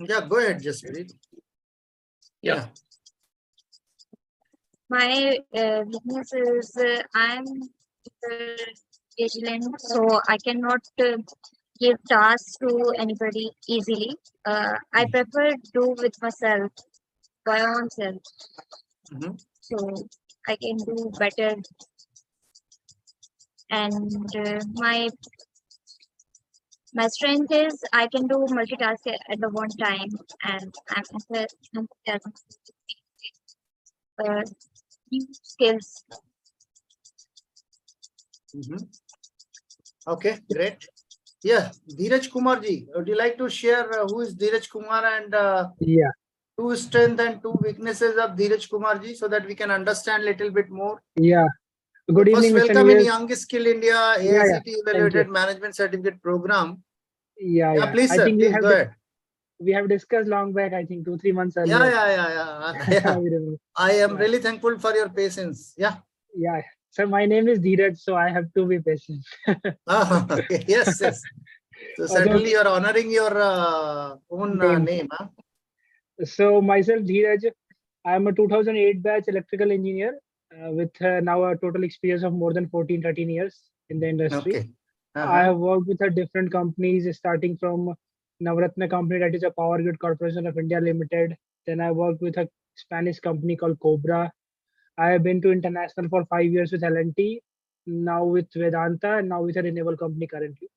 Yeah, go ahead, Jaspreet. Yeah. My weakness is I'm vigilant, so I cannot give tasks to anybody easily. I prefer do with myself, by own self, Mhm. so I can do better. And my strength is I can do multitask at the one time, and I'm enthusiastic, new skills. Mhm. Okay, great. Yeah, Dheeraj Kumar ji, would you like to share who is Dheeraj Kumar and Yeah, two strengths and two weaknesses of Dheeraj Kumar ji so that we can understand a little bit more? yeah. Good First, evening, Mr. welcome in Neeraj. Young Skill India Yeah, AICT thank Evaluated you. Management Certificate Program. Yeah, Yeah, yeah. please, I sir, think please go ahead. we have discussed long back, I think 2-3 months Yeah, earlier. yeah. I remember. I am Yeah. really thankful for your patience. Yeah. Yeah. So my name is Dheeraj, so I have to be patient. Okay. Yes, yes. So certainly you are honoring your own Name. name. Huh? So myself, Dheeraj, I am a 2008 batch electrical engineer with now a total experience of more than 14-13 years in the industry. Okay. I have worked with different companies, starting from Navratna company, that is a Power Grid Corporation of India Limited. Then I worked with a Spanish company called Cobra. I have been to international for 5 years with L&T, now with Vedanta, and now with a renewable company currently.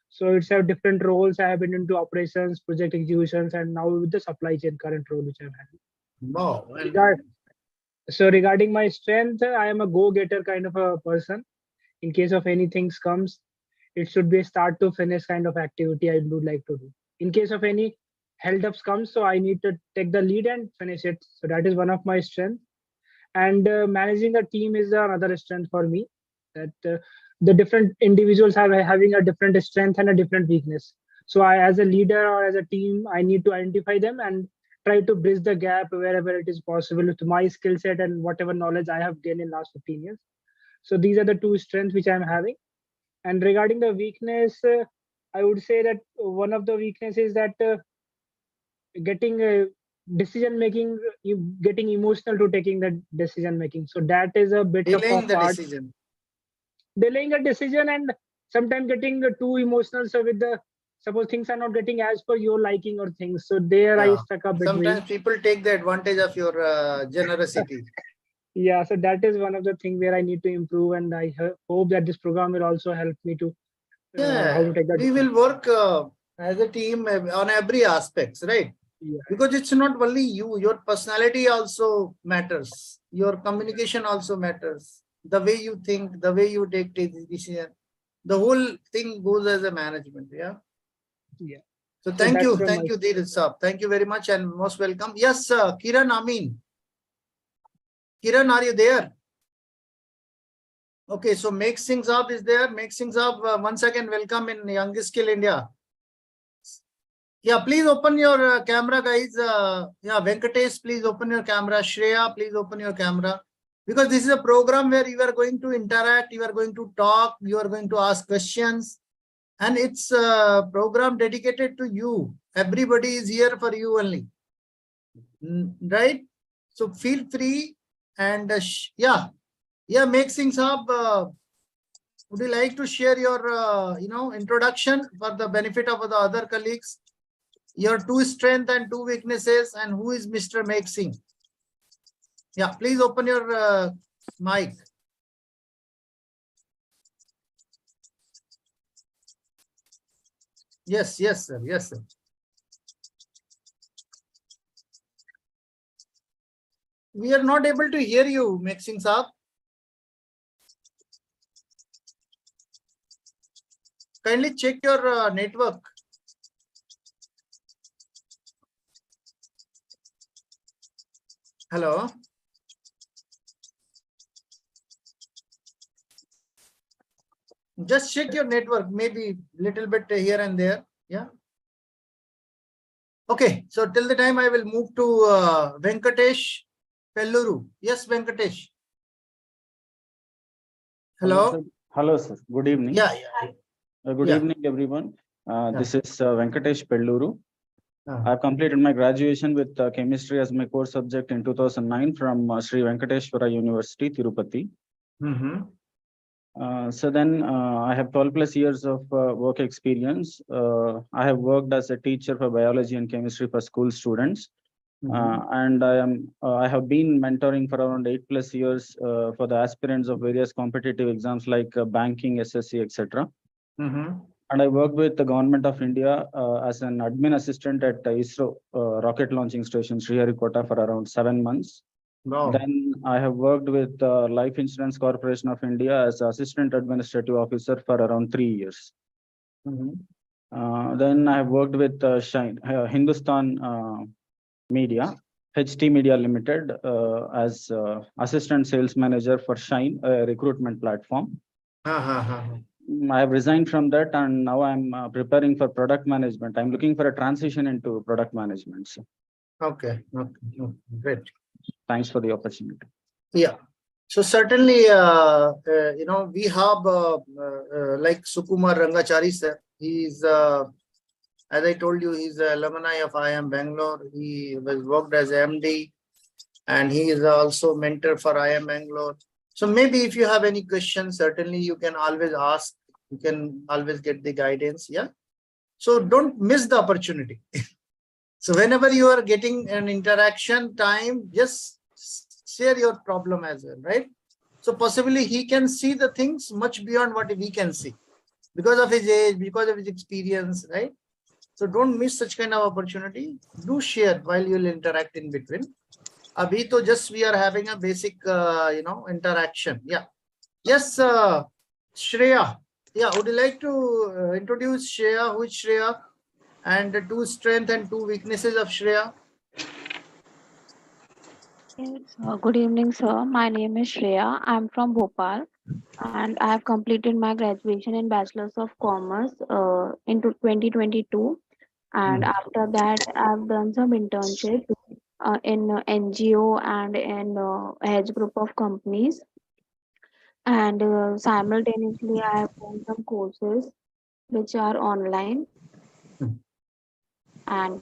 So it's have different roles. I have been into operations, project executions, and now with the supply chain current role which I'm having. Wow. So regarding my strength, I am a go-getter kind of a person. In case of anything comes, it should be a start to finish kind of activity I would like to do. In case of any held ups comes, so I need to take the lead and finish it. So that is one of my strengths. And managing a team is another strength for me. That the different individuals are having a different strength and a different weakness. So I, as a leader or as a team, I need to identify them and try to bridge the gap wherever it is possible with my skill set and whatever knowledge I have gained in last 15 years. So these are the two strengths which I'm having. And regarding the weakness, I would say that one of the weaknesses is that getting decision making, you getting emotional to taking the decision making. So that is a bit Delaying of the a part. decision. Delaying a decision and sometimes getting too emotional. So with the suppose things are not getting as per your liking or things. So there I Yeah. stuck a between. Sometimes people take the advantage of your generosity. Yeah, so that is one of the things where I need to improve, and I hope that this program will also help me to how Yeah, to take that. we will work as a team on every aspects, right? Yeah. Because it's not only you, your personality also matters. Your communication also matters. The way you think, the way you take decision, the whole thing goes as a management. Yeah. Yeah. So So thank that's you, from thank my you, Dheeraj Saab. Thank you very much and most welcome. Yes, Kiran Amin. Kiran, are you there? Okay, so Make Things Up is there. Make Things Up, once again, welcome in Young Skill India. Yeah, please open your camera, guys. Yeah, Venkatesh, please open your camera. Shreya, please open your camera. Because this is a program where you are going to interact, you are going to talk, you are going to ask questions. And it's a program dedicated to you. Everybody is here for you only. Right? So feel free and yeah, Make Things Up. Would you like to share your introduction for the benefit of the other colleagues? Your two strengths and two weaknesses, and who is Mr. Make Singh? Yeah, please open your mic. Yes, yes, sir. Yes, sir. We are not able to hear you, Make Singh Saab. Kindly check your network. Hello. Just check your network, maybe little bit here and there. Yeah. Okay, so till the time I will move to Venkatesh Pelluru. Yes, Venkatesh. Hello. Hello, sir. Good evening. Yeah. Good evening, everyone. This is Venkatesh Pelluru. I've completed my graduation with chemistry as my core subject in 2009 from Sri Venkateshwara University, Tirupati. So then I have 12 plus years of work experience. I have worked as a teacher for biology and chemistry for school students. And I have been mentoring for around 8 plus years for the aspirants of various competitive exams like banking, SSC, etc. And I worked with the Government of India as an admin assistant at ISRO rocket launching station Sriharikota for around 7 months. Wow. Then I have worked with Life Insurance Corporation of India as assistant administrative officer for around 3 years. Then I have worked with Shine Hindustan Media, HT Media Limited, as assistant sales manager for Shine, a recruitment platform. I have resigned from that, and now I'm preparing for product management. I'm looking for a transition into product management. So Okay, great. thanks for the opportunity. Yeah. So certainly, you know, we have like Sukumar Rangachari sir. He's, as I told you, he's an alumni of IIM Bangalore. He was worked as MD, and he is also mentor for IIM Bangalore. So maybe if you have any questions, certainly you can always ask. You can always get the guidance. Yeah. So don't miss the opportunity. So whenever you are getting an interaction time, just share your problem as well, right? So possibly he can see the things much beyond what we can see because of his age, because of his experience, right? So don't miss such kind of opportunity. Do share while you'll interact in between. Abhi to just we are having a basic, you know, interaction. Yeah. Yes, Shreya. Yeah, would you like to introduce Shreya? Who is Shreya? And the 2 strengths and 2 weaknesses of Shreya? Good evening, sir. My name is Shreya. I'm from Bhopal and I have completed my graduation in Bachelor's of Commerce in 2022. And after that, I've done some internship in NGO and in a hedge group of companies. And simultaneously, I have done some courses which are online. And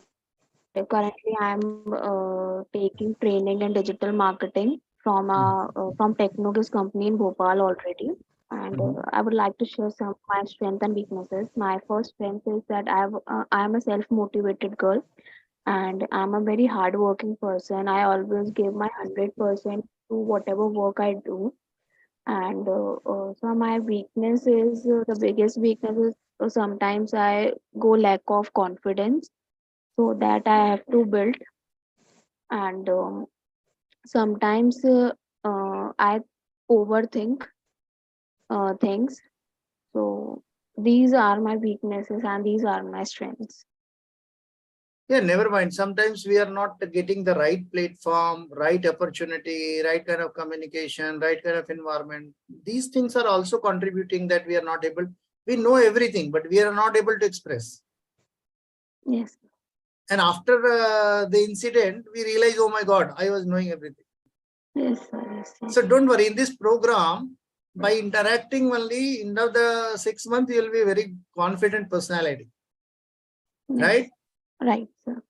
currently, I'm taking training in digital marketing from Technogis company in Bhopal already. And I would like to share some of my strengths and weaknesses. My first strength is that I am a self-motivated girl, and I'm a very hardworking person. I always give my 100% to whatever work I do. And so my weakness is the biggest weakness is sometimes I go lack of confidence, so that I have to build. And sometimes I overthink things. So these are my weaknesses and these are my strengths. Yeah, never mind. Sometimes we are not getting the right platform, right opportunity, right kind of communication, right kind of environment. These things are also contributing that we are not able. We know everything, but we are not able to express. Yes. And after the incident, we realize, oh my God, I was knowing everything. Yes, sir. Yes, sir. So don't worry. In this program, by interacting only in the 6 months, you will be a very confident personality. Yes. Right? Right, sir.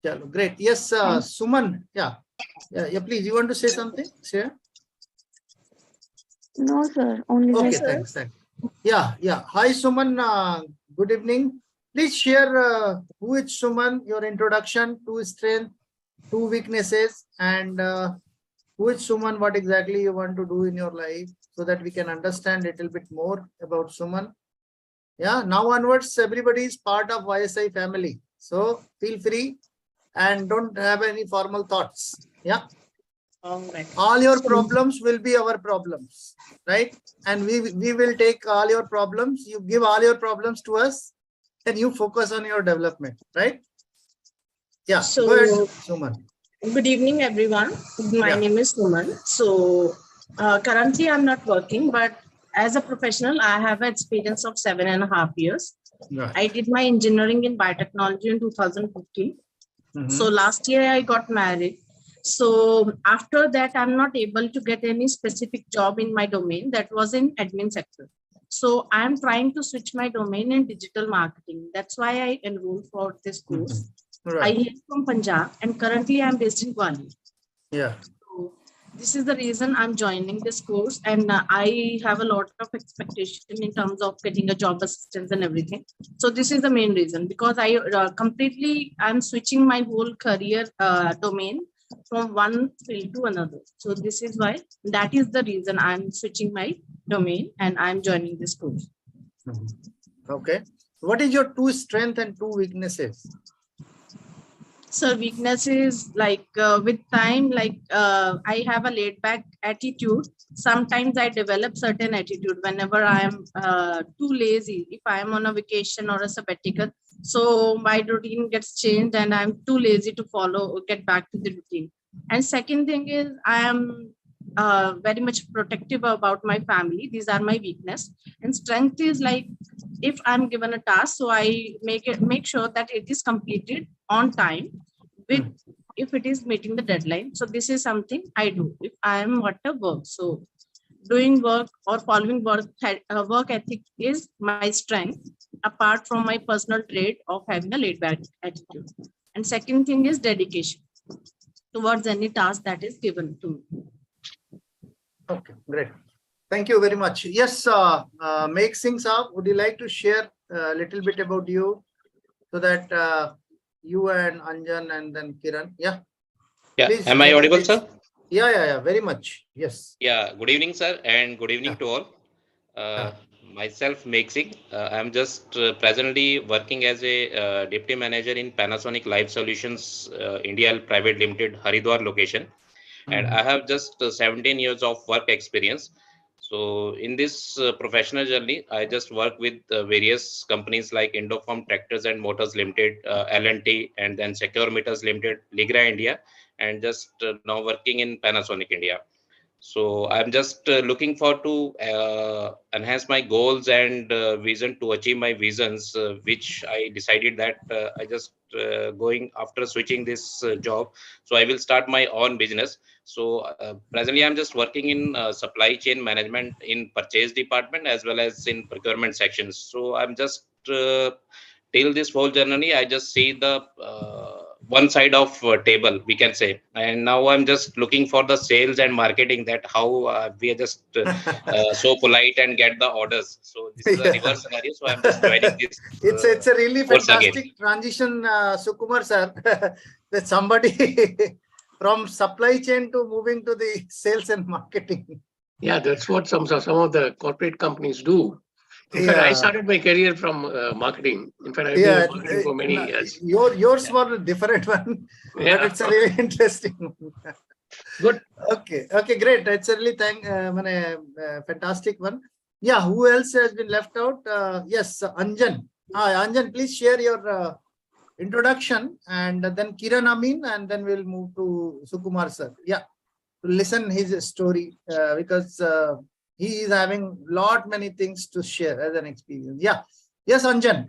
Yeah, great. Yes, Suman. Yeah, please. You want to say something? Share. No, sir. Only Okay, that. thanks. Yeah. Hi, Suman. Good evening. Please share who is Suman, your introduction, 2 strengths, 2 weaknesses, and who is Suman, what exactly you want to do in your life, so that we can understand a little bit more about Suman. Yeah, now onwards, everybody is part of YSI family. So feel free and don't have any formal thoughts. Yeah. All your problems will be our problems, right? And we will take all your problems. You give all your problems to us and you focus on your development, right? Yeah, So, go ahead, Suman. Good evening, everyone. My name is Suman. So currently I'm not working, but as a professional, I have an experience of 7.5 years. Right. I did my engineering in biotechnology in 2015. So last year I got married. So after that, I'm not able to get any specific job in my domain that was in admin sector. So I'm trying to switch my domain in digital marketing. That's why I enrolled for this course. I Right. hail from Punjab and currently I'm based in Gwalior. Yeah. So this is the reason I'm joining this course, and I have a lot of expectation in terms of getting a job assistance and everything. So this is the main reason, because I I'm switching my whole career domain from one field to another. So this is why, that is the reason I'm switching my domain and I'm joining this course. Mhm. Okay. What is your two strength and two weaknesses? So weakness is like with time, like I have a laid back attitude. Sometimes I develop certain attitude whenever I am too lazy. If I am on a vacation or a sabbatical, so my routine gets changed and I'm too lazy to follow, get back to the routine. And second thing is I am very much protective about my family. These are my weakness. And strength is like, if I'm given a task, so I make sure that it is completed on time with, if it is meeting the deadline. So this is something I do if I am what a work. So doing work or following work ethic is my strength, apart from my personal trait of having a laid back attitude. And second thing is dedication towards any task that is given to me. Okay, great. Thank you very much. Yes, Meg Singh Saab, would you like to share a little bit about you, so that you and Anjan and then Kiran? Yeah. Yeah, Please, am I Meg, audible, please. sir? Yeah, very much. Yes. Yeah, good evening, sir, and good evening Yeah. to all. Yeah. Myself, Meg Singh. I'm just presently working as a deputy manager in Panasonic Life Solutions India Private Limited, Haridwar location, and I have just 17 years of work experience. So in this professional journey, I just work with various companies like Indofarm Tractors and Motors Limited, L&T, and then Secure Meters Limited, Ligra India, and just now working in Panasonic India. So I'm just looking forward to enhance my goals and vision to achieve my visions, which I decided that I just going after switching this job. So I will start my own business. So presently I'm just working in supply chain management in purchase department as well as in procurement sections. So I'm just till this whole journey, I just see the one side of table, we can say. And now I'm just looking for the sales and marketing, that how we are just so polite and get the orders. So this is a Yeah. reverse scenario. So I'm just joining this It's a really course again. fantastic transition, Sukumar sir, that somebody from supply chain to moving to the sales and marketing. Yeah, that's what some of the corporate companies do. In fact, I started my career from marketing. In fact, I've been marketing for many years. Yours was a different one, Yeah. but it's a really interesting one. Good. Okay, great. It's a really fantastic one. Yeah, who else has been left out? Yes, Anjan. Anjan, please share your introduction, and then Kiran Amin, and then we'll move to Sukumar sir. Yeah, to listen his story, because he is having many things to share as an experience. Yeah. Yes, Anjan.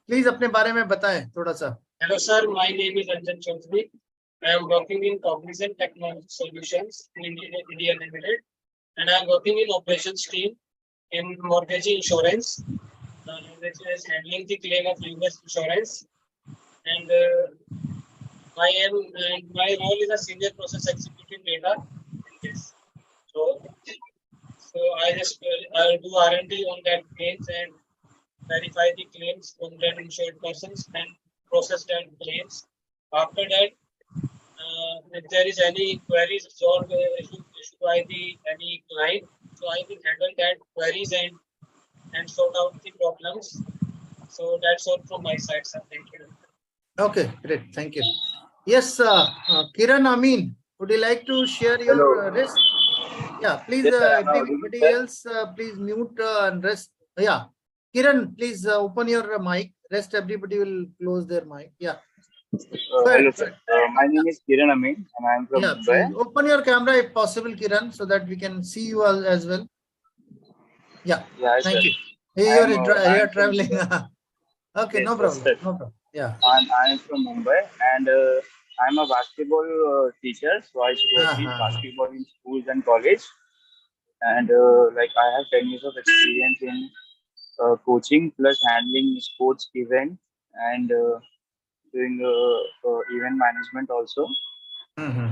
Please अपने बारे में बताएं थोड़ा सा. Hello, sir. My name is Anjan Chaudhary. I am working in Cognizant Technology Solutions in India Limited, and I am working in operations team in mortgage insurance, which is handling the claim of US insurance. And my role is a senior process executive leader in this. So I just I'll do R&D on that claims and verify the claims from that insured persons and process that claims. After that, if there is any queries or issued by any client, so I will handle that queries and sort out the problems. So that's all from my side, sir. Thank you. Okay, great. Thank you. Yes, Kiran Amin, would you like to share your rest? Yeah, please, Yes, sir, everybody else, please mute and rest. Yeah, Kiran, please open your mic. Rest, everybody will close their mic. Yeah. Hello, sir. My name is Kiran Amin, and I am from Mumbai. Please open your camera if possible, Kiran, so that we can see you all as well. Yeah, thank you. Hey, you're traveling. Okay, Yes, no problem. sir. No problem. Yeah. I am from Mumbai, and I'm a basketball teacher, so I teach basketball in schools and college. And like I have 10 years of experience in coaching plus handling sports events and doing event management also. Mhm.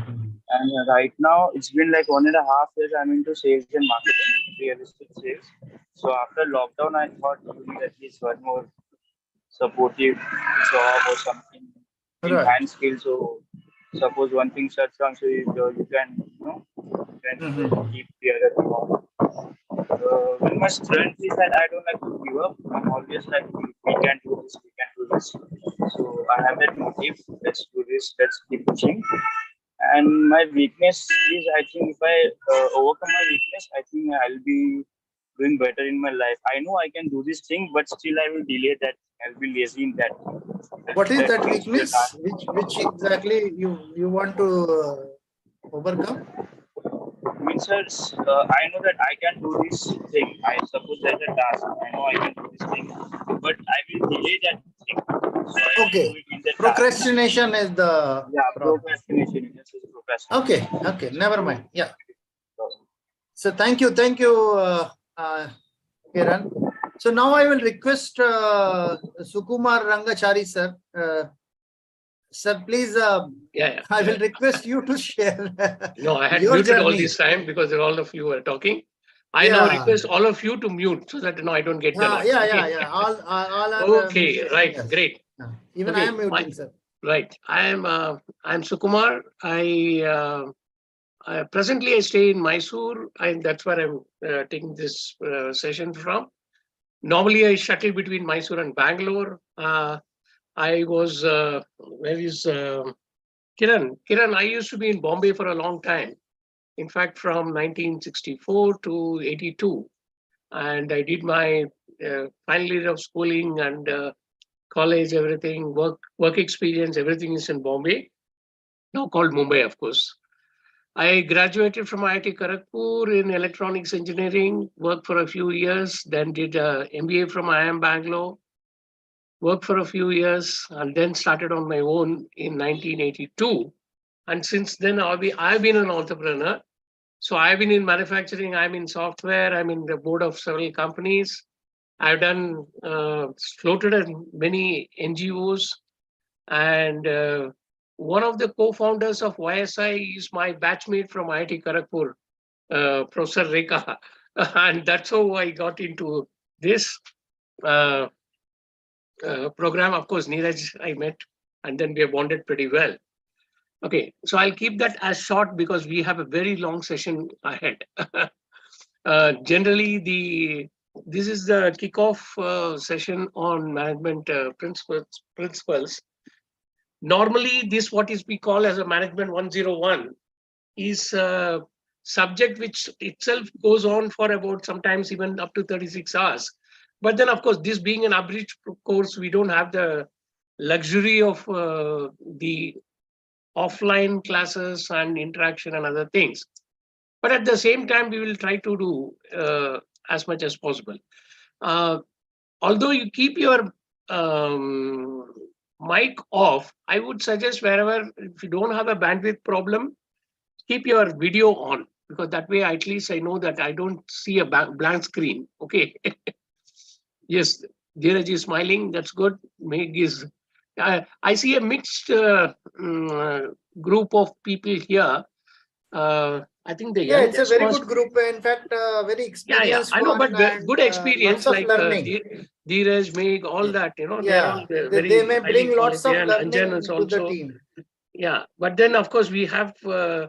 And right now, it's been like 1.5 years I'm into sales and marketing, real estate sales. So after lockdown, I thought you need at least one more supportive job or something in Right. hand skill. So suppose one thing shuts down, so you can, you can Mhm. keep the other thing on. When my strength is that I don't like to give up. I'm always like, we can do this, we can do this. So I have that motive. Let's do this. Let's keep pushing. And my weakness is, I think, if I overcome my weakness, I think I'll be doing better in my life. I know I can do this thing, but still I will delay that. I'll be lazy in that. What is that needs to be a weakness? task. Which exactly you want to overcome? Means, sir, I know that I can do this thing. I suppose there's a task. I know I can do this thing, but I will delay that thing. So I will Okay. do it in the task. Procrastination is the Yeah, problem. procrastination. Yes, it's procrastination. Okay, never mind. Yeah. So thank you, Kiran. So now I will request Sukumar Rangachari sir. Sir, please, I will request you to share. No, I had your muted all journey. this time because all of you were talking. I now request all of you to mute so that I don't get the noise. Yeah. All are Okay, muted. right, Yes. great. Even Okay, I am muting, sir. Right. I'm Sukumar. Presently I stay in Mysore, and that's where I'm taking this session from. Normally I shuttle between Mysore and Bangalore. I was where is Kiran? Kiran, I used to be in Bombay for a long time. In fact, from 1964 to 82, and I did my final year of schooling and college, everything, work experience, everything is in Bombay, now called Mumbai, of course. I graduated from IIT Kharagpur in electronics engineering, worked for a few years, then did a MBA from IIM Bangalore, worked for a few years, and then started on my own in 1982. And since then, I've been an entrepreneur. So I've been in manufacturing, I'm in software, I'm in the board of several companies. I've done floated at many NGOs, and one of the co-founders of YSI is my batchmate from IIT Kharagpur, Professor Rekha, and that's how I got into this program. Of course, Neeraj I met, and then we have bonded pretty well. Okay, so I'll keep that as short because we have a very long session ahead. Generally, this is the kickoff session on management principles. Normally, this what is we call as a management 101 is a subject which itself goes on for about sometimes even up to 36 hours. But then, of course, this being an abridged course, we don't have the luxury of the offline classes and interaction and other things. But at the same time, we will try to do as much as possible. Although you keep your mic off, I would suggest wherever, if you don't have a bandwidth problem, keep your video on, because that way at least I know that I don't see a blank screen. Okay. Yes, Dheeraj is smiling. That's good. Meg is. I see a mixed group of people here. I think the it's a very must... good group. In fact, very experienced. I know, but good experience, like Dheeraj, Meg, all that. You know, they're all very. They may bring lots of learning to the team. Yeah, but then of course we have very.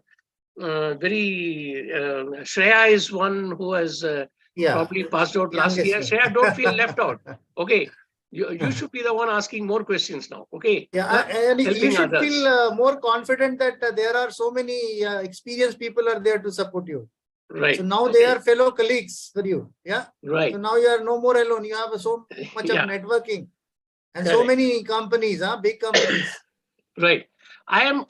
Shreya is one who has. Probably passed out last year. Shreya, don't feel left out. Okay. You should be the one asking more questions now. Okay. And you should feel more confident that there are so many experienced people are there to support you. Right. So now they are fellow colleagues for you. Yeah. Right. So now you are no more alone. You have so much of networking and so many companies, big companies. Right. I am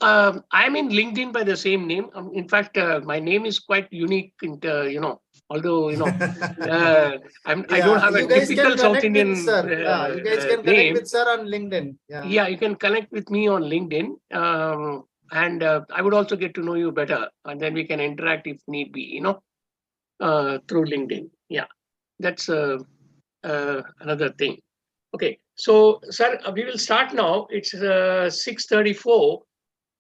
in LinkedIn by the same name. In fact, my name is quite unique. Although I don't have a typical South Indian you guys can connect with sir on LinkedIn. Yeah, you can connect with me on LinkedIn, and I would also get to know you better, and then we can interact if need be. Through LinkedIn. Yeah, that's another thing. Okay, So, sir, we will start now. It's 6:34.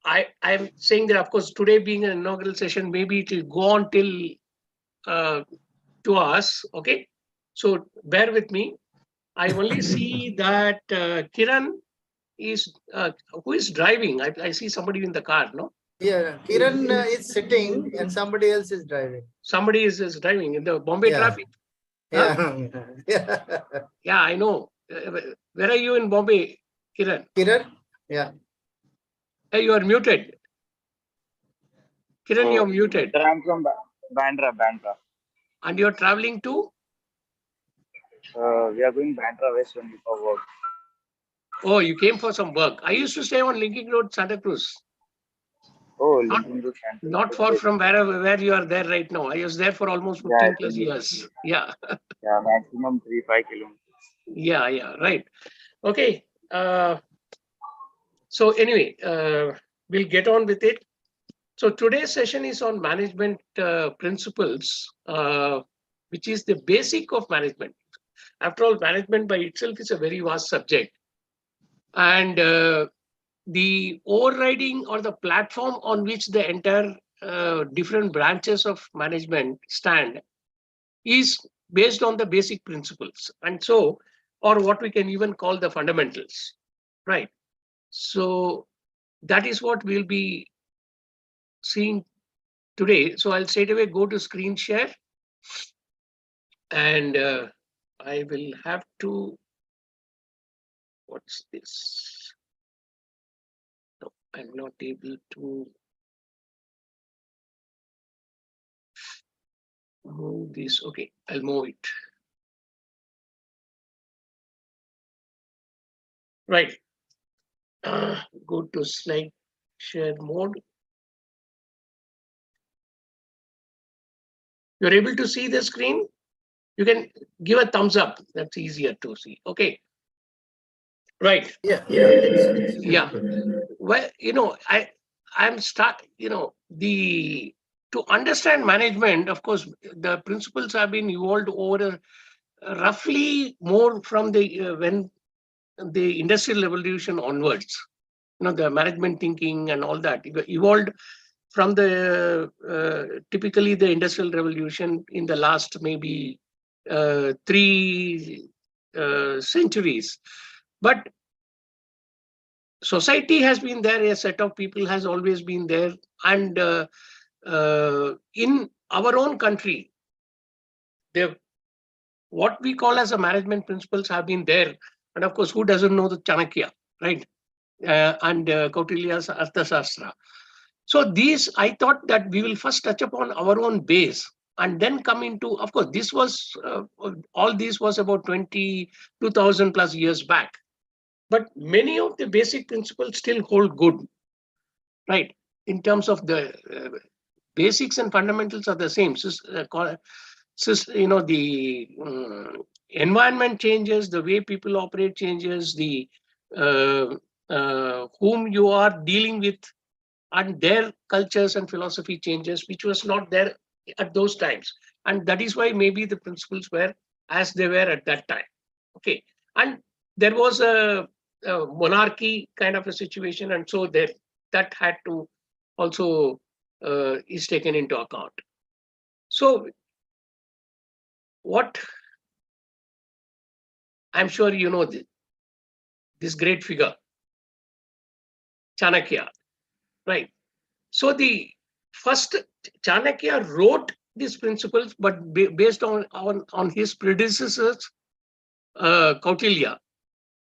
I'm saying that, of course, today being an inaugural session, maybe it will go on till 2 hours. Okay. So bear with me. I only see that Kiran is, who is driving? I see somebody in the car, no? Yeah, Kiran is sitting and somebody else is driving. Somebody is driving in the Bombay Yeah. traffic. Yeah. Yeah. Yeah, I know. Where are you in Bombay, Kiran? Kiran? Yeah. Hey, you are muted. Kiran, you're muted. Sir, I'm from Bandra. And you're traveling to? We are going Bandra West only for work. Oh, you came for some work. I used to stay on Linking Road, Santa Cruz. Oh, Not- Lincoln Road, Santa Cruz. Not far from where you are there right now. I was there for almost 15 Yeah, plus years. Yeah. Yeah, maximum 3-5 kilometers. Yeah, right. Okay. So anyway, we'll get on with it. So today's session is on management principles, which is the basic of management. After all, management by itself is a very vast subject. And the overriding or the platform on which the entire different branches of management stand is based on the basic principles. And so, or what we can even call the fundamentals, right? So that is what we'll be seeing today. So I'll straight away go to screen share, and I will have to, what's this? No, I'm not able to move this. Okay, I'll move it. Right. Go to slide share mode. You're able to see the screen? You can give a thumbs up. That's easier to see. Okay. Right. Yeah. Yeah. Well, I'm to understand management, of course, the principles have been evolved over roughly more from when the industrial revolution onwards. The management thinking and all that evolved from the typically the industrial revolution in the last maybe 3 centuries. But society has been there, a set of people has always been there. And in our own country, what we call as a management principles have been there. And of course, who doesn't know the Chanakya, right? And Kautilya's Arthashastra. So these, I thought that we will first touch upon our own base and then come into, of course, this was, all this was about 2,000 plus years back. But many of the basic principles still hold good, right? In terms of the basics and fundamentals are the same. The environment changes, the way people operate changes, the whom you are dealing with, and their cultures and philosophy changes, which was not there at those times. And that is why maybe the principles were as they were at that time. Okay. And there was a monarchy kind of a situation. And so that had to also is taken into account. So what I'm sure you know this great figure, Chanakya. Right. So the first Chanakya wrote these principles, but based on his predecessors, Kautilya,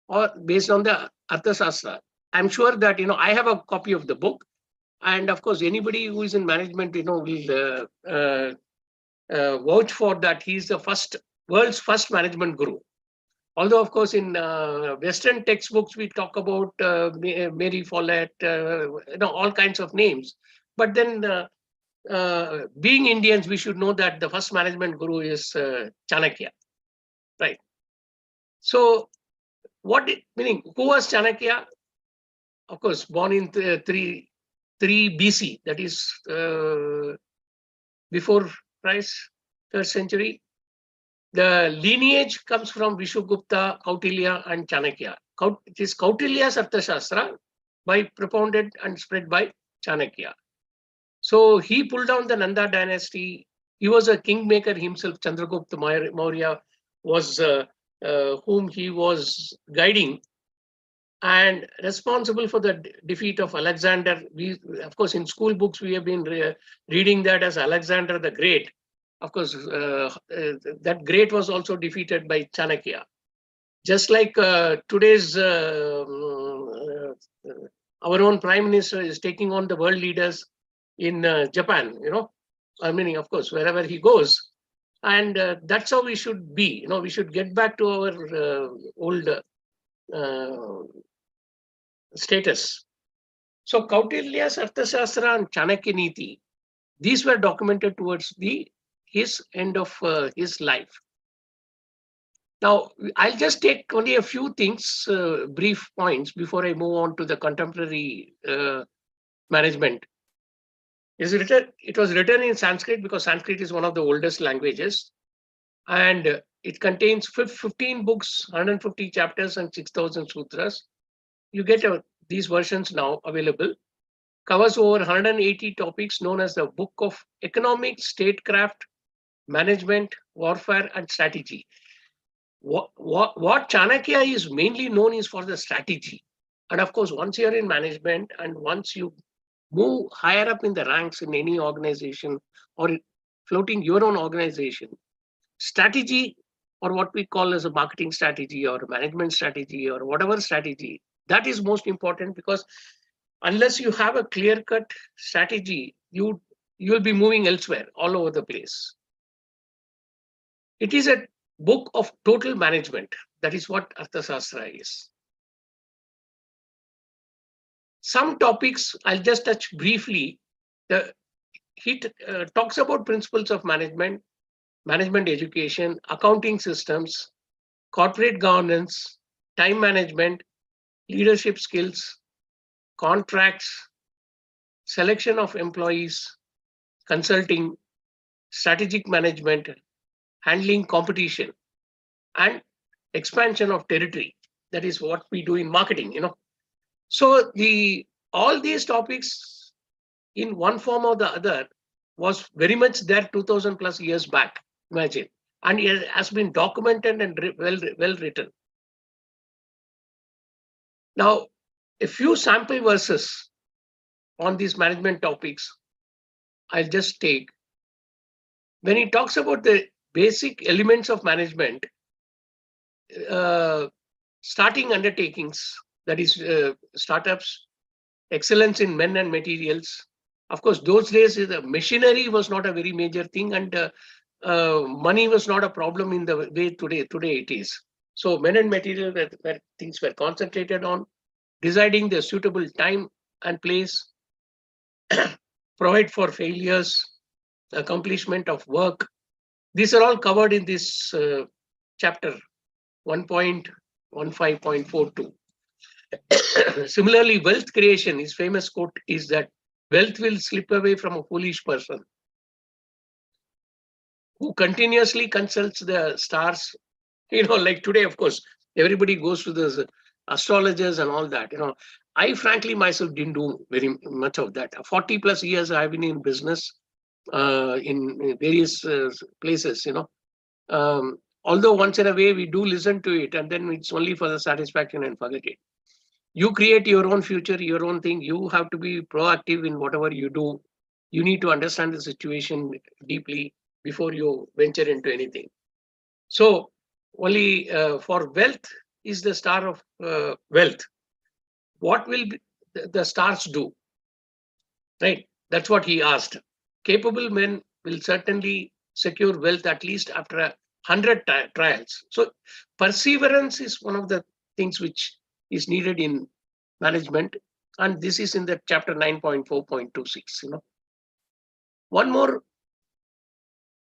or based on the Arthashastra. I'm sure that I have a copy of the book, and of course anybody who is in management will vouch for that. He's the world's first management guru. Although, of course, in Western textbooks, we talk about Mary Follett, all kinds of names. But then, being Indians, we should know that the first management guru is Chanakya, right? So, meaning, who was Chanakya? Of course, born in 3 BC, that is before Christ, 3rd century. The lineage comes from Vishwagupta, Kautilya, and Chanakya. It is Kautilya's Arthashastra propounded and spread by Chanakya. So he pulled down the Nanda dynasty. He was a kingmaker himself. Chandragupta Maurya was whom he was guiding and responsible for the defeat of Alexander. We, of course, in school books, we have been reading that as Alexander the Great. Of course, that great was also defeated by Chanakya. Just like today's, our own Prime Minister is taking on the world leaders in Japan, I mean, of course, wherever he goes. And that's how we should be. We should get back to our old status. So Kautilya's Arthashastra and Chanakya Niti, these were documented towards his end of his life. Now, I'll just take only a few things, brief points before I move on to the contemporary management. It was written in Sanskrit because Sanskrit is one of the oldest languages, and it contains 15 books, 150 chapters, and 6,000 sutras. You get these versions now available. Covers over 180 topics known as the Book of Economics, Statecraft, Management, Warfare, and Strategy. What Chanakya is mainly known is for the strategy. And of course, once you're in management and once you move higher up in the ranks in any organization or floating your own organization, strategy, or what we call as a marketing strategy or management strategy or whatever strategy, that is most important, because unless you have a clear-cut strategy, you will be moving elsewhere, all over the place. It is a book of total management. That is what Arthashastra is. Some topics I'll just touch briefly. He talks about principles of management, management education, accounting systems, corporate governance, time management, leadership skills, contracts, selection of employees, consulting, strategic management, handling competition, and expansion of territory. That is what we do in marketing, So all these topics in one form or the other was very much there 2000 plus years back, imagine. And it has been documented and well written. Now, a few sample verses on these management topics, I'll just take. When he talks about the basic elements of management, starting undertakings, that is startups, excellence in men and materials. Of course, those days the machinery was not a very major thing, and money was not a problem in the way today it is. So men and material where things were concentrated on, deciding the suitable time and place, provide for failures, accomplishment of work. These are all covered in this chapter 1.15.42. Similarly, wealth creation, his famous quote is that wealth will slip away from a foolish person who continuously consults the stars. Like today, of course, everybody goes to the astrologers and all that. I frankly myself didn't do very much of that. 40 plus years I've been in business in various places, although once in a way we do listen to it, and then it's only for the satisfaction and forget it. You create your own future, your own thing. You have to be proactive in whatever you do. You need to understand the situation deeply before you venture into anything. So only for wealth is the star of wealth. What will the stars do? Right? That's what he asked. Capable men will certainly secure wealth at least after 100 trials. So perseverance is one of the things which is needed in management, and this is in the chapter 9.4.26. One more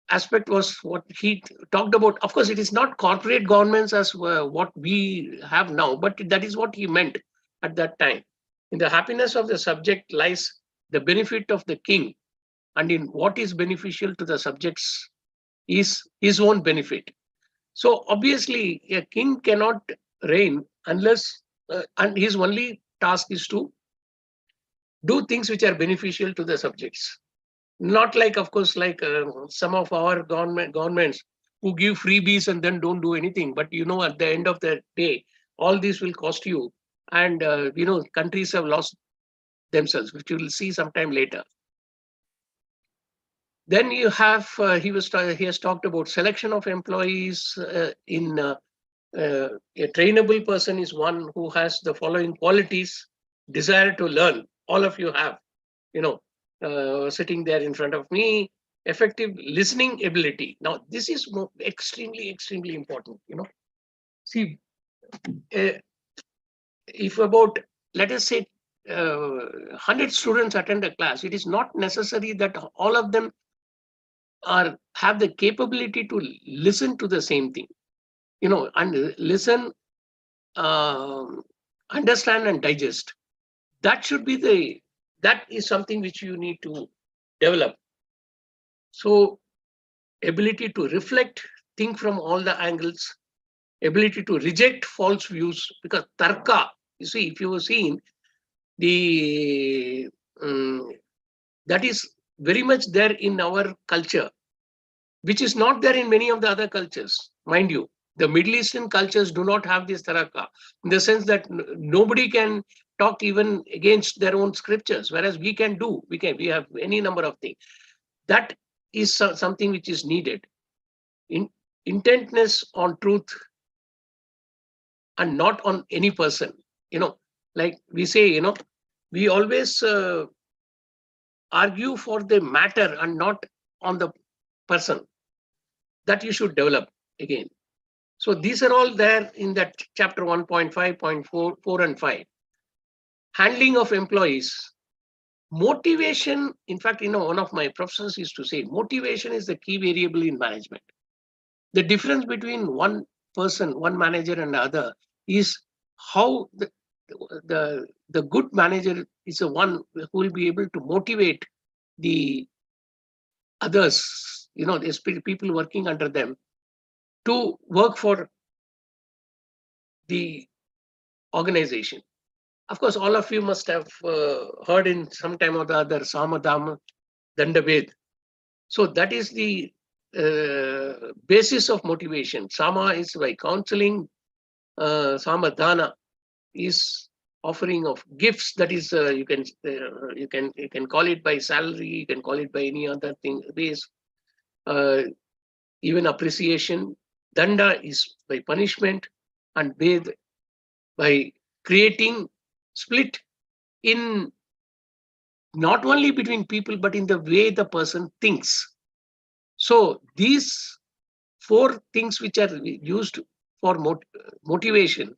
aspect was what he talked about. Of course, it is not corporate governments as what we have now, but that is what he meant at that time. In the happiness of the subject lies the benefit of the king, and in what is beneficial to the subjects is his own benefit. So obviously a king cannot reign unless, and his only task is to do things which are beneficial to the subjects. Not like, of course, like some of our governments who give freebies and then don't do anything. But at the end of the day, all this will cost you. And countries have lost themselves, which you will see sometime later. Then you have, he has talked about selection of employees in a trainable person is one who has the following qualities: desire to learn. All of you have, sitting there in front of me. Effective listening ability. Now, this is extremely, extremely important. See, if about, let us say, 100 students attend a class, it is not necessary that all of them have the capability to listen to the same thing, and listen, understand and digest. That is something which you need to develop. So ability to reflect, think from all the angles, ability to reject false views, because tarka, you see, if you have seen that is very much there in our culture, which is not there in many of the other cultures. Mind you, the Middle Eastern cultures do not have this taraka, in the sense that nobody can talk even against their own scriptures, whereas we can do. We have any number of things. That is something which is needed. Intentness on truth and not on any person. Like we say, we always argue for the matter and not on the person. That you should develop again. So these are all there in that chapter 1.5, 4 and 5. Handling of employees. Motivation, in fact, one of my professors used to say, motivation is the key variable in management. The difference between one person, one manager and the other is how the good manager is the one who will be able to motivate the others, the people working under them, to work for the organization. Of course, all of you must have heard in some time or the other, Samadama, Dandabhed. So that is the basis of motivation. Sama is by counseling. Samadana is offering of gifts. That is, you can call it by salary, you can call it by any other thing. Base, even appreciation. Danda is by punishment, and Bhed by creating split in not only between people, but in the way the person thinks. So these 4 things which are used for motivation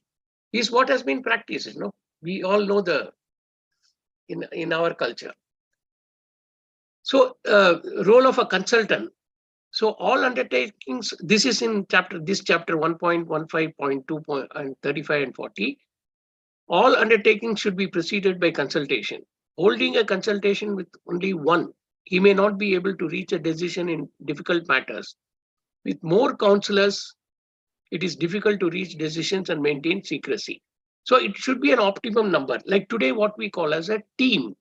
is what has been practiced. We all know in our culture. So role of a consultant. So all undertakings, this is in chapter 1.15.2 and 35 and 40. All undertakings should be preceded by consultation. Holding a consultation with only one, he may not be able to reach a decision in difficult matters. With more counselors, it is difficult to reach decisions and maintain secrecy. So it should be an optimum number. Like today, what we call as a team.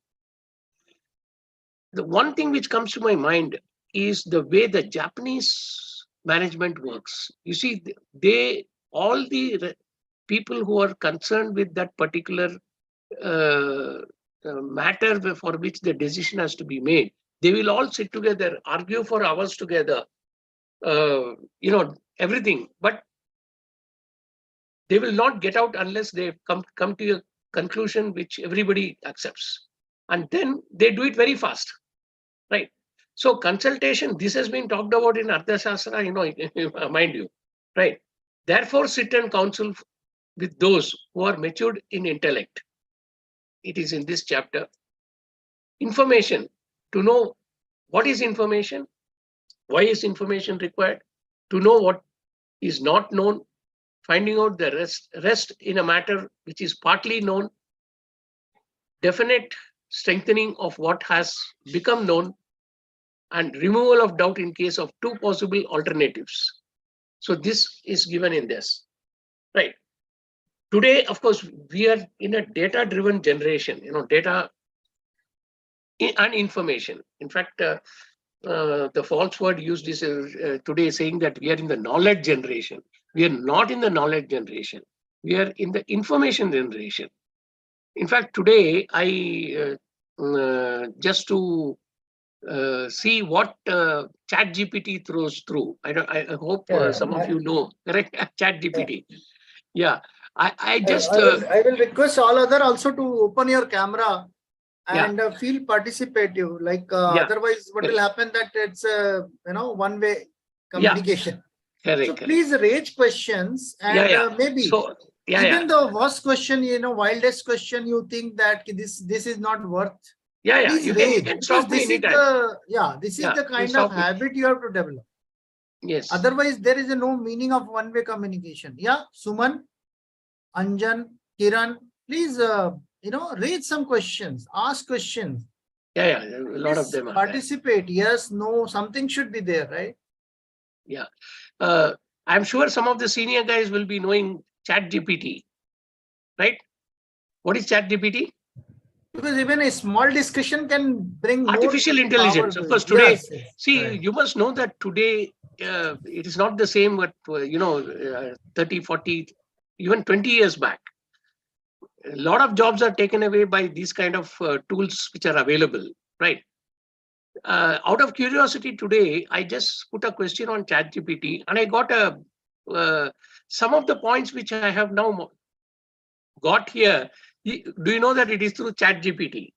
The one thing which comes to my mind is the way the Japanese management works. You see, all the people who are concerned with that particular matter for which the decision has to be made, they will all sit together, argue for hours together, everything. But they will not get out unless they come to a conclusion which everybody accepts. And then they do it very fast, right? So consultation, this has been talked about in Arthashastra, mind you, right? Therefore, sit and counsel with those who are matured in intellect. It is in this chapter. Information, to know what is information, why is information required, to know what is not known, finding out the rest in a matter which is partly known, definite strengthening of what has become known, and removal of doubt in case of 2 possible alternatives. So this is given in this, right? Today, of course, we are in a data-driven generation, data and information. In fact, the false word used is today saying that we are in the knowledge generation. We are not in the knowledge generation. We are in the information generation. In fact, today, I just to see what ChatGPT throws through. I hope some of you know, correct? ChatGPT. Yeah. I just I will request all other also to open your camera and feel participative. Like otherwise, what will happen that it's one-way communication. Correct, So please raise questions and maybe even the worst question, wildest question, you think that this is not worth. Please raise. Because this is the kind of habit you have to develop. Yes. Otherwise, there is no meaning of one-way communication. Yeah, Suman, Anjan, Kiran, please, raise some questions, ask questions. A lot of them are participate. Yes, no, something should be there, right? Yeah. I'm sure some of the senior guys will be knowing ChatGPT, right? What is ChatGPT? Because even a small discussion can bring artificial intelligence. Of course, today, you must know that today it is not the same what 30, 40, even 20 years back. A lot of jobs are taken away by these kind of tools which are available, right? Out of curiosity today, I just put a question on ChatGPT and I got some of the points which I have now got here. Do you know that it is through ChatGPT?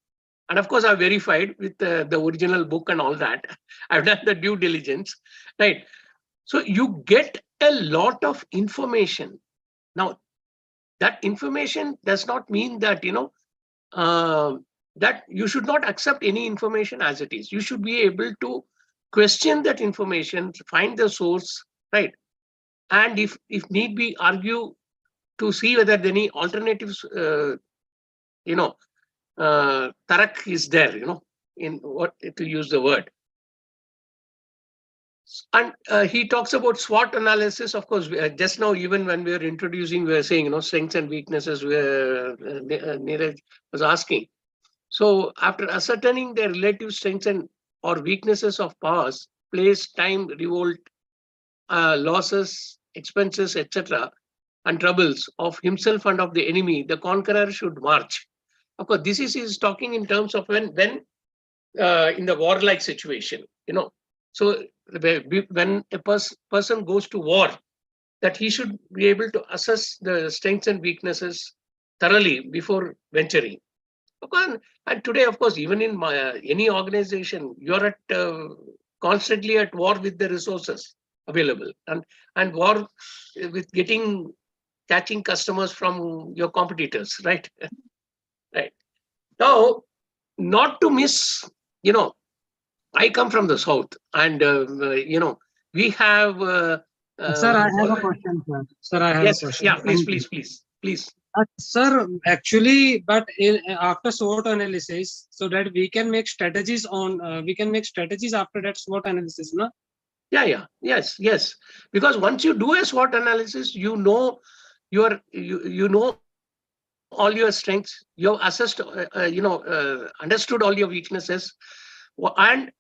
And of course, I verified with the original book and all that. I've done the due diligence, right? So you get a lot of information. Now, that information does not mean that, that you should not accept any information as it is. You should be able to question that information, find the source, right? And if need be, argue to see whether any alternatives, tarak is there, in what to use the word. And he talks about SWOT analysis. Of course, just now, even when we were introducing, we were saying, strengths and weaknesses, where Neeraj was asking. So after ascertaining the relative strengths and or weaknesses of powers, place, time, revolt, losses, expenses, etc., and troubles of himself and of the enemy, the conqueror should march. Of course, this is talking in terms of when in the warlike situation, So when a person goes to war, that he should be able to assess the strengths and weaknesses thoroughly before venturing. And today, of course, even in any organization, you're constantly at war with the resources available and war with catching customers from your competitors, right? Right. Now, not to miss, I come from the south, and we have. Sir, I have a question, sir. Sir, I have a question. Yeah, please. Sir, actually, but after SWOT analysis, so that we can make strategies after that SWOT analysis, no? Yes. Because once you do a SWOT analysis, you know all your strengths, you have assessed, understood all your weaknesses, and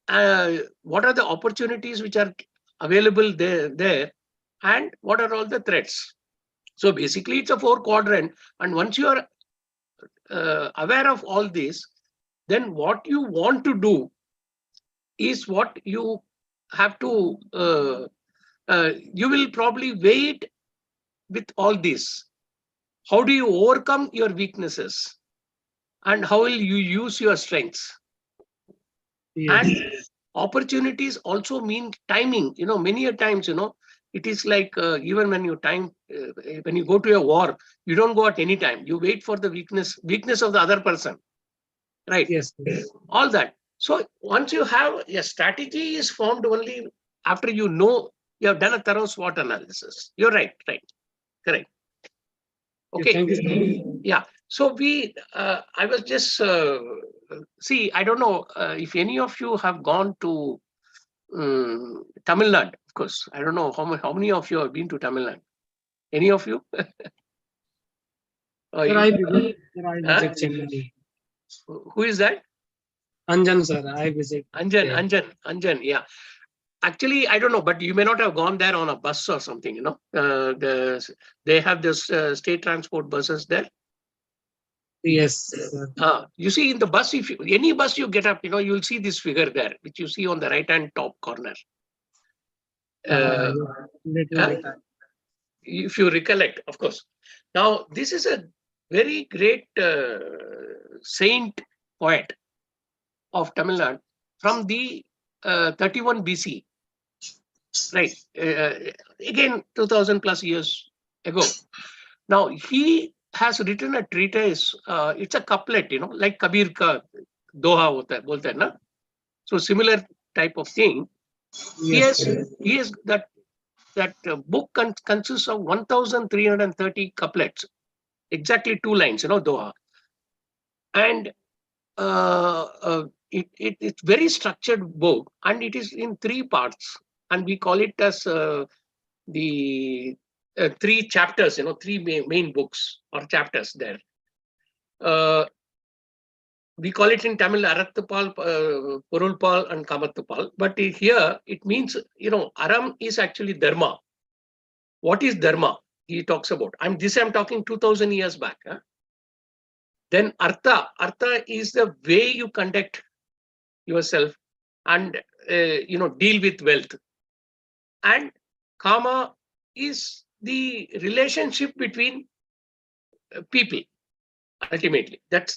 what are the opportunities which are available there, and what are all the threats. So basically, it's a 4-quadrant, and once you are aware of all this, then what you want to do is what you have to. You will probably wait with all this. How do you overcome your weaknesses, and how will you use your strengths? Yes. And opportunities also mean timing. Many a times, it is like even when you when you go to a war, you don't go at any time. You wait for the weakness of the other person, right? Yes. All that. So once you have a strategy is formed only after you have done a thorough SWOT analysis. You're right. Correct. Okay. Thank you. Yeah. So I was just see. I don't know if any of you have gone to Tamil Nadu. Of course. I don't know how many of you have been to Tamil Nadu. Any of you? Oh, Sir, I you- visit, sir, I Huh? visit Chennai. Who is that? Anjan, sir, I visit. Anjan, there. Anjan, yeah. Actually, I don't know, but you may not have gone there on a bus or something, you know. They have this state transport buses there. Yes, sir. You see in the bus, if you, any bus you get up, you know, you'll see this figure there, which you see on the right-hand top corner. Little huh? bit. If you recollect, of course. Now, this is a very great saint poet of Tamil Nadu from the 31 BC. Right. Again, 2000 plus years ago. Now, he has written a treatise. It's a couplet, you know, like Kabir ka doha hota hai, bolte hai na? So similar type of thing. Yes, He has that book consists of 1,330 couplets, exactly 2 lines, you know, doha. And it's very structured book, and it is in 3 parts, and we call it as the 3 chapters, you know, 3 main books or chapters there. We call it in Tamil Arathapal, Porulpal and Kamathapal, but here it means, you know, Aram is actually Dharma. What is Dharma? He talks about. I'm talking 2000 years back. Huh? Then Artha is the way you conduct yourself and you know, deal with wealth. And Kama is the relationship between people. Ultimately, that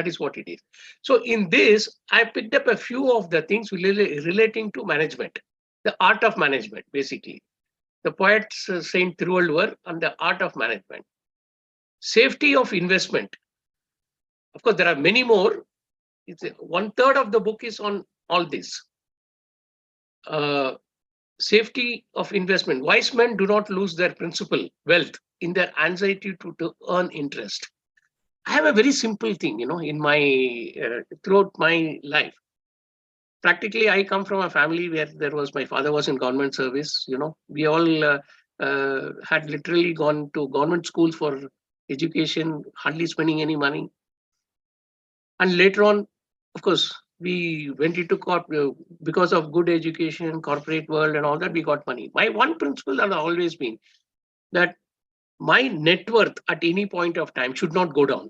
is what it is. So in this, I picked up a few of the things relating to management, the art of management, basically. The poets Saint Thiruvalluvar and the art of management. Safety of investment. Of course, there are many more. It's 1/3 of the book is on all this. Safety of investment. Wise men do not lose their principal, wealth, in their anxiety to earn interest. I have a very simple thing, you know, in my throughout my life. Practically, I come from a family where my father was in government service. You know, we all had literally gone to government schools for education, hardly spending any money. And later on, of course, we went into corporate because of good education, corporate world, and all that. We got money. My one principle has always been that my net worth at any point of time should not go down.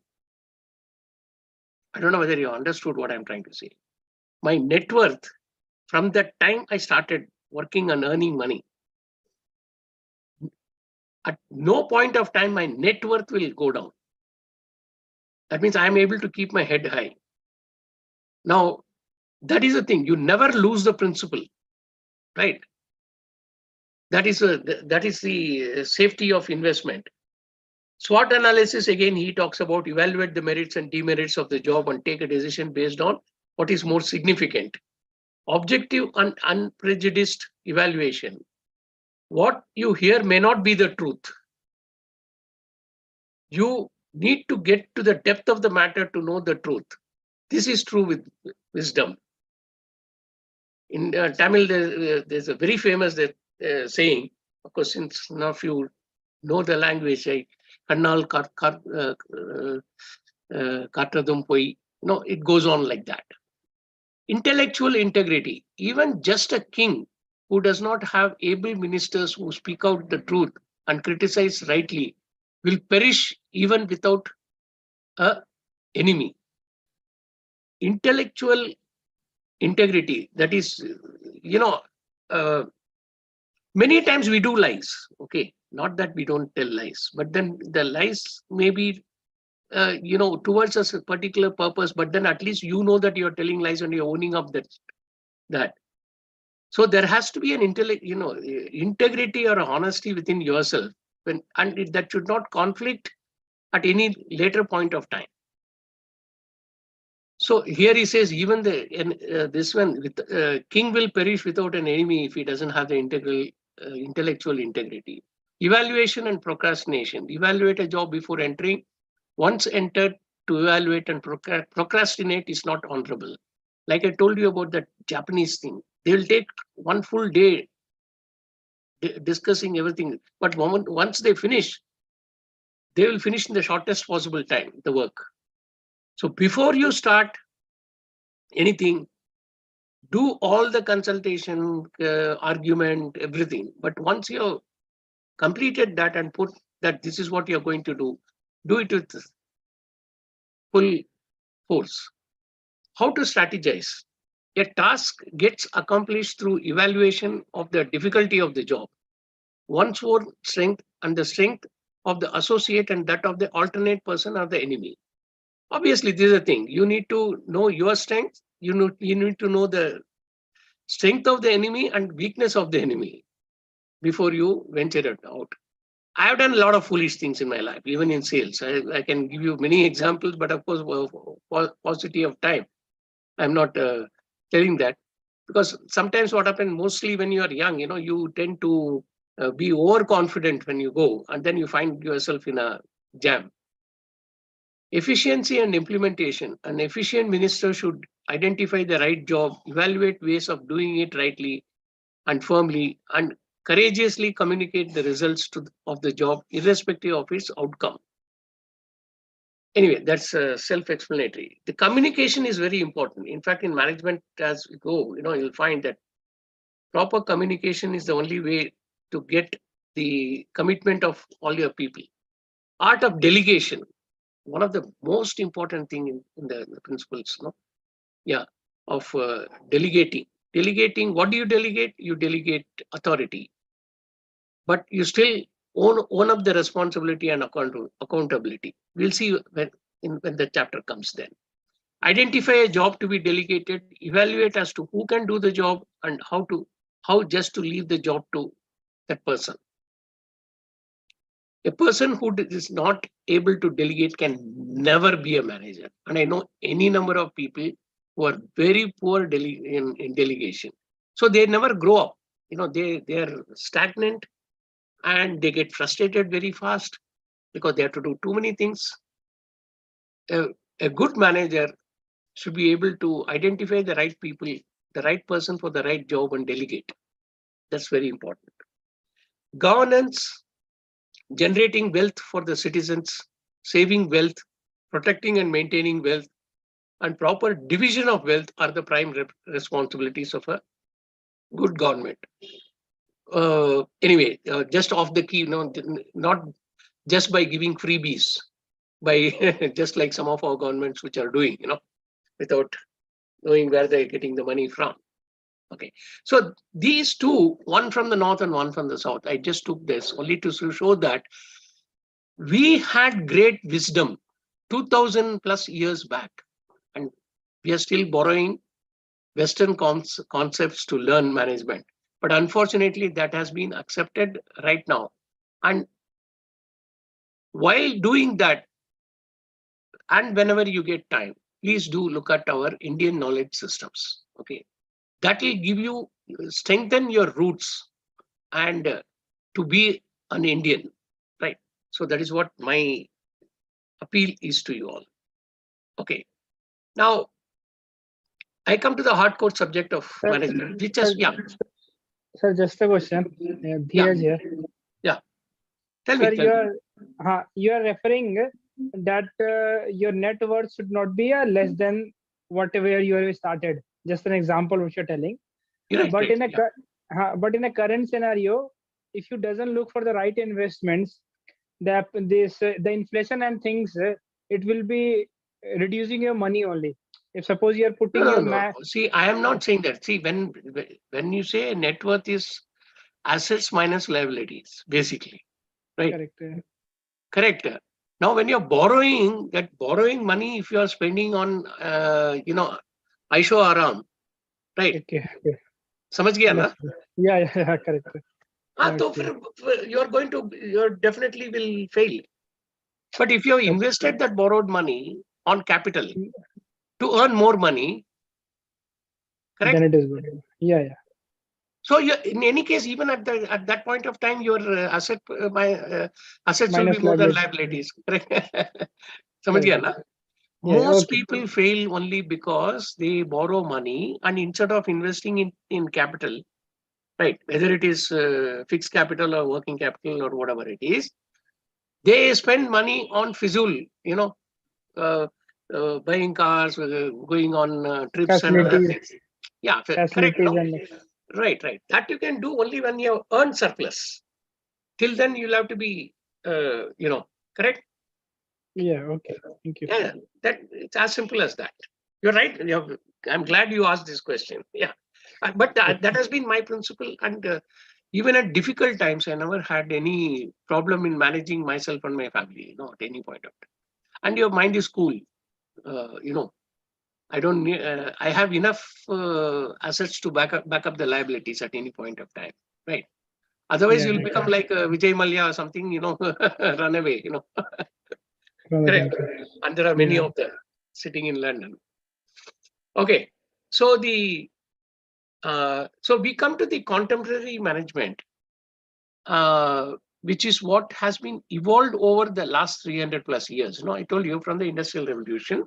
I don't know whether you understood what I'm trying to say. My net worth from the time I started working and earning money, at no point of time my net worth will go down. That means I'm able to keep my head high. Now, that is the thing. You never lose the principle, right? That is the safety of investment. SWOT analysis, again, he talks about evaluate the merits and demerits of the job and take a decision based on what is more significant. Objective and unprejudiced evaluation. What you hear may not be the truth. You need to get to the depth of the matter to know the truth. This is true with wisdom. In Tamil, there's a very famous saying, of course, since none of you know the language, Kannal Katradum Poi, no, it goes on like that. Intellectual integrity, even just a king who does not have able ministers who speak out the truth and criticize rightly will perish even without an enemy. Intellectual integrity, that is, you know, many times we do lies, okay? Not that we don't tell lies, but then the lies may be, you know, towards a particular purpose, but then at least you know that you're telling lies and you're owning up that. So there has to be an integrity or honesty within yourself, and that should not conflict at any later point of time. So here he says, even this one, king will perish without an enemy if he doesn't have the intellectual integrity. Evaluation and procrastination. Evaluate a job before entering. Once entered, to evaluate and procrastinate is not honorable. Like I told you about that Japanese thing, they will take one full day discussing everything. But once they finish, they will finish in the shortest possible time, the work. So before you start anything, do all the consultation, argument, everything. But once you completed that and put that this is what you're going to do it with full force. How to strategize? A task gets accomplished through evaluation of the difficulty of the job, one's own strength and the strength of the associate and that of the alternate person or the enemy. Obviously, this is a thing. You need to know your strength. You need to know the strength of the enemy and weakness of the enemy before you venture it out. I have done a lot of foolish things in my life, even in sales. I can give you many examples, but of course, for paucity of time, I'm not telling that, because sometimes what happens, mostly when you are young, you tend to be overconfident when you go, and then you find yourself in a jam. Efficiency and implementation. An efficient minister should identify the right job, evaluate ways of doing it rightly and firmly, and courageously communicate the results of the job, irrespective of its outcome. Anyway, that's self-explanatory. The communication is very important. In fact, in management, as we go, you'll find that proper communication is the only way to get the commitment of all your people. Art of delegation, one of the most important thing in the principles, of delegating. Delegating, what do you delegate? You delegate authority, but you still own up the responsibility and accountability. We'll see when the chapter comes then. Identify a job to be delegated, evaluate as to who can do the job and how just to leave the job to that person. A person who is not able to delegate can never be a manager. And I know any number of people who are very poor in delegation. So they never grow up. They're stagnant and they get frustrated very fast because they have to do too many things. A good manager should be able to identify the right people, the right person for the right job and delegate. That's very important. Governance, generating wealth for the citizens, saving wealth, protecting and maintaining wealth, and proper division of wealth are the prime responsibilities of a good government. Anyway, just off the key, not just by giving freebies, by just like some of our governments which are doing, without knowing where they're getting the money from. Okay, so these two, one from the north and one from the south, I just took this only to show that we had great wisdom 2000 plus years back, and we are still borrowing Western concepts to learn management. But unfortunately, that has been accepted right now. And while doing that, and whenever you get time, please do look at our Indian knowledge systems. Okay, that will give you, strengthen your roots and to be an Indian, right? So that is what my appeal is to you all. Okay, now I come to the hardcore subject of management, which is, Sir, just a question. Dheeraj here. Yeah. Tell Sir, me. you are referring that your net worth should not be less than whatever you have started. Just an example which you're telling. But in a current scenario, if you doesn't look for the right investments, the inflation and things, it will be reducing your money only. If suppose you are putting no. See, I am not saying that. See, when you say net worth is assets minus liabilities, basically, right? Correct. Now, when you're borrowing, that borrowing money, if you are spending on, Aisho Aram, right? Okay. Samajh gaya na? Yeah, correct. You definitely will fail. But if you have invested that borrowed money on capital to earn more money, correct? Then it is good. Yeah. So in any case, even at that point of time, your assets will be more than liabilities. Correct? Samajh gaya na? Most people fail only because they borrow money and instead of investing in capital, right? Whether it is fixed capital or working capital or whatever it is, they spend money on fizul, buying cars, going on trips and other Facilities, things. Yeah, correct. facilities No? and Right. That you can do only when you earn surplus. Till then, you'll have to be, correct. yeah. Okay. Thank you. Yeah, that it's as simple as that. You're right. I'm glad you asked this question. Yeah, but that has been my principle, and even at difficult times, I never had any problem in managing myself and my family. At any point of time. And your mind is cool. I don't need. I have enough assets to back up the liabilities at any point of time. Right. Otherwise, Yeah, you'll become like Vijay Mallya or something. Run away. Correct. And there are many of them sitting in London. Okay, so so we come to the contemporary management, which is what has been evolved over the last 300 plus years. I told you from the Industrial Revolution,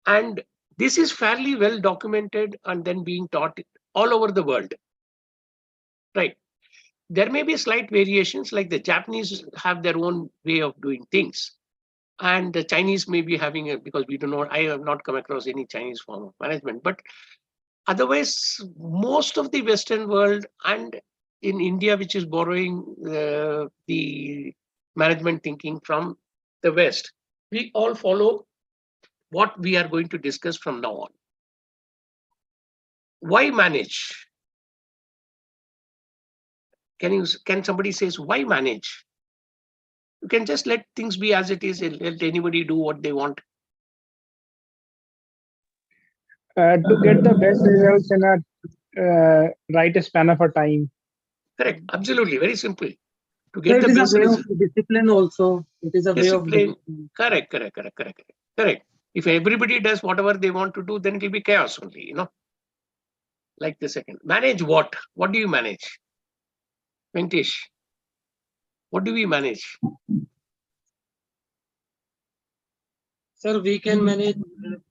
and this is fairly well documented and then being taught all over the world. Right. There may be slight variations, like the Japanese have their own way of doing things. And the Chinese may be having it, because I have not come across any Chinese form of management. But otherwise, most of the Western world and in India, which is borrowing the management thinking from the West, we all follow what we are going to discuss from now on. Why manage? Can somebody says why manage? You can just let things be as it is and let anybody do what they want. To get the best results in a right span of a time. Correct. Absolutely. Very simple. To So get it the is best a way result. of discipline also. It is a way of Discipline. discipline. Correct. If everybody does whatever they want to do, then it will be chaos only, Like the second. Manage what? What do you manage? Venkatesh, what do we manage? Sir, we can manage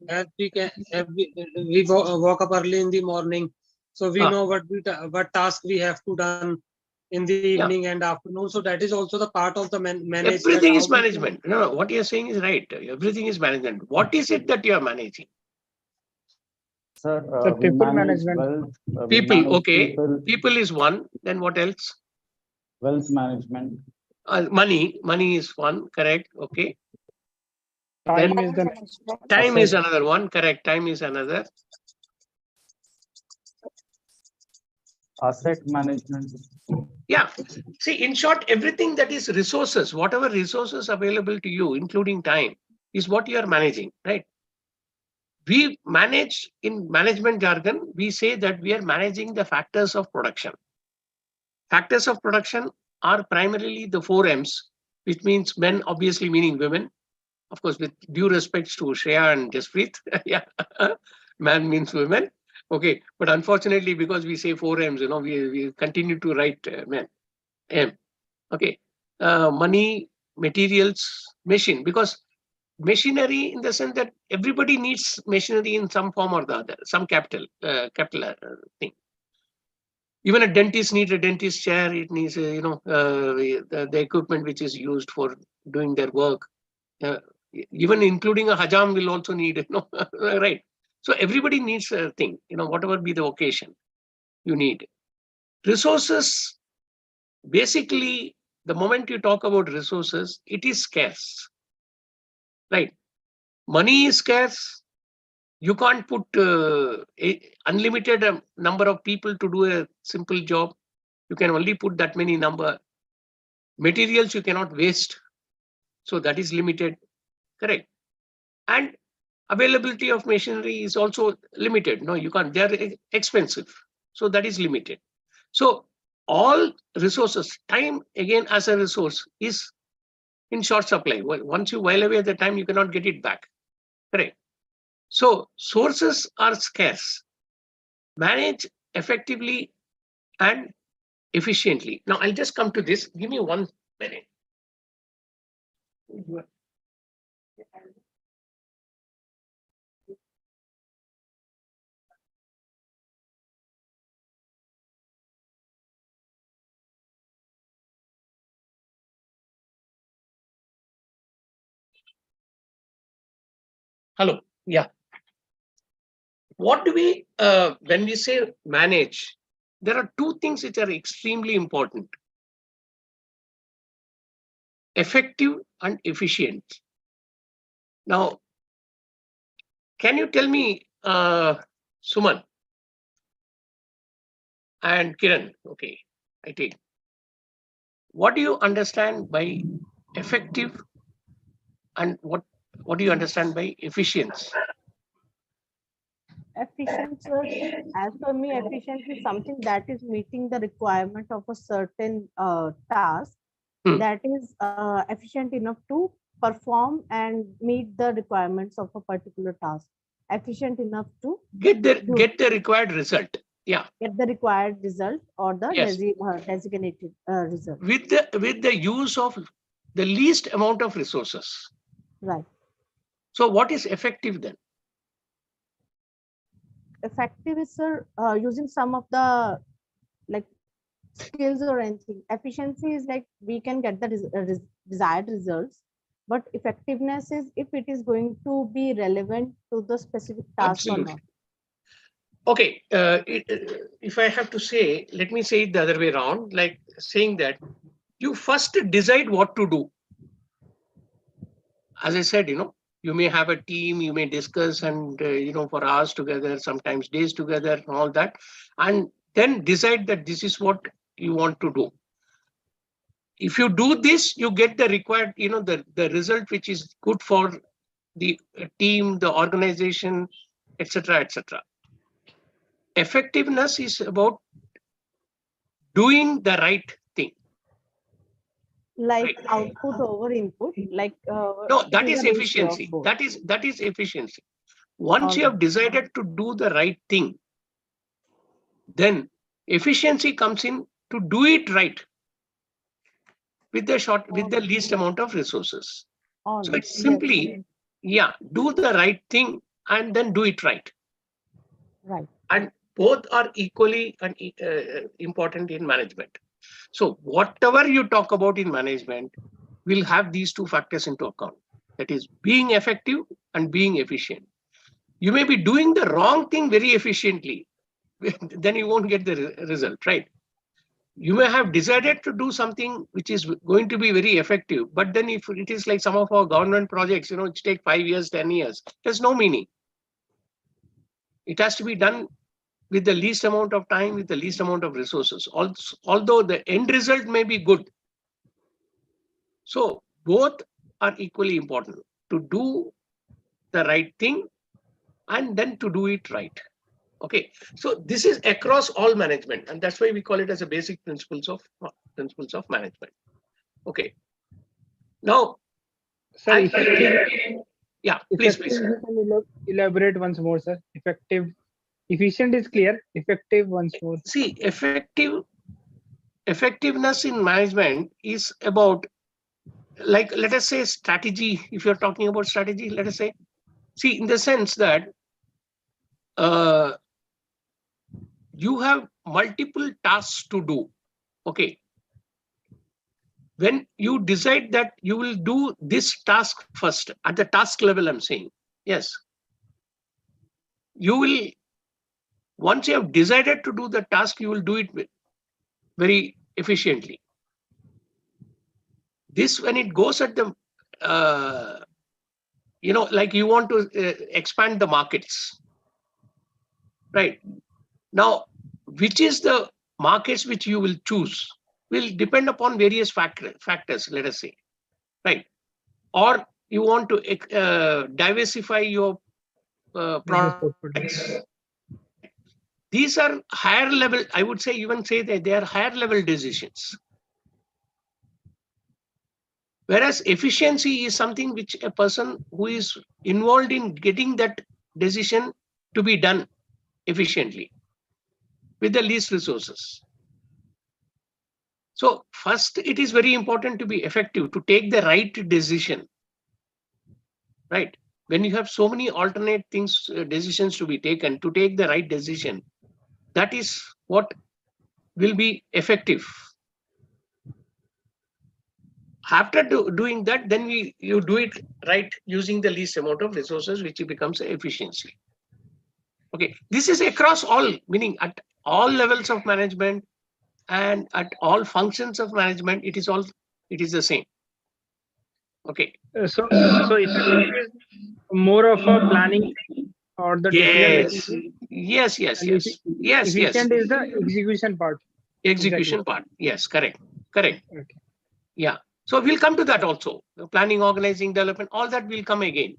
as we can. We woke up early in the morning, so we know what task we have to done in the evening and afternoon. So that is also the part of the management. Everything is management. No, what you're saying is right. Everything is management. What is it that you are managing? Sir, we people manage management. wealth. People, okay. People is one. Then what else? Wealth management. Money is one. Correct. Okay. Time is another one. Correct. Time is another. Asset management. Yeah. See, in short, everything that is resources, whatever resources available to you, including time, is what you are managing, right? We manage, in management jargon, we say that we are managing the factors of production. Factors of production are primarily the 4 M's, which means men, obviously meaning women. Of course, with due respects to Shreya and Jaspreet, yeah, man means women. Okay, but unfortunately, because we say 4 M's, we continue to write men. M. Okay, money, materials, machine, because machinery in the sense that everybody needs machinery in some form or the other, some capital thing. Even a dentist needs a dentist chair. It needs, the equipment which is used for doing their work. Even including a hajam will also need, right? So everybody needs a thing, whatever be the occasion, you need. Resources, basically, the moment you talk about resources, it is scarce, right? Money is scarce. You can't put unlimited number of people to do a simple job. You can only put that many number. Materials you cannot waste. So that is limited, correct? And availability of machinery is also limited. No, you can't, they're expensive. So that is limited. So all resources, time again as a resource is in short supply. Once you while away the time, you cannot get it back, correct? So sources are scarce. Manage effectively and efficiently. Now I'll just come to this. Give me 1 minute. Hello. Yeah. What do we, when we say manage, there are two things which are extremely important. Effective and efficient. Now, can you tell me, Suman and Kiran, okay, I take. What do you understand by effective and what do you understand by efficiency? Efficiency, as per me, efficiency is something that is meeting the requirement of a certain task that is efficient enough to perform and meet the requirements of a particular task. Efficient enough to get the required result. Yeah. Get the required result or the Yes. designated result. With the use of the least amount of resources. Right. So what is effective then? Effective is using some of the like skills or anything. Efficiency is like we can get the desired results, but effectiveness is if it is going to be relevant to the specific task Absolutely. or not. Okay, if I have to say, let me say it the other way around, like saying that you first decide what to do. As I said, you may have a team, you may discuss and, for hours together, sometimes days together and all that, and then decide that this is what you want to do. If you do this, you get the required, the result which is good for the team, the organization, etc., etc. Effectiveness is about doing the right thing. Like output over input, like no, that is efficiency. That is efficiency. Once you have decided to do the right thing, then efficiency comes in to do it right with the least amount of resources. So it's simply, do the right thing and then do it right. Right. And both are equally important in management. So whatever you talk about in management will have these two factors into account. That is being effective and being efficient. You may be doing the wrong thing very efficiently, then you won't get the result, right? You may have decided to do something which is going to be very effective, but then if it is like some of our government projects, which take 5 years, 10 years, there's no meaning. It has to be done with the least amount of time, with the least amount of resources, although the end result may be good. So both are equally important, to do the right thing and then to do it right. Okay, so this is across all management, and that's why we call it as a basic principles of management. Okay. Now, sir, yeah, please. You can elaborate once more, sir. Efficient is clear. Effective once more. See, effectiveness in management is about, like, let us say strategy. If you're talking about strategy, let us say, see, in the sense that you have multiple tasks to do. Okay. When you decide that you will do this task first, at the task level, I'm saying, yes, you will, once you have decided to do the task, you will do it very efficiently. This, when it goes at the, like you want to expand the markets, right? Now, which is the markets which you will choose will depend upon various factors, let us say, right? Or you want to diversify your products. These are higher level, I would say, even say that they are higher level decisions. Whereas efficiency is something which a person who is involved in getting that decision to be done efficiently with the least resources. So first, it is very important to be effective, to take the right decision, right? When you have so many alternate things, decisions to be taken, to take the right decision, that is what will be effective. After doing that, then you do it right using the least amount of resources, which becomes efficiency. Okay, this is across all, meaning at all levels of management and at all functions of management, it is the same. Okay. So effective is more of a planning thing or the decision making thing. Yes. And efficient is the execution part. Execution part. Yes, correct. Okay. Yeah. So we'll come to that also. The planning, organizing, development, all that will come again,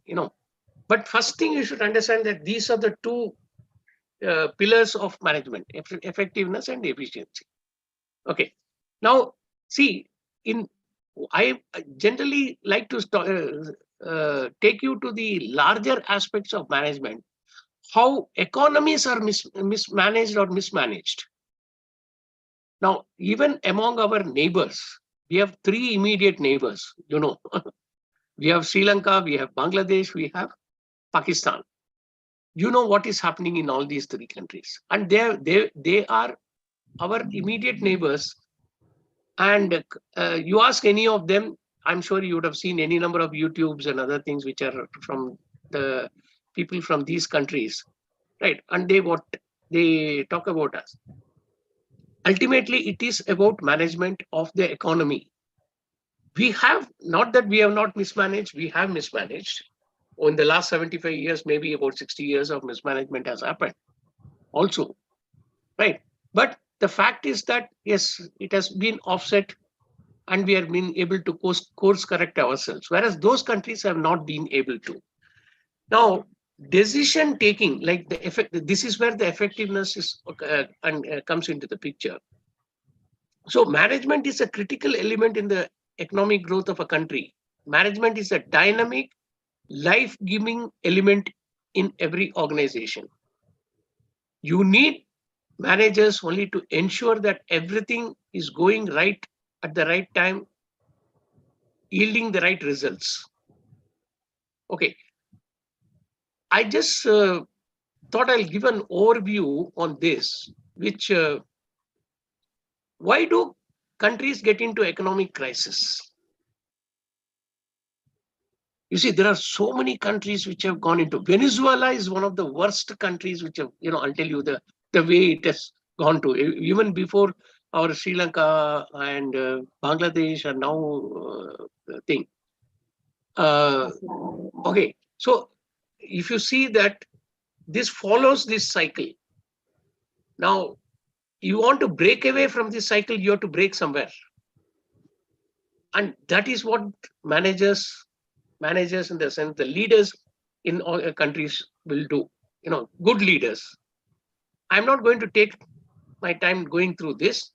But first thing you should understand that these are the two pillars of management, effectiveness and efficiency. Okay. Now, see, I generally like to take you to the larger aspects of management, how economies are mismanaged or mismanaged. Now, even among our neighbors, we have three immediate neighbors, We have Sri Lanka, we have Bangladesh, we have Pakistan. You know what is happening in all these three countries. And they are our immediate neighbors. And you ask any of them, I'm sure you would have seen any number of YouTubes and other things which are from the people from these countries, right? And they talk about us. Ultimately, it is about management of the economy. We have, not that we have not mismanaged, we have mismanaged. In the last 75 years, maybe about 60 years of mismanagement has happened also, right? But the fact is that, yes, it has been offset and we have been able to course correct ourselves, whereas those countries have not been able to. Now, decision taking, like the effect, this is where the effectiveness is comes into the picture. So management is a critical element in the economic growth of a country. Management is a dynamic, life-giving element in every organization. You need managers only to ensure that everything is going right at the right time, yielding the right results. Okay. I just thought I'll give an overview on this, which why do countries get into economic crisis? You see, there are so many countries which have gone into. Venezuela is one of the worst countries which have, I'll tell you the way it has gone to. Even before our Sri Lanka and Bangladesh are now thing. Okay, so if you see that this follows this cycle. Now, you want to break away from this cycle, you have to break somewhere. And that is what managers in the sense, the leaders in all countries will do, good leaders. I'm not going to take my time going through this,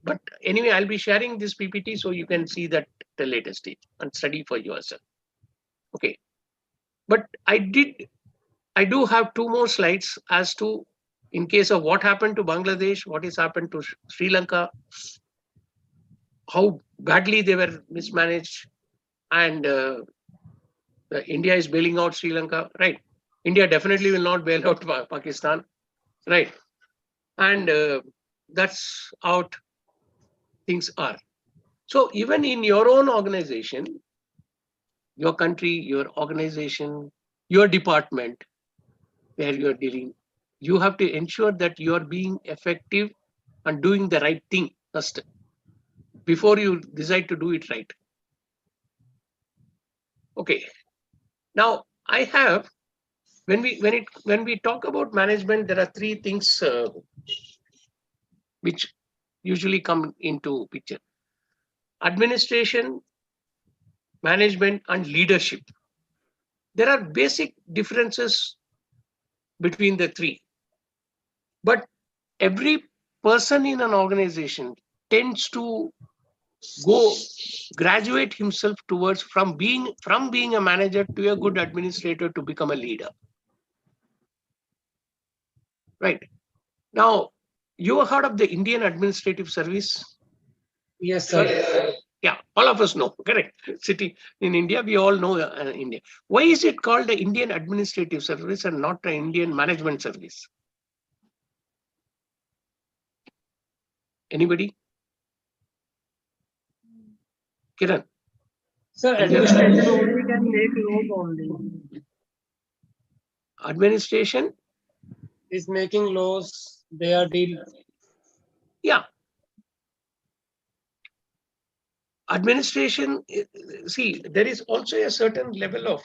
but anyway, I'll be sharing this PPT so you can see that at the later stage and study for yourself. Okay. But I do have two more slides as to, in case of what happened to Bangladesh, what has happened to Sri Lanka, how badly they were mismanaged, and India is bailing out Sri Lanka, right? India definitely will not bail out Pakistan, right? And that's how things are. So even in your own organization, your country, your organization, your department where you're dealing, you have to ensure that you are being effective and doing the right thing first before you decide to do it right. Okay. Now I have, when we talk about management, there are three things which usually come into picture: administration, management, and leadership. There are basic differences between the three, but every person in an organization tends to graduate himself towards from being a manager to a good administrator to become a leader. Right. Now, you have heard of the Indian Administrative Service? Yes, sir. Yeah, all of us know, correct. City in India, we all know India. Why is it called the Indian Administrative Service and not the Indian Management Service? Anybody? Kiran? Sir, And there- administration only can make laws only. Administration, Is making laws. They are deal. yeah. Administration, see, there is also a certain level of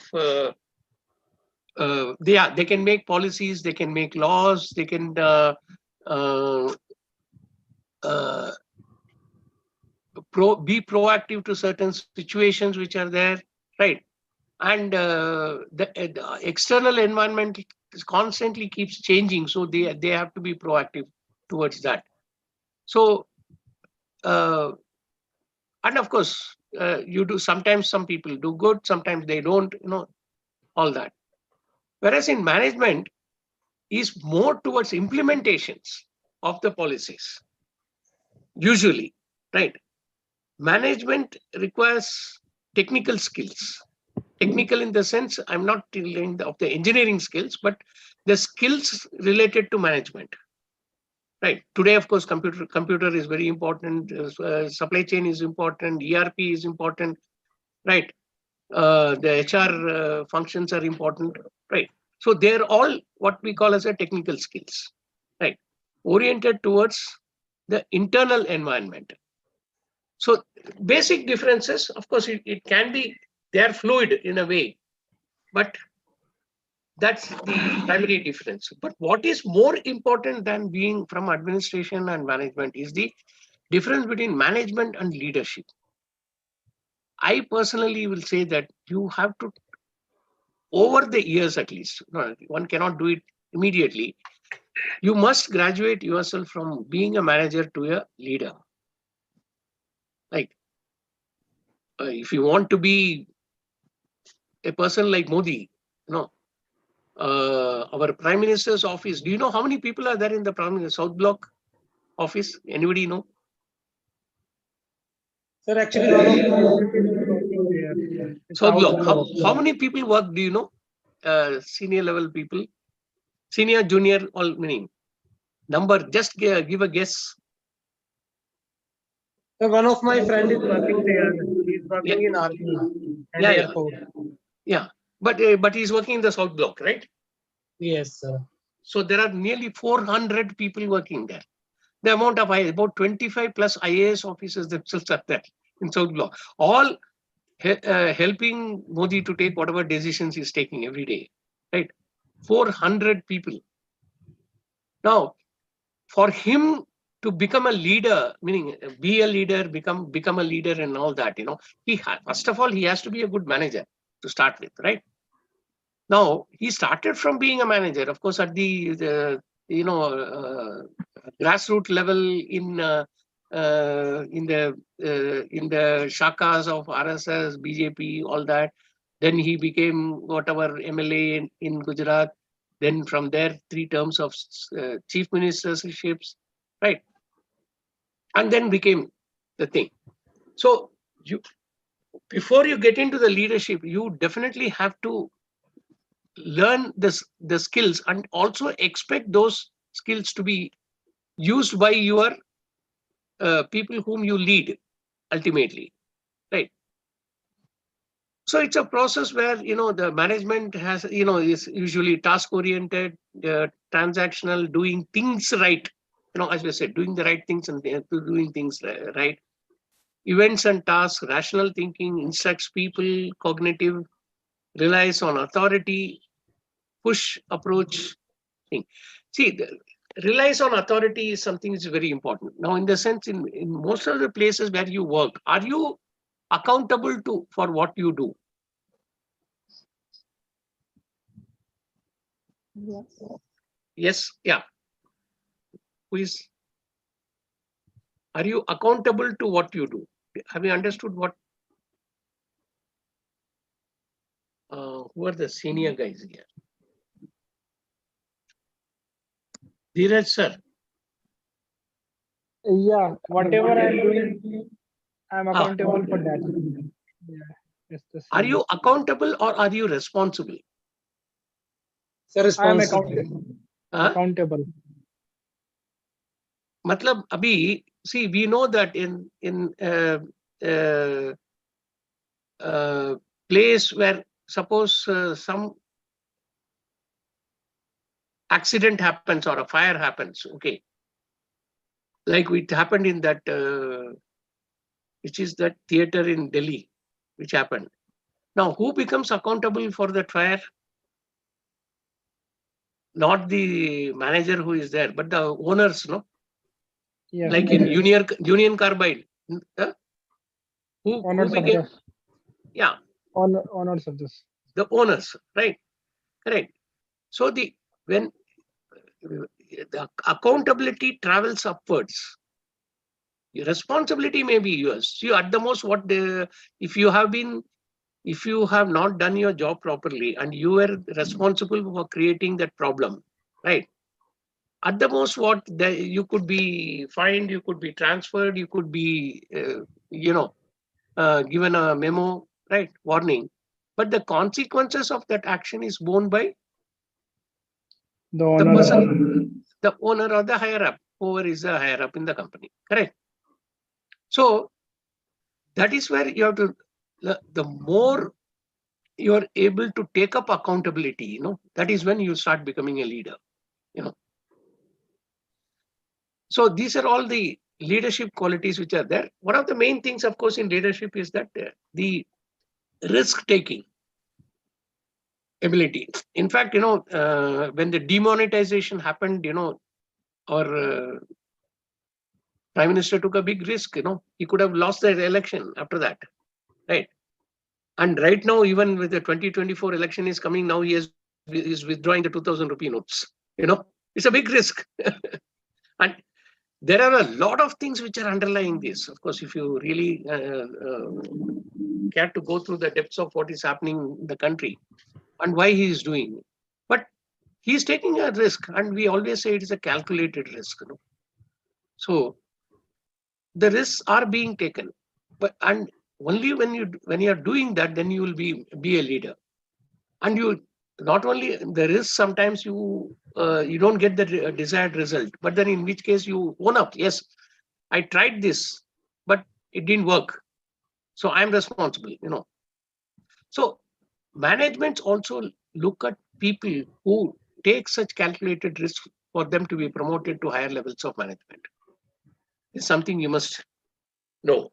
they can make policies, they can make laws, they can be proactive to certain situations which are there, right? And the external environment constantly keeps changing, so they have to be proactive towards that. So and of course you do, sometimes some people do good, sometimes they don't, all that. Whereas in management is more towards implementations of the policies usually, right? Management requires technical skills. Technical in the sense, I'm not telling of the engineering skills, but the skills related to management. Right. Today, of course, computer is very important. Supply chain is important. ERP is important. Right. The HR functions are important. Right. So they're all what we call as a technical skills. Right. Oriented towards the internal environment. So basic differences, of course, it can be, they are fluid in a way, but that's the primary difference. But what is more important than being from administration and management is the difference between management and leadership. I personally will say that you have to, over the years at least, one cannot do it immediately. You must graduate yourself from being a manager to a leader. Like, if you want to be a person like Modi, our Prime Minister's office, do you know how many people are there in the Prime Minister South Block office? Anybody know? Sir, actually, one of my relatives is working there. South Block. How many people work? Do you know? Senior level people, senior, junior, all meaning number. Just give a guess. So one of my friend is working there. He's working in army and airport. Yeah. But he's working in the South Block, right? Yes, sir. So there are nearly 400 people working there. The amount of about 25 plus IAS officers themselves are there in South Block, all helping Modi to take whatever decisions he's taking every day, right? 400 people. Now, for him to become a leader, meaning be a leader, become a leader and all that, he first of all, he has to be a good manager to start with, right? Now, he started from being a manager, of course, at the grassroots level in the shakas of RSS, BJP, all that. Then he became whatever MLA in Gujarat. Then from there, 3 terms of chief ministerships, right? And then became the thing. So before you get into the leadership, you definitely have to learn the skills and also expect those skills to be used by your people whom you lead ultimately, right? So it's a process where the management has is usually task oriented, transactional, doing things right, as I said, doing the right things and doing things right. Events and tasks, rational thinking, instructs people, cognitive, relies on authority, push approach thing. See, relies on authority is something that's very important. Now, in the sense, in most of the places where you work, are you accountable for what you do? Yes. Yes, yeah. Please. Are you accountable to what you do? Have you understood what? Who are the senior guys here? Dheeraj sir. Yeah, whatever I'm doing, I'm accountable for that. Yeah, are you accountable or are you responsible? Sir, I am responsible. accountable. Matlab, abhi, see, we know that in place where suppose some accident happens or a fire happens, okay, like it happened in that which is that theater in Delhi, which happened. Now, who becomes accountable for that fire? Not the manager who is there, but the owners, no? Yeah. Like in Union Carbide. Who Owners of became? the Yeah, owners of this. the owners, right? Correct. So when the accountability travels upwards, your responsibility may be yours. You at the most if you have not done your job properly and you were responsible for creating that problem, right? At the most, you could be fined, you could be transferred, you could be, given a memo, right? Warning. But the consequences of that action is borne by The the owner. person, the owner or the higher up, whoever is the higher up in the company. Correct. So that is where you have to, the more you're able to take up accountability, that is when you start becoming a leader. So these are all the leadership qualities which are there. One of the main things, of course, in leadership is that the risk-taking ability. In fact, when the demonetization happened, our Prime Minister took a big risk. He could have lost the election after that, right? And right now, even with the 2024 election is coming, now he is withdrawing the 2,000 rupee notes. It's a big risk. And there are a lot of things which are underlying this. Of course, if you really care to go through the depths of what is happening in the country and why he is doing it. But he is taking a risk, and we always say it is a calculated risk. So the risks are being taken, and only when you are doing that, then you will be a leader. And you not only the risk, sometimes you don't get the desired result, but then in which case you own up. Yes, I tried this, but it didn't work. So I'm responsible, So managements also look at people who take such calculated risks for them to be promoted to higher levels of management. It's something you must know.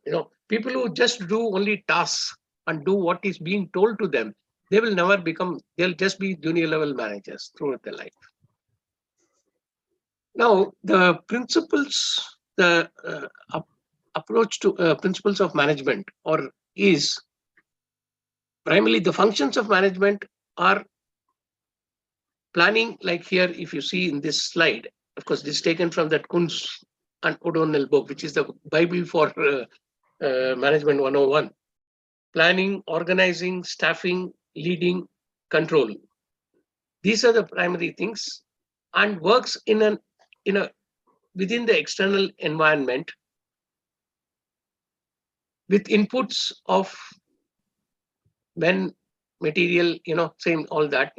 People who just do only tasks and do what is being told to them, they will never become, they'll just be junior level managers throughout their life. Now, the principles, the approach to principles of management is primarily the functions of management are planning, like here, if you see in this slide, of course, this is taken from that Kunz and O'Donnell book, which is the Bible for Management 101. Planning, organizing, staffing, leading, control. These are the primary things, and works within the external environment with inputs of men, material, saying all that,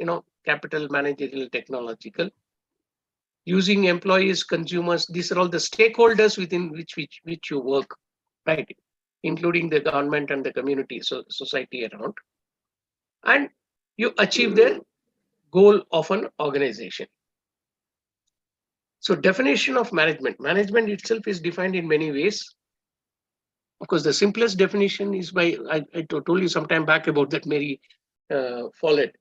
capital, managerial, technological, using employees, consumers. These are all the stakeholders within which you work, right? Including the government and the community, so society around. And you achieve the goal of an organization. So definition of management. Management itself is defined in many ways. Of course, the simplest definition is by, I told you some time back about that Mary Follett.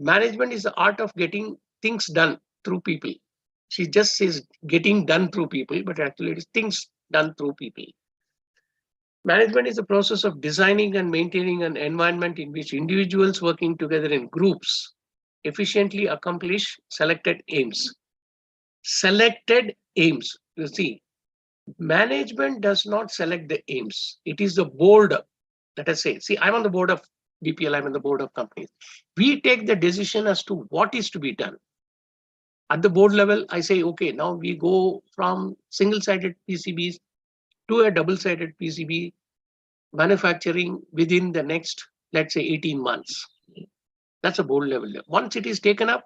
Management is the art of getting things done through people. She just says getting done through people, but actually it is things done through people. Management is the process of designing and maintaining an environment in which individuals working together in groups efficiently accomplish selected aims. Selected aims, you see. Management does not select the aims. It is the board, let us say. See, I'm on the board of BPL, I'm on the board of companies. We take the decision as to what is to be done. At the board level, I say, okay, now we go from single-sided PCBs to a double-sided PCB manufacturing within the next, let's say, 18 months. That's a board level. Once it is taken up,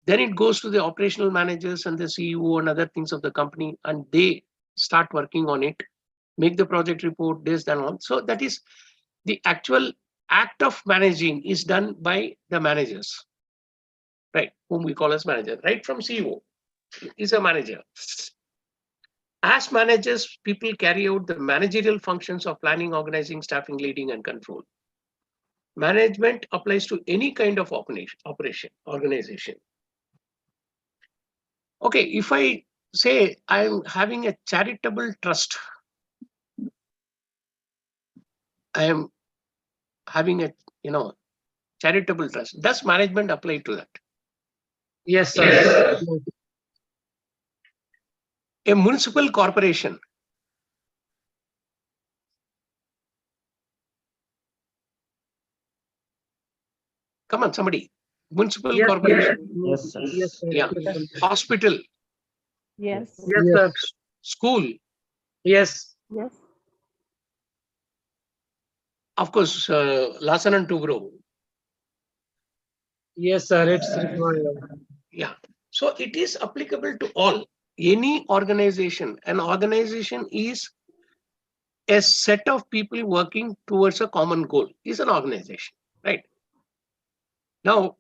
then it goes to the operational managers and the CEO and other things of the company, and they start working on it make the project report, this and all. So that is the actual act of managing is done by the managers, right? Whom we call as manager, right? From CEO is a manager. As managers, people carry out the managerial functions of planning, organizing, staffing, leading, and control. Management applies to any kind of organization. Okay, if I say I'm having a charitable trust, I am having a charitable trust. Does management apply to that? Yes, sir. A municipal corporation. Come on, somebody. Municipal Yes, corporation. Yes, sir. Yes, sir. Yeah. Hospital. Yes. Yes, sir. School. Yes. Yes. Of course, Larsen and Toubro. Yes, sir. It's required. Yeah. So it is applicable to all. Any organization. An organization is a set of people working towards a common goal. Is an organization, right? Now,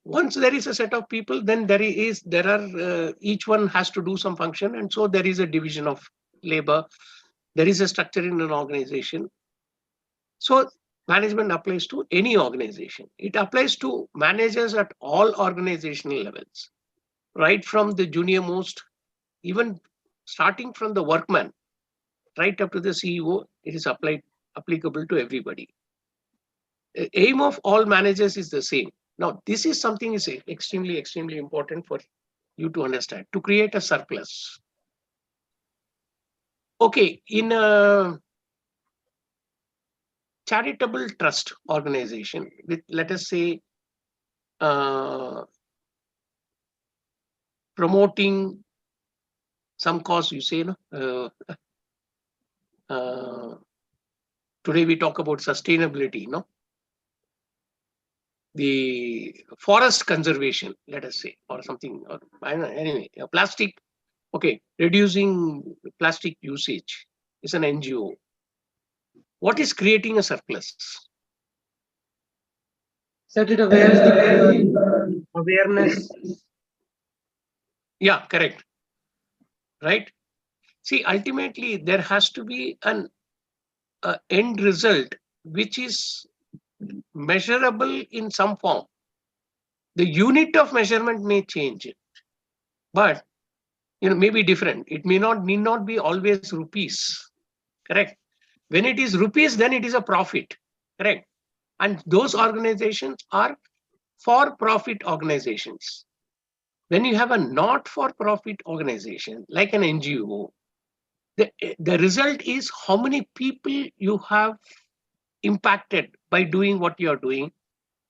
once there is a set of people, then each one has to do some function, and so there is a division of labor. There is a structure in an organization. So management applies to any organization. It applies to managers at all organizational levels, right from the junior most, even starting from the workman, right up to the CEO. It is applicable to everybody. The aim of all managers is the same. Now, this is something is extremely, extremely important for you to understand, to create a surplus. Okay, in a charitable trust organization with, let us say, promoting some cause, you say, today we talk about sustainability, the forest conservation, let us say, or something, or I don't know, anyway, plastic, okay, reducing plastic usage is an NGO. What is creating a surplus? Set it awareness. Yeah, correct. Right? See, ultimately, there has to be an end result which is measurable in some form. The unit of measurement may change, but may be different. It need not be always rupees. Correct. When it is rupees, then it is a profit. Correct. And those organizations are for-profit organizations. When you have a not-for-profit organization like an NGO, the result is how many people you have impacted by doing what you are doing,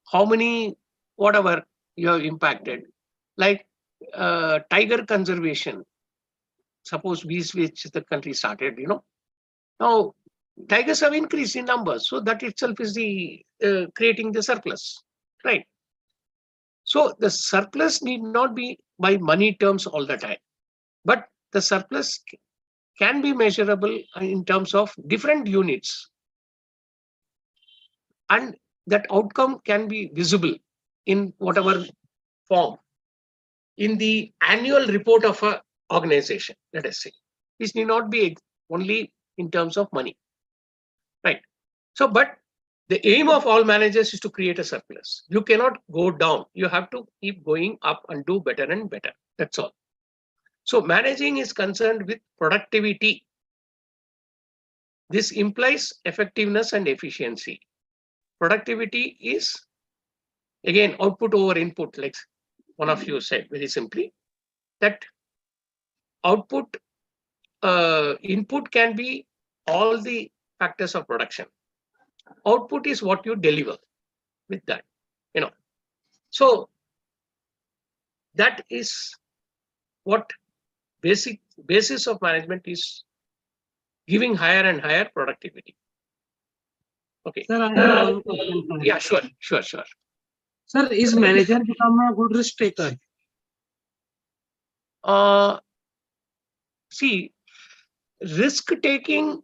how many whatever you have impacted, like tiger conservation. Suppose we switch the country started, now tigers have increased in numbers, so that itself is the creating the surplus, right? So the surplus need not be by money terms all the time, but the surplus can be measurable in terms of different units, and that outcome can be visible in whatever form in the annual report of an organization, let us say. This need not be only in terms of money, right? So, but the aim of all managers is to create a surplus. You cannot go down. You have to keep going up and do better and better. That's all. So managing is concerned with productivity. This implies effectiveness and efficiency. Productivity is, again, output over input, like one of you said very simply, that output, input can be all the factors of production. Output is what you deliver with that, So that is what basis of management is, giving higher and higher productivity. Okay. Sir, I have one question. Yeah, sure. Sir, is manager become a good risk taker? See, risk taking,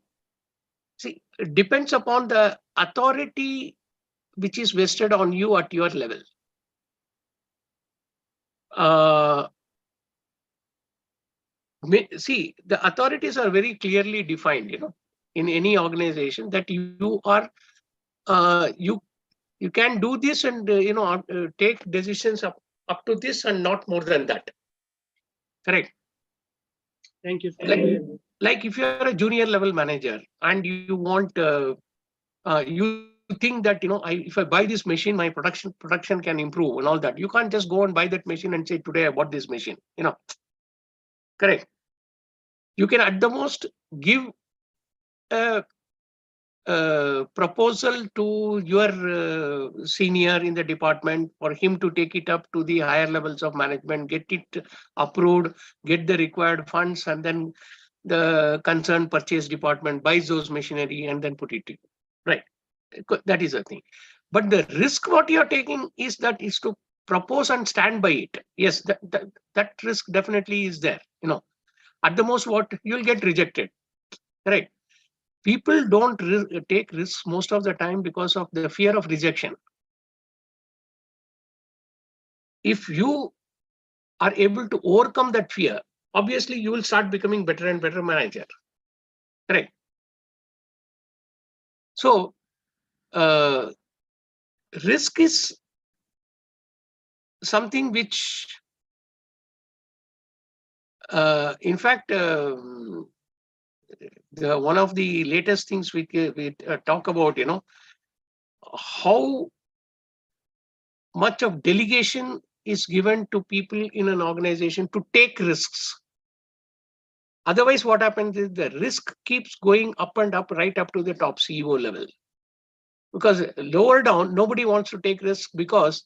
see, depends upon the authority which is vested on you at your level. See, the authorities are very clearly defined, in any organization, that you are, you can do this and, take decisions up to this and not more than that. Correct. Thank you. Like if you're a junior level manager and you want, you think that, if I buy this machine, my production can improve and all that. You can't just go and buy that machine and say, today I bought this machine, correct. You can at the most give a proposal to your senior in the department for him to take it up to the higher levels of management, get it approved, get the required funds, and then the concerned purchase department buys those machinery and then put it to you. Right. That is the thing. But the risk what you're taking is to propose and stand by it. Yes, that risk definitely is there. At the most, what you'll get rejected. Right. People don't take risks most of the time because of the fear of rejection. If you are able to overcome that fear, obviously you will start becoming better and better manager. Correct. So, risk is something which, in fact, one of the latest things we talk about, how much of delegation is given to people in an organization to take risks. Otherwise, what happens is the risk keeps going up and up, right up to the top CEO level. Because lower down, nobody wants to take risks because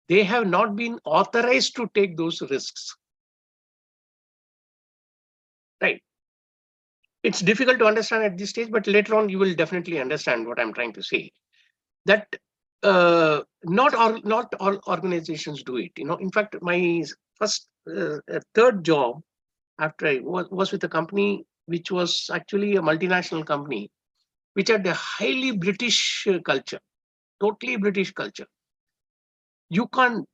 they have not been authorized to take those risks. Right. It's difficult to understand at this stage, but later on you will definitely understand what I'm trying to say. That not all organizations do it. In fact, my first third job after I was with a company which was actually a multinational company, which had a highly British culture, totally British culture. You can't.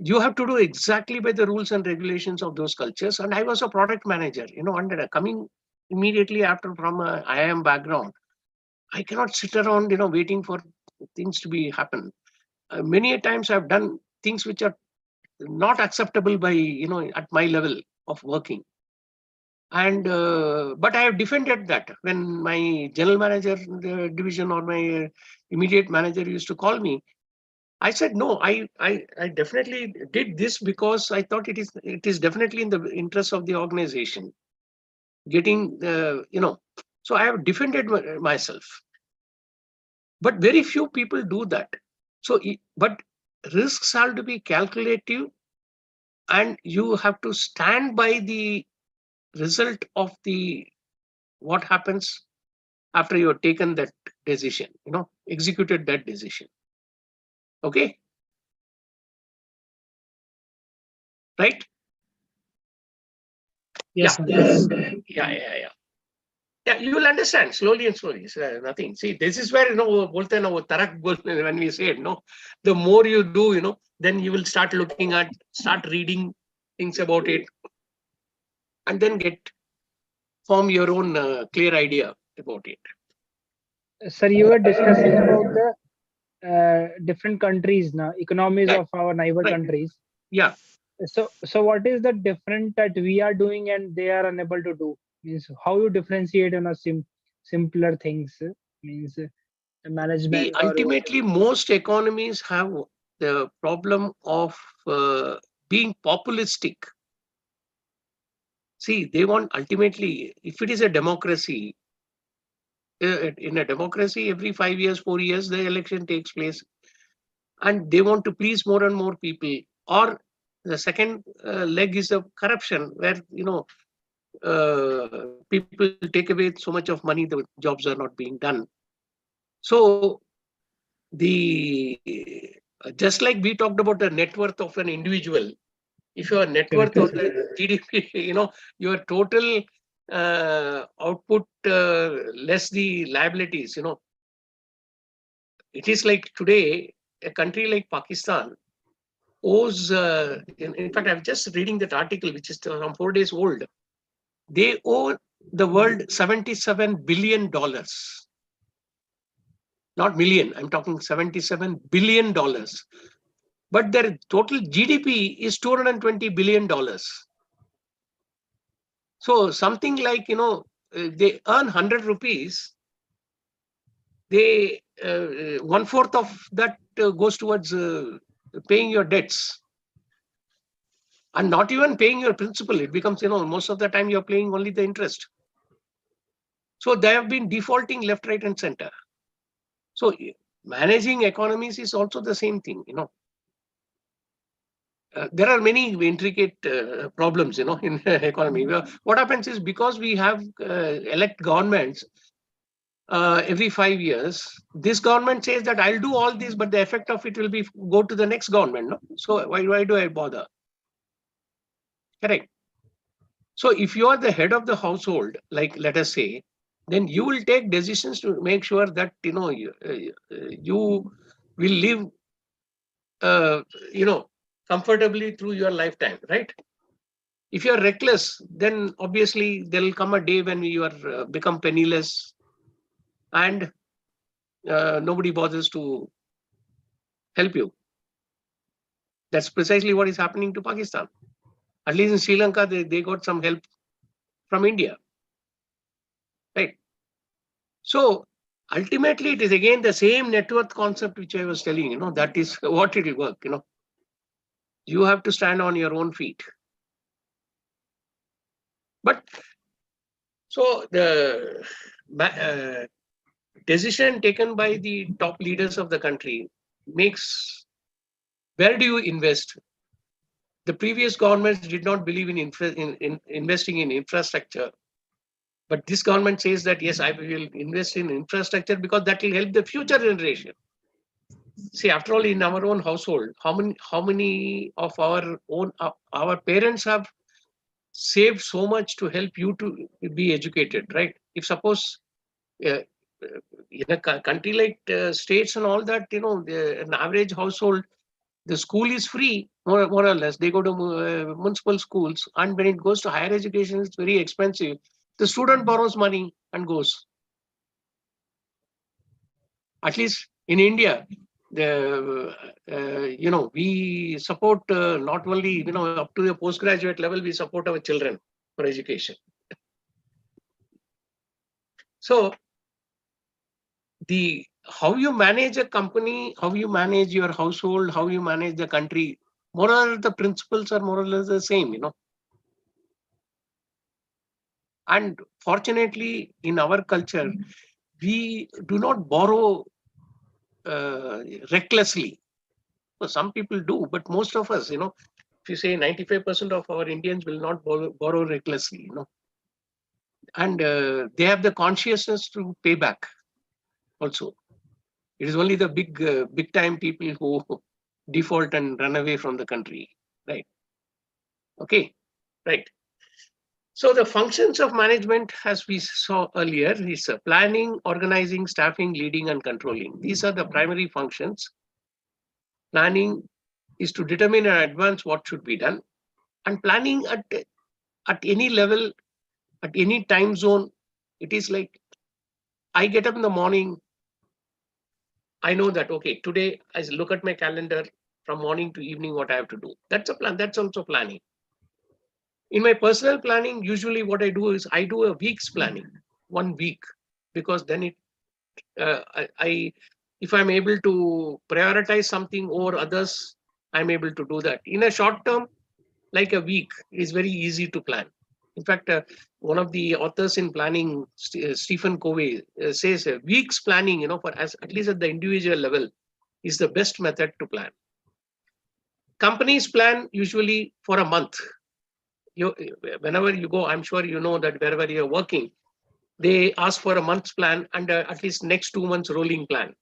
You have to do exactly by the rules and regulations of those cultures. And I was a product manager, and coming immediately after from a IIM background, I cannot sit around, waiting for things to be happen. Many a times I've done things which are not acceptable by, at my level of working. And but I have defended that. When my general manager in the division or my immediate manager used to call me, I said, no, I definitely did this because I thought it is definitely in the interest of the organization. Getting, so I have defended myself. But very few people do that. So, but risks have to be calculative, and you have to stand by the result of what happens after you have taken that decision, executed that decision. Okay. Right? Yes. Yeah. Yeah, you will understand slowly and slowly. It's nothing. See, this is where, when we say it, the more you do, then you will start start reading things about it, and then form your own clear idea about it. Sir, you were discussing about the different countries now, economies of our neighbor countries. Yeah. So what is the difference that we are doing and they are unable to do? Means how you differentiate on a simpler things, means management. See, ultimately, most economies have the problem of being populistic. See, they want ultimately, if it is a democracy, in a democracy, every 5 years, 4 years, the election takes place, and they want to please more and more people. Or the second leg is of corruption, where people take away so much of money, the jobs are not being done. So just like we talked about the net worth of an individual, if your net worth or the GDP, your total output, less the liabilities, you know. It is like today, a country like Pakistan owes, in fact, I'm just reading that article, which is around 4 days old. They owe the world $77 billion. Not million, I'm talking $77 billion. But their total GDP is $220 billion. So something like, you know, they earn 100 rupees, they 1/4 of that goes towards paying your debts. And not even paying your principal. It becomes, you know, most of the time you're paying only the interest. So they have been defaulting left, right, and center. So managing economies is also the same thing, you know. There are many intricate problems, you know, in economy. What happens is, because we have elect governments every 5 years, this government says that I'll do all this, but the effect of it will be go to the next government. No? So why do I bother? Correct. So if you are the head of the household, like let us say, then you will take decisions to make sure that, you know, you will live, you know, comfortably through your lifetime, right? If you are reckless, then obviously there will come a day when you are become penniless, and nobody bothers to help you. That's precisely what is happening to Pakistan. At least in Sri Lanka, they got some help from India, right? So ultimately, it is again the same net worth concept which I was telling you, know, that is what it will work, you know. You have to stand on your own feet. But so the decision taken by the top leaders of the country makes, where do you invest? The previous governments did not believe in investing in infrastructure. But this government says that, yes, I will invest in infrastructure because that will help the future generation. See, after all, in our own household, how many of our parents have saved so much to help you to be educated, right? If suppose in a country like states and all that, you know, an average household, the school is free, more or less. They go to municipal schools, and when it goes to higher education, it's very expensive. The student borrows money and goes. At least in India, you know, we support not only, you know, up to the postgraduate level, we support our children for education. So how you manage a company, how you manage your household, how you manage the country, more or less the principles are more or less the same, you know. And fortunately, in our culture, we do not borrow recklessly. So some people do, but most of us, you know, if you say 95% of our Indians will not borrow recklessly, you know. And they have the consciousness to pay back also. It is only the big time people who default and run away from the country, right? Okay, right. So the functions of management, as we saw earlier, is planning, organizing, staffing, leading, and controlling. These are the primary functions. Planning is to determine in advance what should be done, and planning at any level, at any time zone. It is like, I get up in the morning, I know that, okay, today I look at my calendar from morning to evening what I have to do. That's a plan. That's also planning. In my personal planning, usually what I do is I do a week's planning, 1 week, because then if I'm able to prioritize something over others, I'm able to do that. In a short term, like a week, is very easy to plan. In fact, one of the authors in planning, Stephen Covey, says a week's planning, you know, for at least at the individual level, is the best method to plan. Companies plan usually for a month. Whenever you go, I'm sure you know that wherever you're working, they ask for a month's plan and at least next 2 months rolling plan.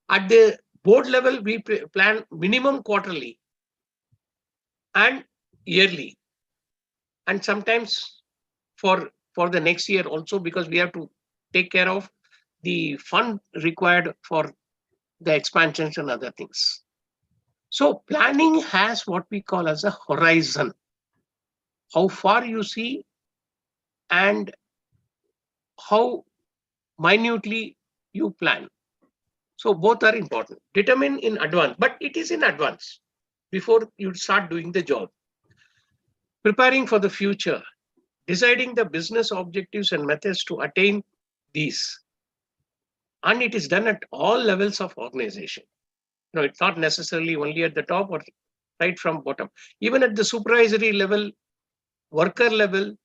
At the board level, we plan minimum quarterly and yearly, and sometimes for the next year also, because we have to take care of the fund required for the expansions and other things. So planning has what we call as a horizon. How far you see and how minutely you plan. So both are important. Determine in advance, but it is in advance before you start doing the job. Preparing for the future, deciding the business objectives and methods to attain these. And it is done at all levels of organization. No, it's not necessarily only at the top or right from bottom. Even at the supervisory level, worker level,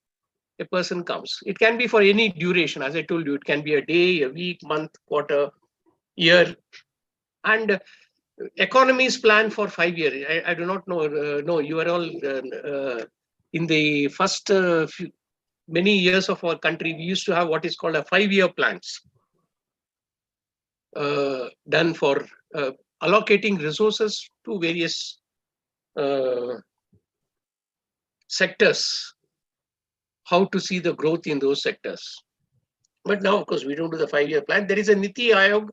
a person comes. It can be for any duration. As I told you, it can be a day, a week, month, quarter, year. And economies plan for 5 years. I do not know. No, you are all in the first many years of our country, we used to have what is called a 5-year plans done for allocating resources to various sectors, how to see the growth in those sectors. But now, of course, we don't do the 5-year plan. There is a Niti Aayog,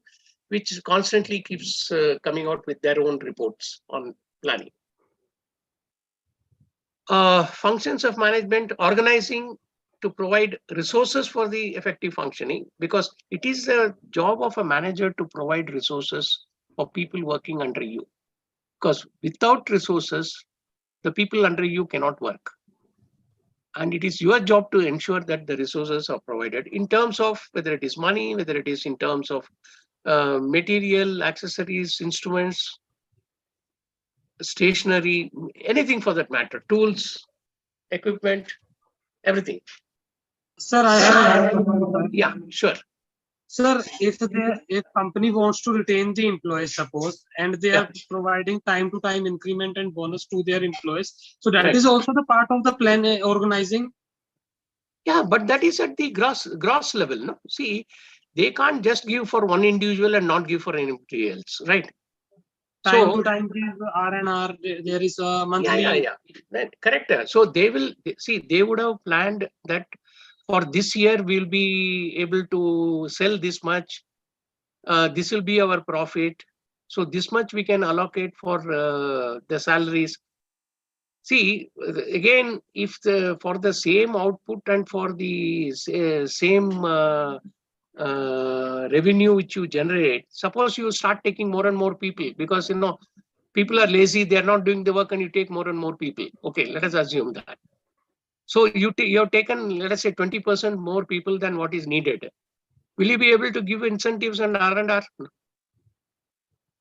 which constantly keeps coming out with their own reports on planning. Functions of management, organizing to provide resources for the effective functioning, because it is the job of a manager to provide resources for people working under you. Because without resources, the people under you cannot work. And it is your job to ensure that the resources are provided in terms of whether it is money, whether it is in terms of material, accessories, instruments, stationery, anything for that matter, tools, equipment, everything. Sir, I have yeah, sure. Sir, if company wants to retain the employees, suppose, and they are providing time to time increment and bonus to their employees, so that is also the part of the plan organizing. Yeah, but that is at the gross level. No, see, they can't just give for one individual and not give for anybody else, right? Time to time, R&R, there is a monthly. Yeah. Correct. So they will see. They would have planned that for this year we'll be able to sell this much. This will be our profit. So this much we can allocate for the salaries. See, again, if for the same output and for the same revenue which you generate, suppose you start taking more and more people, because people are lazy, they are not doing the work, and you take more and more people. Okay, let us assume that. So you have taken, let us say, 20% more people than what is needed. Will you be able to give incentives and R&R?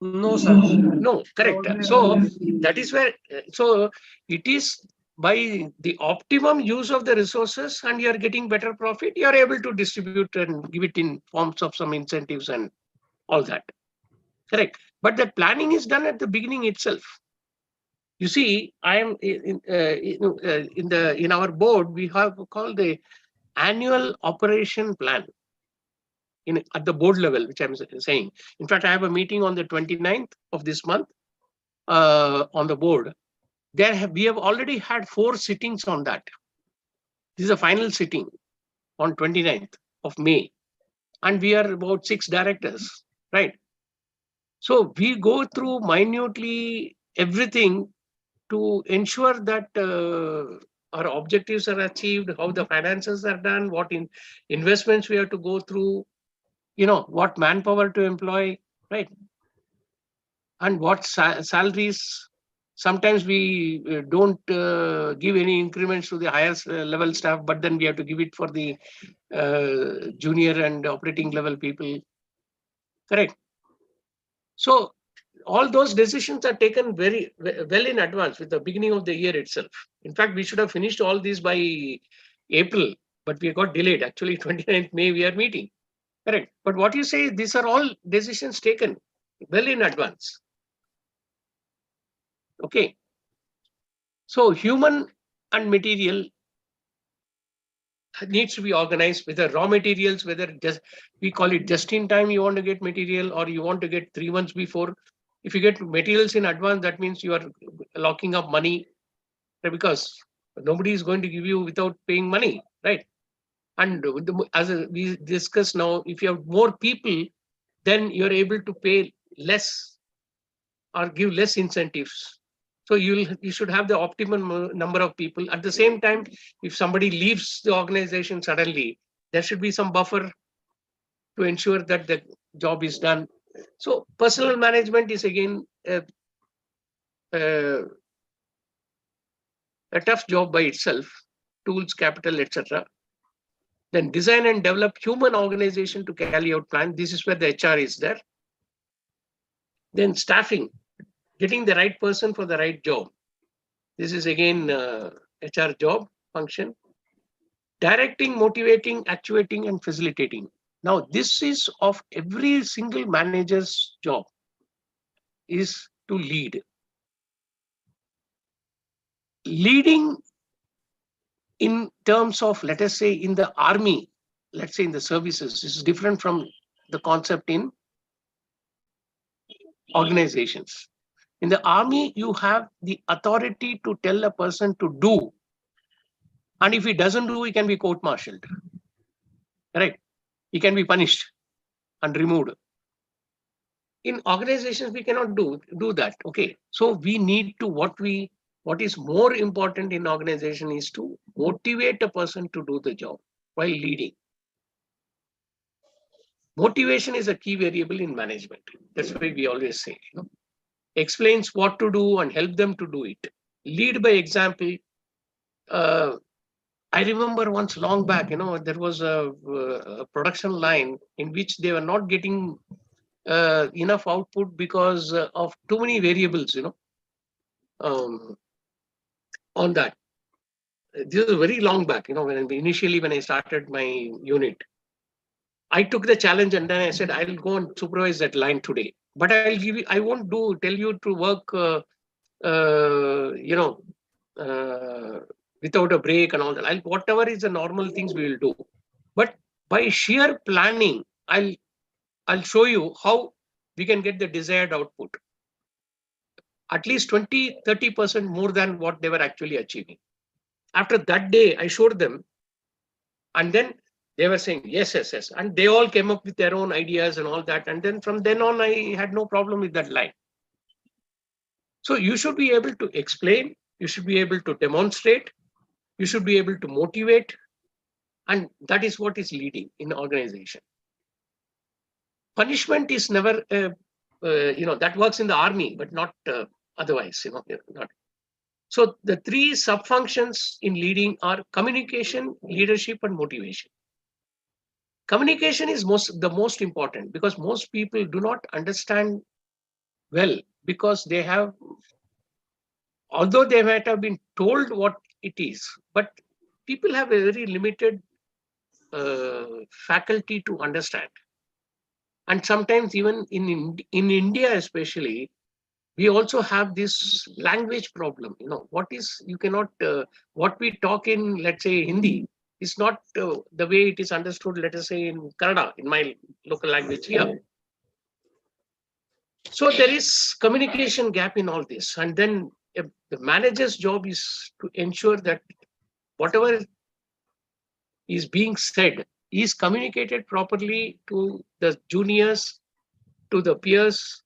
No, sir. No, correct. So that is where, so it is by the optimum use of the resources and you are getting better profit, you are able to distribute and give it in forms of some incentives and all that. Correct. But the planning is done at the beginning itself. You see, I am in our board, we have called the annual operation plan at the board level, which I'm saying. In fact, I have a meeting on the 29th of this month on the board. We have already had 4 sittings on that. This is a final sitting on 29th of May. And we are about 6 directors, right? So we go through minutely everything to ensure that our objectives are achieved, how the finances are done, what investments we have to go through, what manpower to employ, right? And what salaries. Sometimes we don't give any increments to the higher level staff, but then we have to give it for the junior and operating level people. Correct. So all those decisions are taken very well in advance with the beginning of the year itself. In fact, we should have finished all these by April, but we got delayed. Actually, 29th May, we are meeting. Correct. But what you say, these are all decisions taken well in advance. Okay. So human and material needs to be organized with the raw materials, whether just we call it just in time, you want to get material, or you want to get 3 months before. If you get materials in advance, that means you are locking up money, right? Because nobody is going to give you without paying money, right? And as we discussed now, if you have more people, then you're able to pay less or give less incentives. So you should have the optimum number of people. At the same time, if somebody leaves the organization suddenly, there should be some buffer to ensure that the job is done. So personal management is again a tough job by itself, tools, capital, etc. Then design and develop human organization to carry out plan. This is where the HR is there. Then staffing, getting the right person for the right job. This is again HR job function. Directing, motivating, actuating, and facilitating. Now, this is of every single manager's job is to lead. Leading in terms of, let us say, in the army, let's say in the services, is different from the concept in organizations. In the army, you have the authority to tell a person to do. And if he doesn't do, he can be court-martialed. Right? He can be punished and removed. In organizations, we cannot do that. Okay. So we need to, what is more important in organization is to motivate a person to do the job while leading. Motivation is a key variable in management. That's why we always say, explains what to do and help them to do it. Lead by example. I remember once long back, there was a production line in which they were not getting enough output because of too many variables, on that. This is very long back, initially when I started my unit. I took the challenge and then I said, I'll go and supervise that line today. But I won't tell you to work, without a break and all that. Whatever is the normal things we will do. But by sheer planning, I'll show you how we can get the desired output. At least 20-30% more than what they were actually achieving. After that day, I showed them, and then they were saying, yes. And they all came up with their own ideas and all that. And then from then on, I had no problem with that line. So you should be able to explain, you should be able to demonstrate, you should be able to motivate, and that is what is leading in organization. Punishment is never, that works in the army, but not otherwise, not. So the three sub-functions in leading are communication, leadership, and motivation. Communication is the most important because most people do not understand well because they have, although they might have been told what it is, but people have a very limited faculty to understand. And sometimes even in India especially, we also have this language problem. What we talk in, let's say, Hindi is not the way it is understood, let us say, in Kannada, in my local language here. So there is communication gap in all this. And then the manager's job is to ensure that whatever is being said is communicated properly to the juniors, to the peers,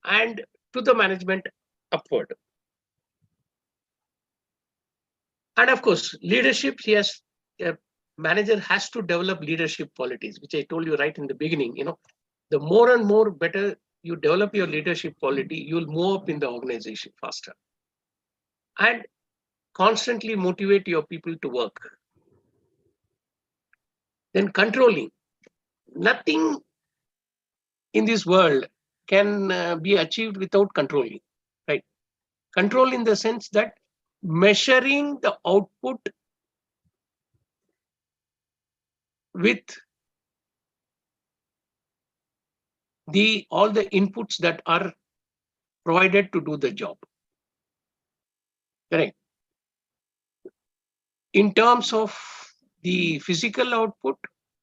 and to the management upward. And of course, leadership, yes, a manager has to develop leadership qualities, which I told you right in the beginning. The more and more better you develop your leadership quality, you'll move up in the organization faster. And constantly motivate your people to work. Then controlling. Nothing in this world can be achieved without controlling, right? Control in the sense that measuring the output with all the inputs that are provided to do the job. Correct. In terms of the physical output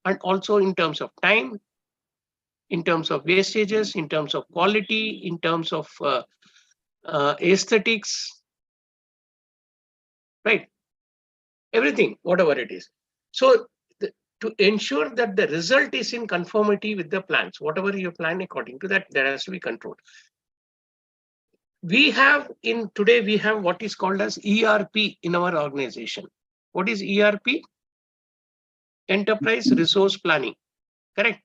and also in terms of time, in terms of wastages, in terms of quality, in terms of aesthetics, right? Everything, whatever it is. So to ensure that the result is in conformity with the plans. Whatever you plan according to that, there has to be control. We have today we have what is called as ERP in our organization. What is ERP? Enterprise Resource Planning, correct?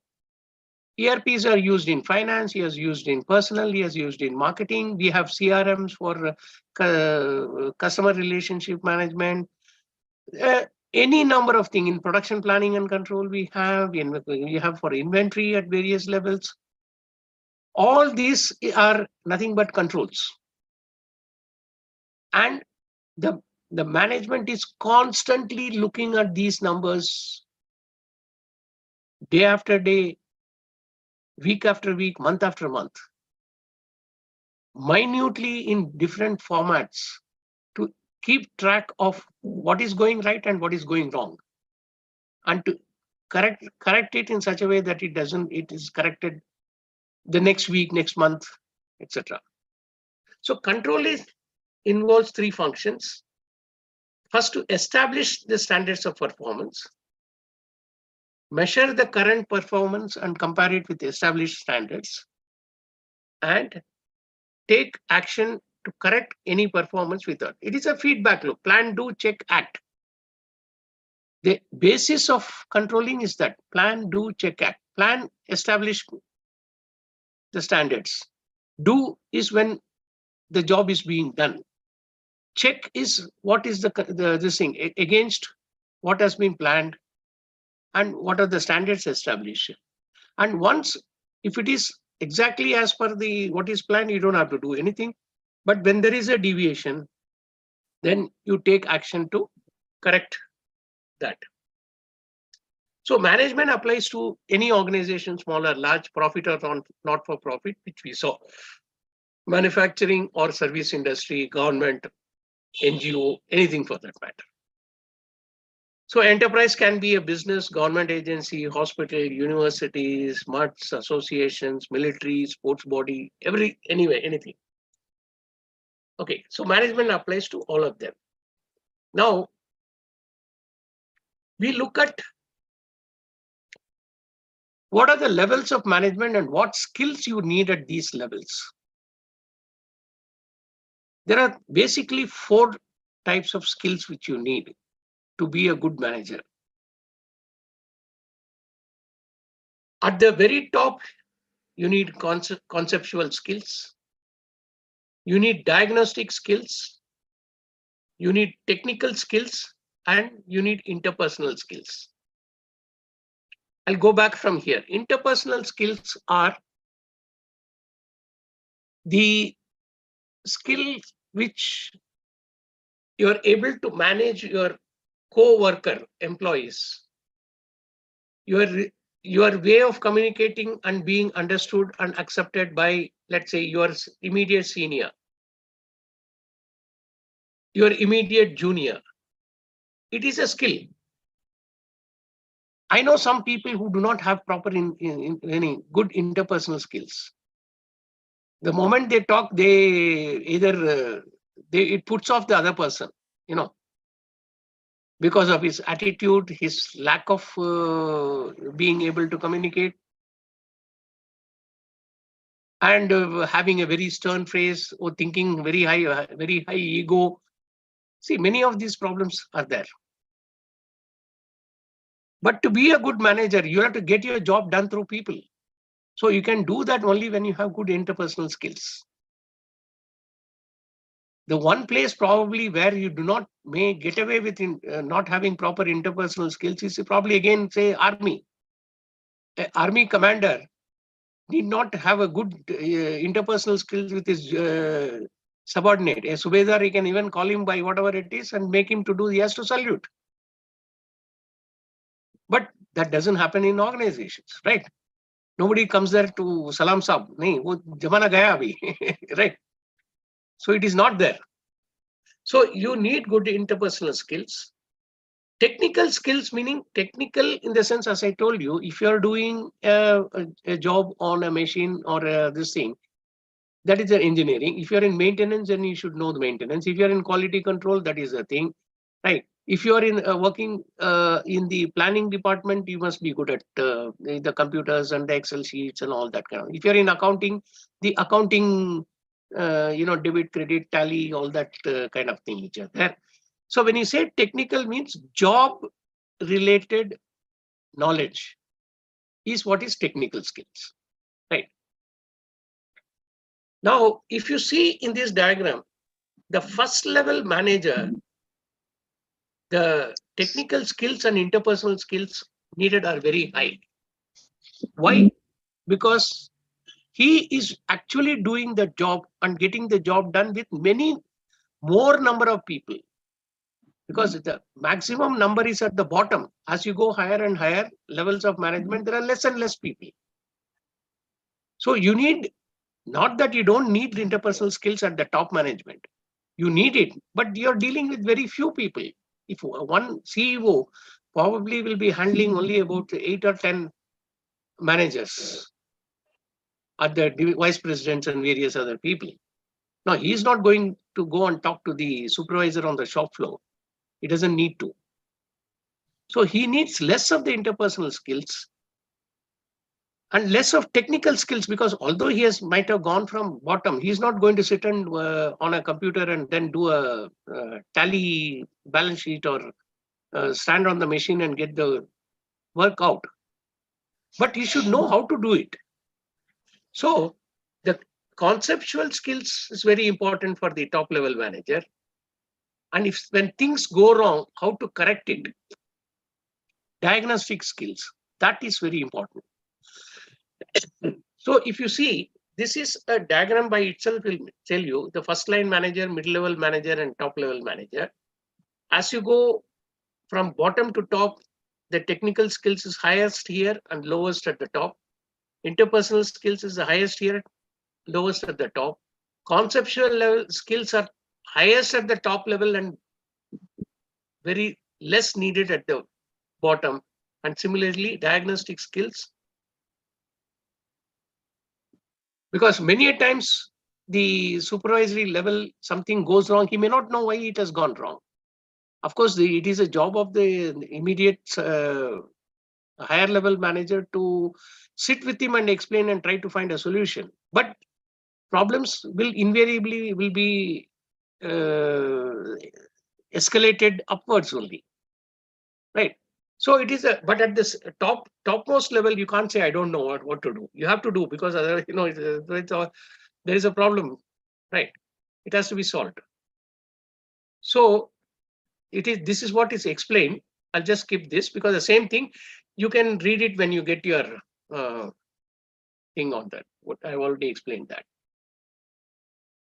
ERPs are used in finance, he has used in personnel, he has used in marketing. We have CRMs for customer relationship management. Any number of things in production planning and control we have for inventory at various levels. All these are nothing but controls. And the management is constantly looking at these numbers day after day, week after week, month after month, minutely in different formats to keep track of what is going right and what is going wrong, and to correct it in such a way that it is corrected the next week, next month, etc. So control involves three functions. First, to establish the standards of performance, measure the current performance and compare it with established standards, and take action to correct any performance without. It is a feedback loop. Plan, do, check, act. The basis of controlling is that plan, do, check, act. Plan, establish the standards. Do is when the job is being done. Check is what is this thing against what has been planned and what are the standards established. And once, if it is exactly as per what is planned, you don't have to do anything. But when there is a deviation, then you take action to correct that. So management applies to any organization, small or large, profit or not for profit, which we saw. Manufacturing or service industry, government, NGO, anything for that matter. So enterprise can be a business, government agency, hospital, universities, MUDs, associations, military, sports body, anyway, anything. Okay, so management applies to all of them. Now, we look at what are the levels of management and what skills you need at these levels. There are basically 4 types of skills which you need to be a good manager. At the very top, you need conceptual skills. You need diagnostic skills. You need technical skills, and you need interpersonal skills. I'll go back from here. Interpersonal skills are the skill which you are able to manage your co-worker employees, your way of communicating and being understood and accepted by, let's say, your immediate senior, your immediate junior. It is a skill. I know some people who do not have proper any good interpersonal skills. The moment they talk, they either it puts off the other person, because of his attitude, his lack of being able to communicate, and having a very stern face or thinking very high ego. See, many of these problems are there. But to be a good manager, you have to get your job done through people. So you can do that only when you have good interpersonal skills. The one place probably where you may get away with not having proper interpersonal skills is probably, again, say, army. An army commander need not have a good interpersonal skills with his subordinate. A Subedar, he can even call him by whatever it is and make him to do, he has to salute. But that doesn't happen in organizations, right? Nobody comes there to salam saab. Nahi, wo jamana gaya abhi, right? So it is not there. So you need good interpersonal skills. Technical skills, meaning technical in the sense, as I told you, if you're doing a job on a machine or this thing, that is the engineering. If you're in maintenance, then you should know the maintenance. If you're in quality control, that is the thing, right? If you are in working in the planning department, you must be good at the computers and the Excel sheets and all that kind of. If you're in accounting, the accounting, debit, credit, tally, all that kind of thing which are there. So when you say technical means job related knowledge is what is technical skills, right? Now, if you see in this diagram, the first level manager, the technical skills and interpersonal skills needed are very high. Why? Because he is actually doing the job and getting the job done with many more number of people. Because the maximum number is at the bottom. As you go higher and higher levels of management, there are less and less people. So you need, not that you don't need the interpersonal skills at the top management. You need it, but you're dealing with very few people. If one CEO probably will be handling only about 8 or 10 managers at the vice presidents and various other people. Now, he's not going to go and talk to the supervisor on the shop floor. He doesn't need to. So he needs less of the interpersonal skills and less of technical skills, because although he might have gone from bottom, he's not going to sit and on a computer and then do a tally balance sheet or stand on the machine and get the work out. But he should know how to do it. So the conceptual skills is very important for the top level manager. And when things go wrong, how to correct it. Diagnostic skills, that is very important. So if you see, this is a diagram by itself will tell you the first line manager, middle level manager, and top level manager. As you go from bottom to top, the technical skills is highest here and lowest at the top. Interpersonal skills is the highest here, lowest at the top. Conceptual level skills are highest at the top level and very less needed at the bottom. And similarly, diagnostic skills. Because many a times the supervisory level, something goes wrong, he may not know why it has gone wrong. Of course, it is a job of the immediate higher level manager to sit with him and explain and try to find a solution. But problems will invariably be escalated upwards only, right? So it is but at this topmost level, you can't say I don't know what to do. You have to do, because otherwise, there is a problem, right? It has to be solved. So this is what is explained. I'll just skip this because the same thing you can read it when you get your thing on that. What I've already explained that.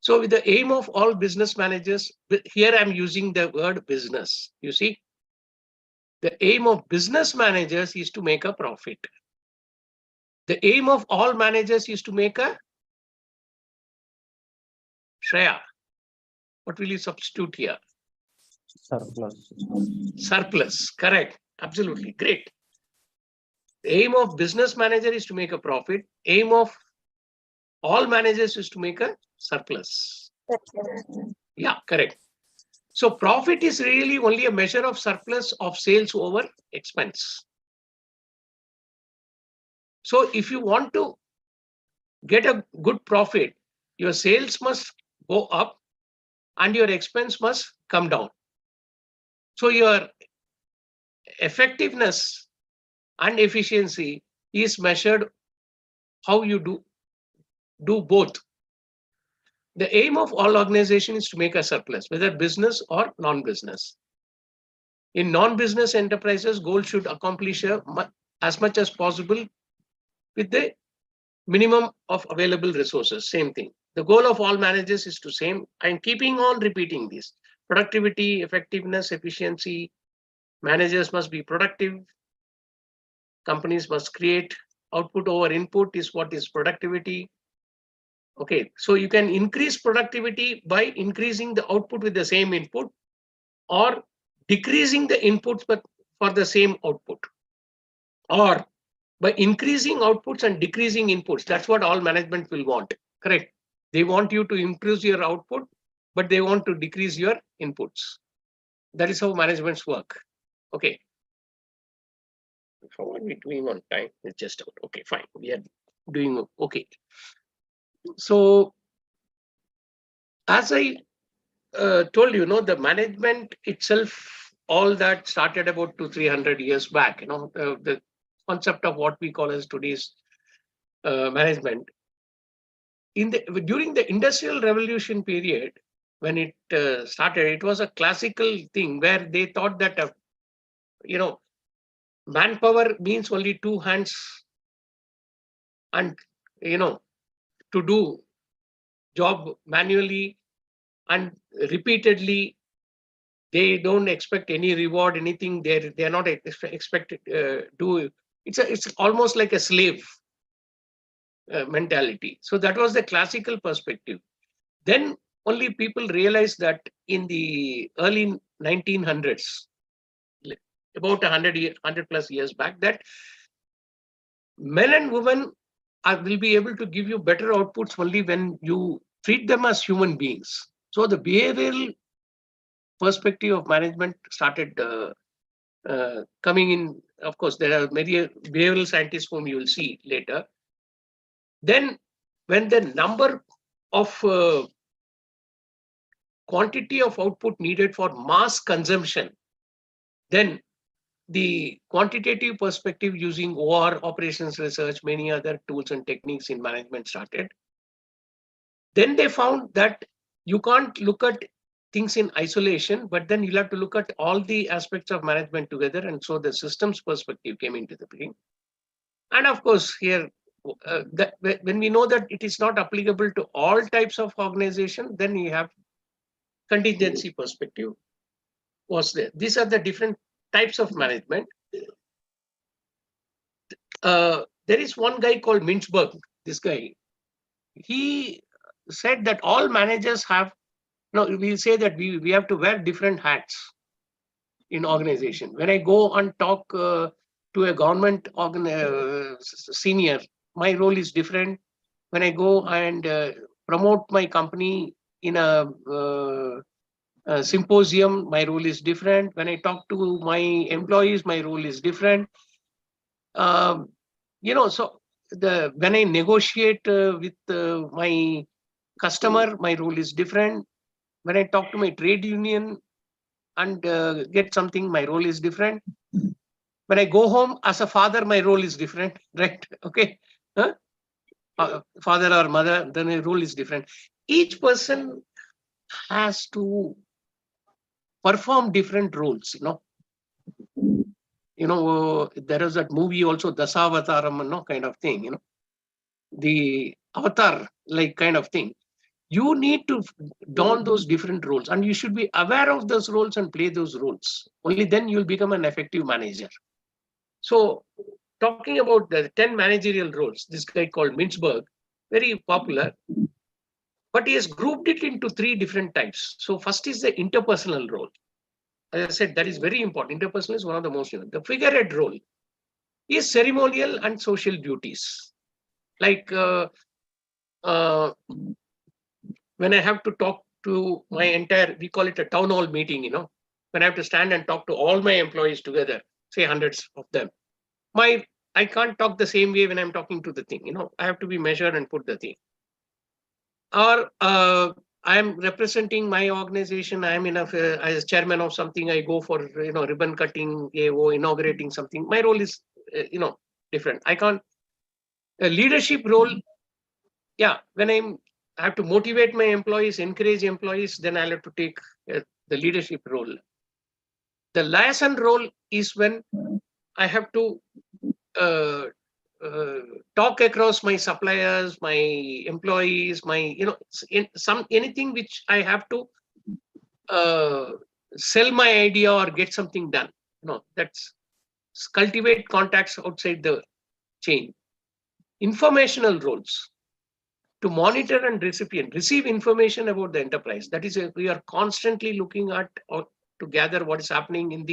So with the aim of all business managers, here I'm using the word business. You see, the aim of business managers is to make a profit. The aim of all managers is to make a Shreya. What will you substitute here? Surplus. Surplus, correct. Absolutely, great. The aim of business manager is to make a profit. Aim of all managers is to make a surplus. Yeah, correct. So profit is really only a measure of surplus of sales over expense. So if you want to get a good profit, your sales must go up and your expense must come down. So your effectiveness and efficiency is measured how you do both. The aim of all organizations is to make a surplus, whether business or non-business. In non-business enterprises, goal should accomplish as much as possible with the minimum of available resources. Same thing. The goal of all managers is to same. I'm keeping on repeating this. Productivity, effectiveness, efficiency. Managers must be productive. Companies must create. Output over input is what is productivity. Okay, so you can increase productivity by increasing the output with the same input, or decreasing the inputs but for the same output, or by increasing outputs and decreasing inputs. That's what all management will want, correct? They want you to increase your output, but they want to decrease your inputs. That is how managements work. Okay. How are we doing on time? It's just out. Okay, fine. We are doing okay. So, as I told you, the management itself, all that started about 200-300 years back. The concept of what we call as today's management. During the Industrial Revolution period, when it started, it was a classical thing where they thought that manpower means only two hands, and to do job manually and repeatedly. They don't expect any reward, anything. They're not expected do. It's almost like a slave mentality. So that was the classical perspective. Then only people realized that in the early 1900s, about 100 plus years back, that men and women will be able to give you better outputs only when you treat them as human beings. So the behavioral perspective of management started coming in. Of course, there are many behavioral scientists whom you will see later. Then when the number of quantity of output needed for mass consumption, then the quantitative perspective using OR, operations research, many other tools and techniques in management started. Then they found that you can't look at things in isolation, but then you'll have to look at all the aspects of management together. And so the systems perspective came into the picture. And of course, here, when we know that it is not applicable to all types of organization, then you have contingency perspective was there. These are the different types of management. There is one guy called Mintzberg. This guy, he said that all managers have, we'll say that we have to wear different hats in organization. When I go and talk to a government senior, my role is different. When I go and promote my company in a symposium, my role is different. When I talk to my employees, my role is different. So when I negotiate with my customer, my role is different. When I talk to my trade union and get something, my role is different. When I go home as a father, my role is different, right? Okay. Father or mother, then my role is different. Each person has to perform different roles, there is that movie also, Dasavataram, kind of thing, the avatar like kind of thing. You need to don those different roles, and you should be aware of those roles and play those roles. Only then you'll become an effective manager. So talking about the 10 managerial roles, this guy called Mintzberg, very popular, but he has grouped it into 3 different types. So first is the interpersonal role. As I said, that is very important. Interpersonal is one of the most important. The figurehead role is ceremonial and social duties. Like when I have to talk to my entire, we call it a town hall meeting, when I have to stand and talk to all my employees together, say hundreds of them, I can't talk the same way when I'm talking to the thing, I have to be measured and put the thing. Or I'm representing my organization, I'm as chairman of something, I go for, ribbon cutting, inaugurating something. My role is, different. I can't, a leadership role, when I have to motivate my employees, encourage employees, then I'll have to take the leadership role. The liaison role is when I have to talk across my suppliers, my employees, my, anything which I have to sell my idea or get something done. That's cultivate contacts outside the chain. Informational roles, to monitor and receive information about the enterprise. That is, we are constantly looking at or to gather what is happening in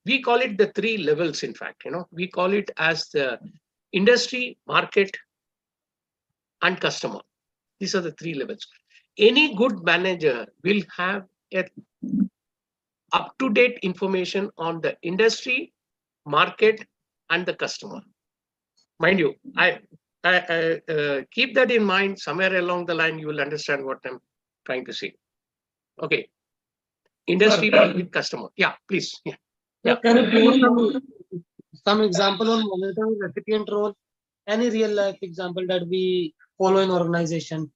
we call it the 3 levels, in fact, we call it as the industry, market, and customer. These are the 3 levels. Any good manager will have a up-to-date information on the industry, market, and the customer. Mind you, I keep that in mind. Somewhere along the line, you will understand what I'm trying to say. Okay. Industry, market, customer. Yeah, please. Yeah. So can you give some example on monitoring recipient role? Any real life example that we follow in organization?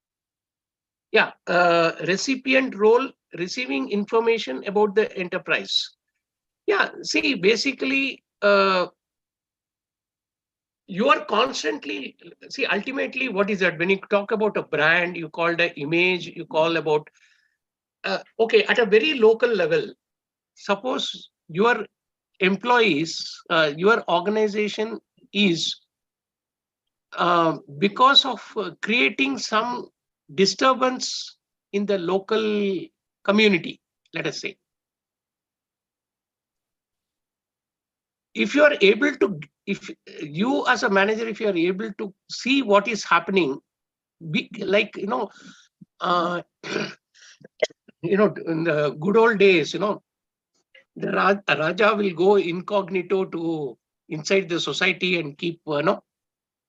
Yeah, recipient role, receiving information about the enterprise. Yeah, see, basically, you are constantly, see, ultimately, what is that? When you talk about a brand, you call the image, you call about, okay, at a very local level, suppose your employees, your organization is, because of creating some disturbance in the local community, let us say. If you are able to, if you as a manager, if you are able to see what is happening, like, in the good old days, the Raja will go incognito to inside the society and keep,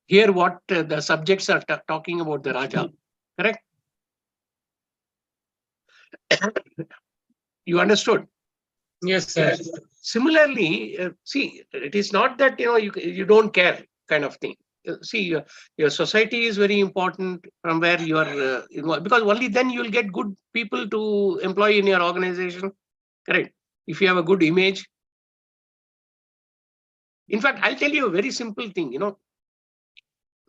hear what the subjects are talking about the Raja, correct? You understood? Yes, sir. Similarly, see, it is not that, you don't care kind of thing. See, your society is very important from where you are, because only then you will get good people to employ in your organization, correct? If you have a good image. In fact, I'll tell you a very simple thing,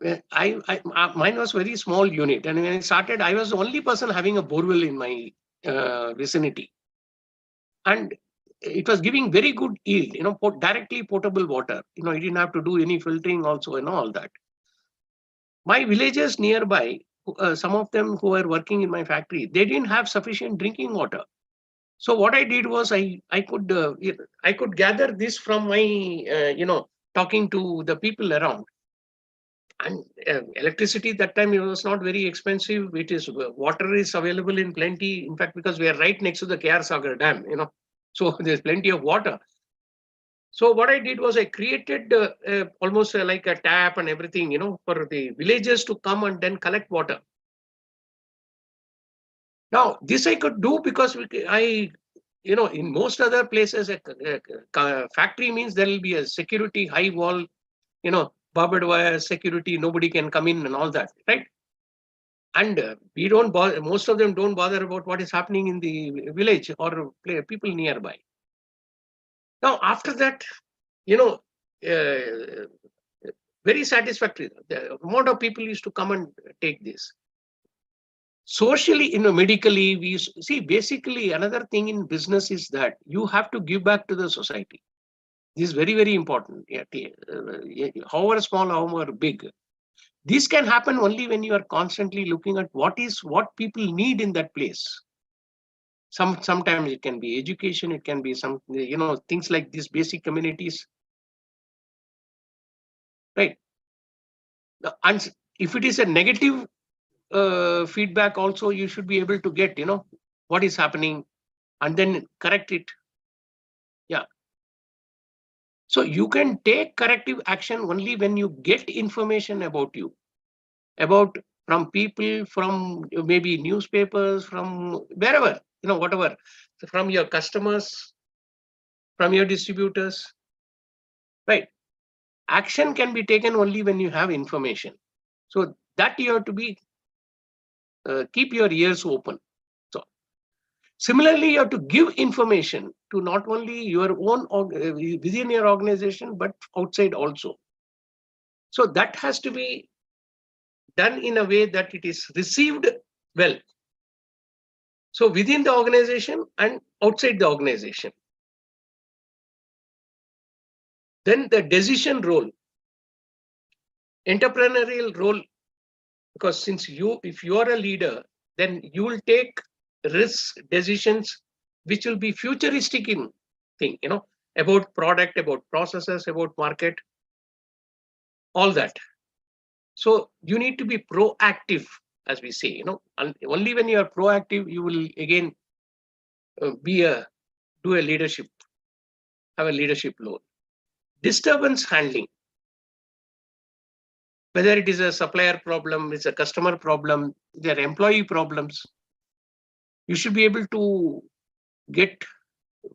mine was very small unit, and when I started, I was the only person having a borewell in my vicinity, and it was giving very good yield, directly potable water. You didn't have to do any filtering also and all that. My villagers nearby, some of them who were working in my factory, they didn't have sufficient drinking water. So what I did was I could gather this from my talking to the people around. And electricity that time, it was not very expensive. It is, water is available in plenty. In fact, because we are right next to the KR Sagar Dam, so there's plenty of water. So what I did was I created almost like a tap and everything, for the villagers to come and then collect water. Now, this I could do because in most other places, a factory means there will be a security, high wall, barbed wire security, nobody can come in and all that, right? And we don't bother, most of them don't bother about what is happening in the village or people nearby. Now, after that, very satisfactory. The amount of people used to come and take this. Socially, medically, we see, basically another thing in business is that you have to give back to the society. This is very, very important. However small, however big. This can happen only when you are constantly looking at what people need in that place. Sometimes it can be education, it can be some, things like these basic communities. Right. And if it is a negative feedback also, you should be able to get, what is happening and then correct it. Yeah. So you can take corrective action only when you get information about you, from people, from maybe newspapers, from wherever, whatever, from your customers, from your distributors, right? Action can be taken only when you have information. So that you have to be, keep your ears open. So similarly, you have to give information to not only your own, within your organization, but outside also. So that has to be done in a way that it is received well. So within the organization and outside the organization. Then the decision role, entrepreneurial role, because if you are a leader, then you will take risk decisions which will be futuristic in thing, about product, about processes, about market, all that. So you need to be proactive, as we say, and only when you are proactive, you will again do do a leadership, have a leadership role. Disturbance handling, whether it is a supplier problem, it's a customer problem, their employee problems, you should be able to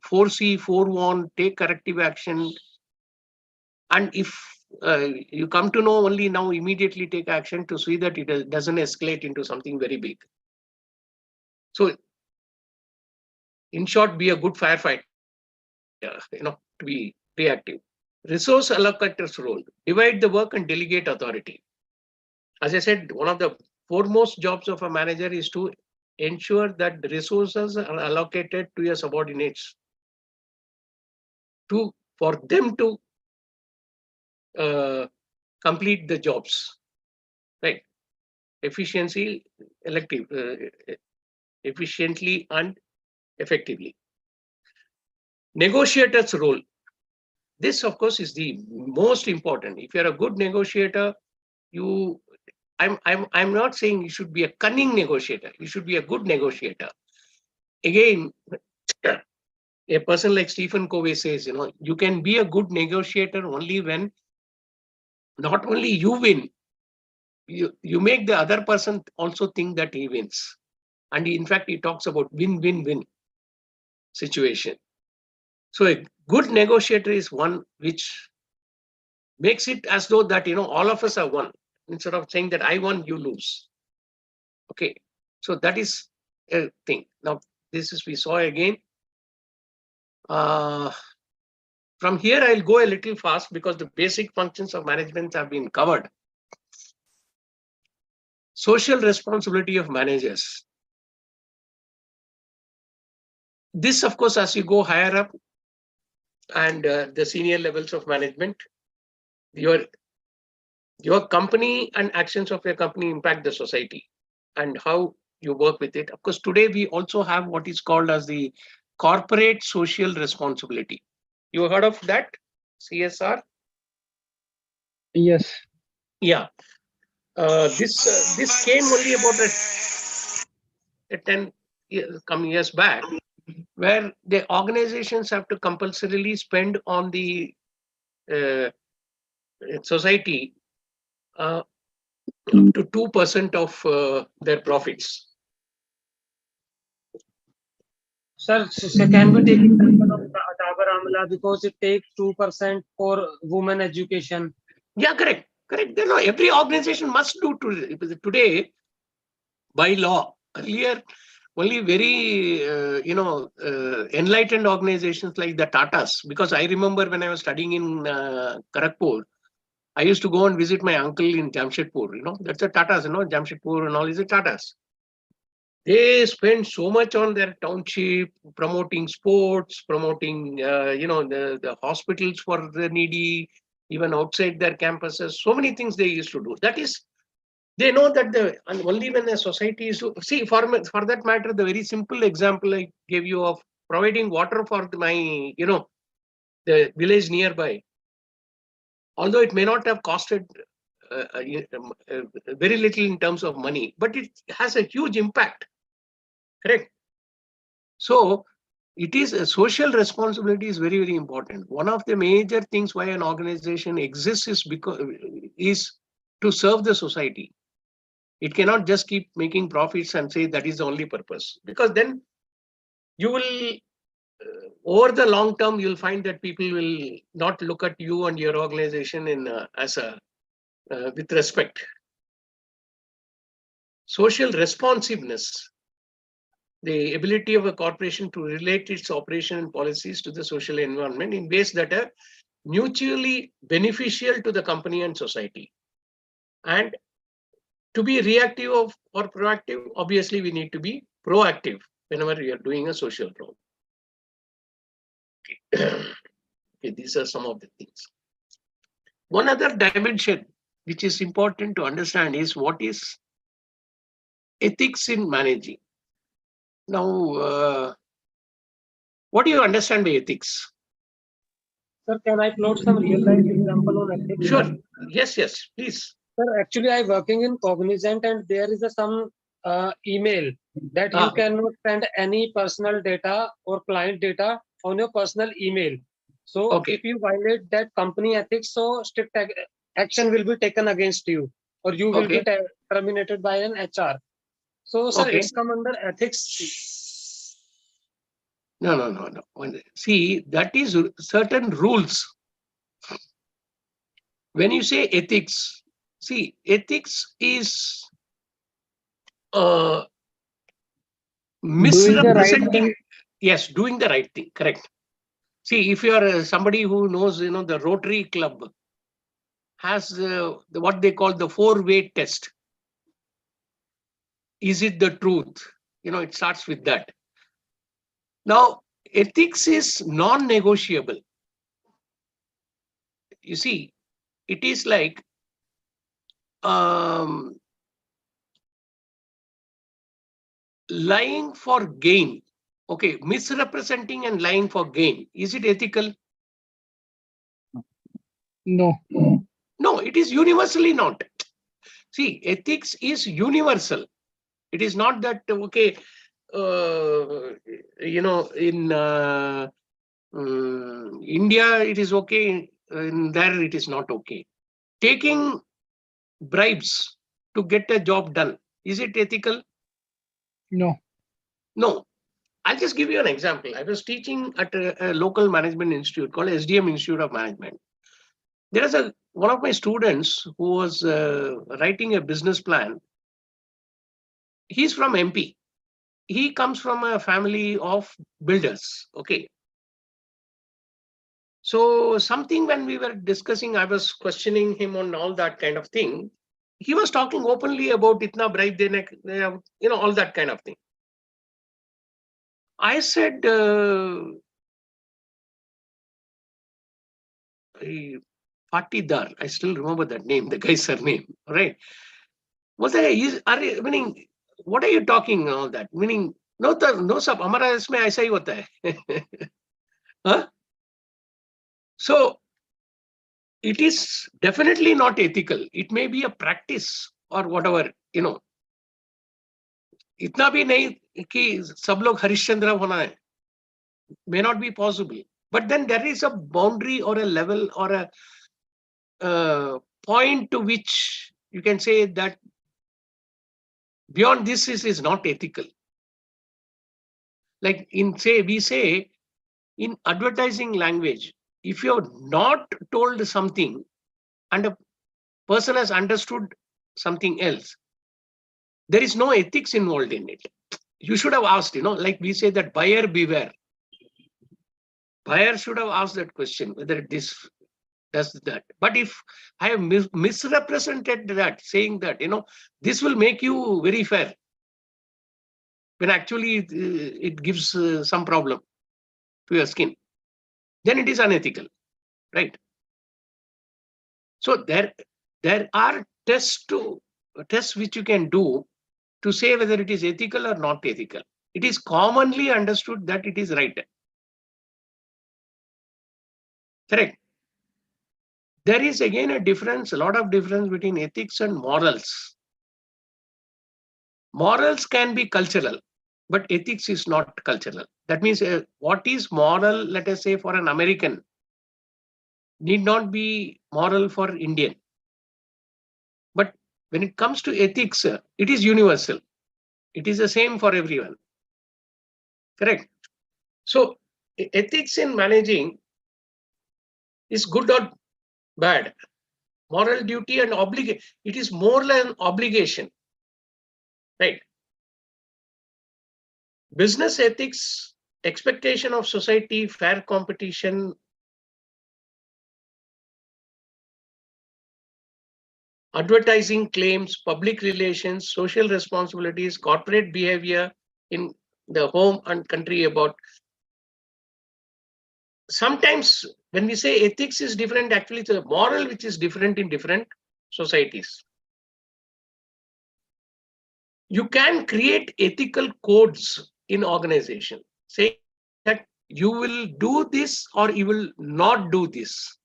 foresee, forewarn, take corrective action. And if you come to know only now, immediately take action to see that it doesn't escalate into something very big. So, in short, be a good firefighter, to be reactive. Resource allocator's role, divide the work and delegate authority. As I said, one of the foremost jobs of a manager is to ensure that the resources are allocated to your subordinates for them to complete the jobs, right? Efficiently and effectively. Negotiator's role. This, of course, is the most important. If you're a good negotiator, I'm not saying you should be a cunning negotiator. You should be a good negotiator. Again, a person like Stephen Covey says, you can be a good negotiator only when not only you win, you make the other person also think that he wins. And in fact, he talks about win-win-win situation. So a good negotiator is one which makes it as though that, all of us are one, instead of saying that I won, you lose. Okay, so that is a thing. Now, we saw again. From here, I'll go a little fast because the basic functions of management have been covered. Social responsibility of managers. This, of course, as you go higher up and the senior levels of management, your company and actions of your company impact the society and how you work with it. Of course, today we also have what is called as the corporate social responsibility. You heard of that, CSR? Yes. Yeah. This came only about 10 years back, where the organizations have to compulsorily spend on the society up to 2% of their profits. Sir, can we take example of Dabur Amla because it takes 2% for women education? Yeah, correct. Every organization must do today by law. Earlier, only very enlightened organizations like the Tatas, because I remember when I was studying in Kharagpur, I used to go and visit my uncle in Jamshedpur. That's the Tatas, Jamshedpur and all is the Tatas. They spend so much on their township, promoting sports, promoting, the hospitals for the needy, even outside their campuses. So many things they used to do. That is, they know that only when a society is for that matter, the very simple example I gave you of providing water for my, the village nearby. Although it may not have costed very little in terms of money, but it has a huge impact. Correct. So it is a social responsibility is very, very important. One of the major things why an organization exists is to serve the society. It cannot just keep making profits and say that is the only purpose, because then you will, over the long term, you'll find that people will not look at you and your organization with respect. Social responsiveness, the ability of a corporation to relate its operation and policies to the social environment in ways that are mutually beneficial to the company and society. And to be reactive or proactive, obviously we need to be proactive whenever we are doing a social role. Okay, these are some of the things. One other dimension which is important to understand is what is ethics in managing. Now, what do you understand by ethics? Sir, can I plot some real life example on ethics? Sure. Yes, please. Sir, actually, I'm working in Cognizant and there is some email that you cannot send any personal data or client data on your personal email. So Okay. if you violate that company ethics, so strict action will be taken against you, or you will be terminated by an HR. So, sir, Okay. it's come under ethics. No. See, that is certain rules. When you say ethics, see, ethics is misrepresenting. thing. Yes, doing the right thing. Correct. See, if you are somebody who knows, the Rotary Club has what they call the 4-way test. Is it the truth? It starts with that. Now, ethics is non-negotiable. You see, it is like lying for gain. Okay, misrepresenting and lying for gain. Is it ethical? No. No, it is universally not. See, ethics is universal. It is not that, okay, in India, it is okay. In there, it is not okay. Taking bribes to get a job done, is it ethical? No. No. I'll just give you an example. I was teaching at a local management institute called SDM Institute of Management. There is one of my students who was writing a business plan. He's from MP. He comes from a family of builders. Okay. So something when we were discussing, I was questioning him on all that kind of thing. He was talking openly about itna bribe dene, all that kind of thing. I said, Patidar, I still remember that name, the guy's surname, right? Meaning, what are you talking all that? Meaning, no, sab, hamara isme aisa hi hota hai. Huh? So, it is definitely not ethical. It may be a practice or whatever, Itna bhi nahi ki sab log Harishchandra hona hai. May not be possible. But then there is a boundary or a level or a point to which you can say that beyond this is not ethical. Like we say in advertising language, if you're not told something and a person has understood something else, there is no ethics involved in it. You should have asked, like we say that buyer beware. Buyer should have asked that question, whether this does that. But if I have misrepresented that, saying that, this will make you very fair, when actually it gives some problem to your skin, then it is unethical, right? So there are tests which you can do to say whether it is ethical or not ethical. It is commonly understood that it is right. Correct. There is again a lot of difference between ethics and morals. Morals can be cultural, but ethics is not cultural. That means what is moral, let us say, for an American, need not be moral for Indian. But when it comes to ethics, it is universal. It is the same for everyone. Correct. So ethics in managing is good or bad. Moral duty and obligation, it is more than obligation. Right. Business ethics, expectation of society, fair competition, advertising claims, public relations, social responsibilities, corporate behavior in the home and country about. Sometimes when we say ethics is different, actually it's a moral which is different in different societies. You can create ethical codes in organization, saying that you will do this or you will not do this.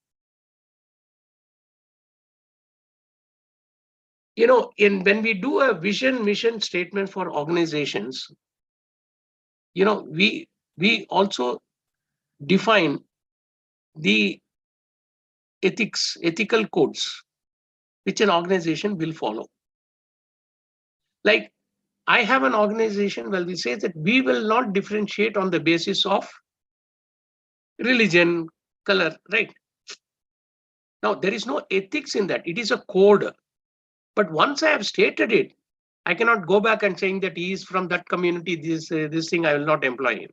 When we do a vision mission statement for organizations, we also define the ethical codes which an organization will follow. Like I have an organization, well, we say that we will not differentiate on the basis of religion, color, right? Now, there is no ethics in that. It is a code. But once I have stated it, I cannot go back and saying that he is from that community, this thing, I will not employ him.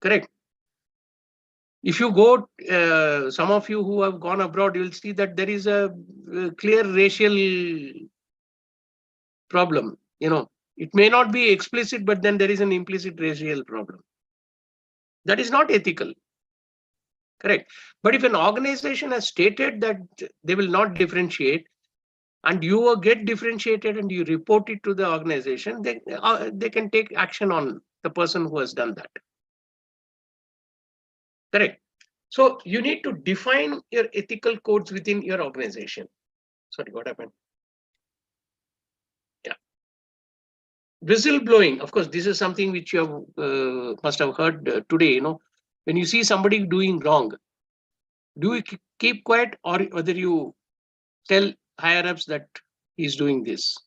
Correct. If you go, some of you who have gone abroad, you will see that there is a clear racial problem. You know, it may not be explicit, but then there is an implicit racial problem. That is not ethical. Correct. But if an organization has stated that they will not differentiate, and you will get differentiated and you report it to the organization, they can take action on the person who has done that. Correct. So you need to define your ethical codes within your organization. Sorry, what happened? Yeah. Whistleblowing, of course, this is something which you have, must have heard today. You know, when you see somebody doing wrong, do you keep quiet, or whether you tell higher ups that he's doing this?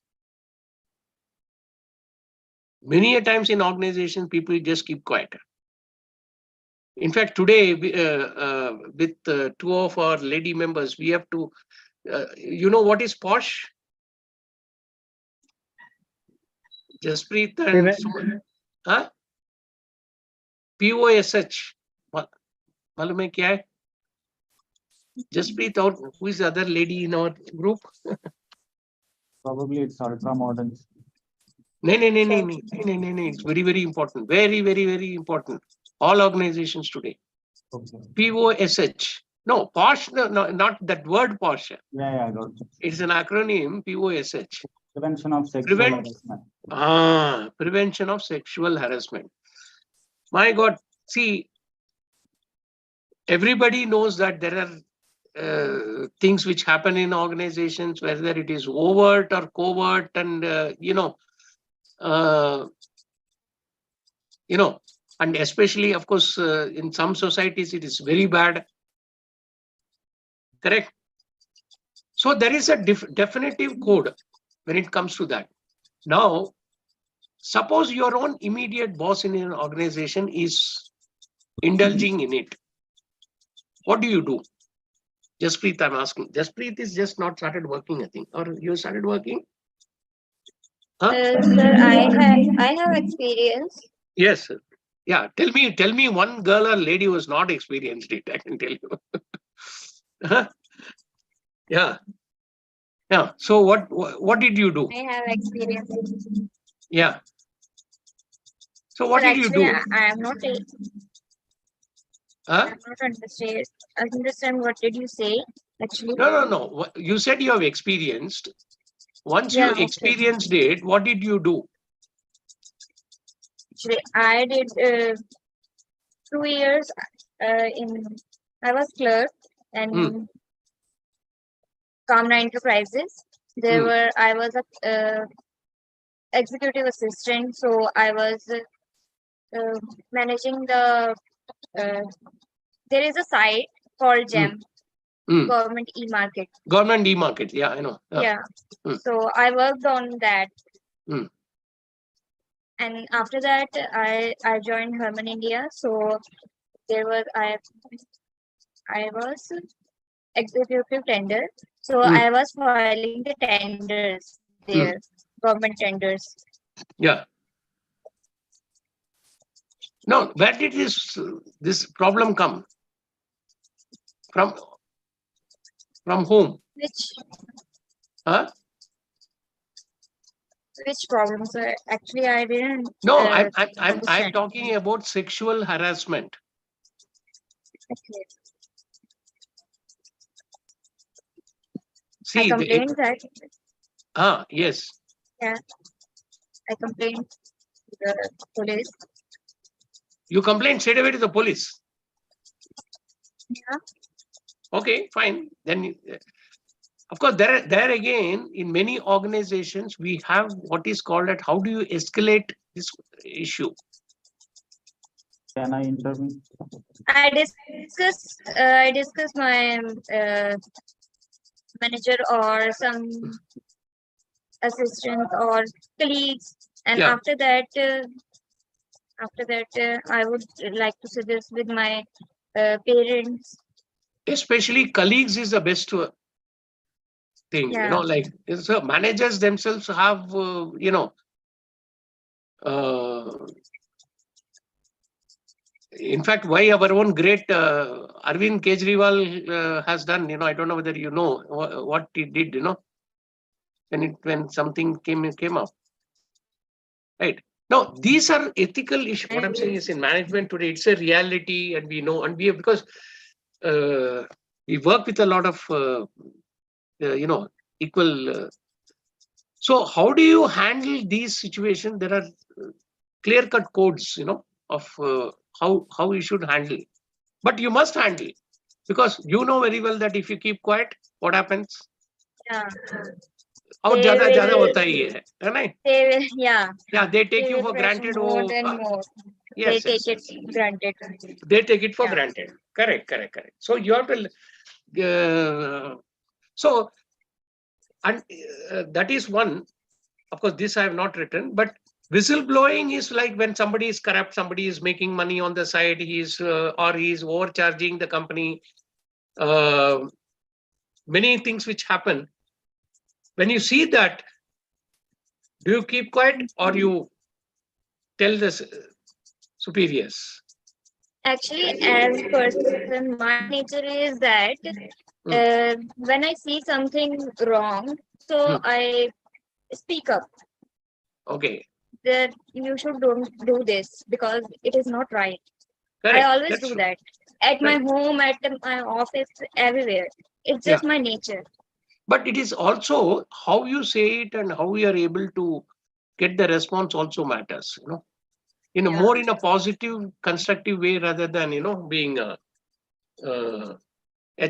Many a times in organizations, people just keep quiet. In fact, today with two of our lady members, we have to, you know what is POSH? Jaspreet and someone, huh? POSH. मालूम है क्या है? Jaspreet, or who is the other lady in our group? Probably it's ultra modern. No. It's very, very important. Very, very, very important. All organizations today. Okay. POSH. No, POSH, no, not that word POSH. Yeah, I got it. It's an acronym, POSH. Prevention of sexual harassment. Prevention of sexual harassment. My God, see, everybody knows that there are things which happen in organizations, whether it is overt or covert, and and especially, of course, in some societies, it is very bad. Correct. So there is a definitive code when it comes to that. Now, suppose your own immediate boss in an organization is indulging in it. What do you do? Jaspreet, I'm asking. Jaspreet is just not started working, I think. Or you started working? Huh? Sir, I have experience. Yes, sir. Yeah, tell me one girl or lady who has not experienced it, I can tell you. Yeah. So what did you do? I have experience. Yeah. So what did you do? I am not. Huh? I'm not understand what did you say? Actually. No. You said you have experienced. Once you experienced it, what did you do? Actually, I did 2 years I was clerk and Kamna Enterprises. I was a executive assistant, so I was managing the. There is a site called GEM, Government E-Market. Government E-Market, yeah, I know. Yeah. So I worked on that. And after that, I joined Herman India. So there was I was executive tender. So I was filing the tenders there, government tenders. Yeah. No, where did this problem come? From whom? Which problem, sir? Actually, I didn't. No, I'm talking about sexual harassment. Okay. See, I complained that. Yes. Yeah, I complained to the police. You complained straight away to the police? Yeah. Okay, fine. Then, of course, there again, in many organizations, we have what is called how do you escalate this issue? Can I intervene? I discuss my manager or some assistant or colleagues, and Yeah. after that, I would like to suggest with my parents. Especially colleagues is the best thing, Yeah. like so managers themselves have, in fact, why our own great Arvind Kejriwal has done, I don't know whether you know what he did, when something came up. Right. Now, these are ethical issues. What I'm saying is in management today, it's a reality, and we know, and we have, because we work with a lot of, equal. So how do you handle these situations? There are clear-cut codes, of how you should handle it. But you must handle it, because you know very well that if you keep quiet, what happens? Yeah. और They ज्यादा ज्यादा will- होता ही है नहीं? They will, yeah. Yeah, they take They you will for pressure granted. more Oh, than more. yes, They yes, take yes. it granted. They take it for Yeah. granted. Correct. So you have to. So, and that is one. Of course, this I have not written, but whistleblowing is like when somebody is corrupt, somebody is making money on the side, or he is overcharging the company. Many things which happen. When you see that, do you keep quiet or you tell the superiors? Actually, as person, my nature is that when I see something wrong, so I speak up Okay. that you should don't do this because it is not right. Correct. I always That's do true. that at my Right. home, at my office, everywhere. It's just my nature. But it is also how you say it and how you are able to get the response also matters, more in a positive, constructive way rather than, being a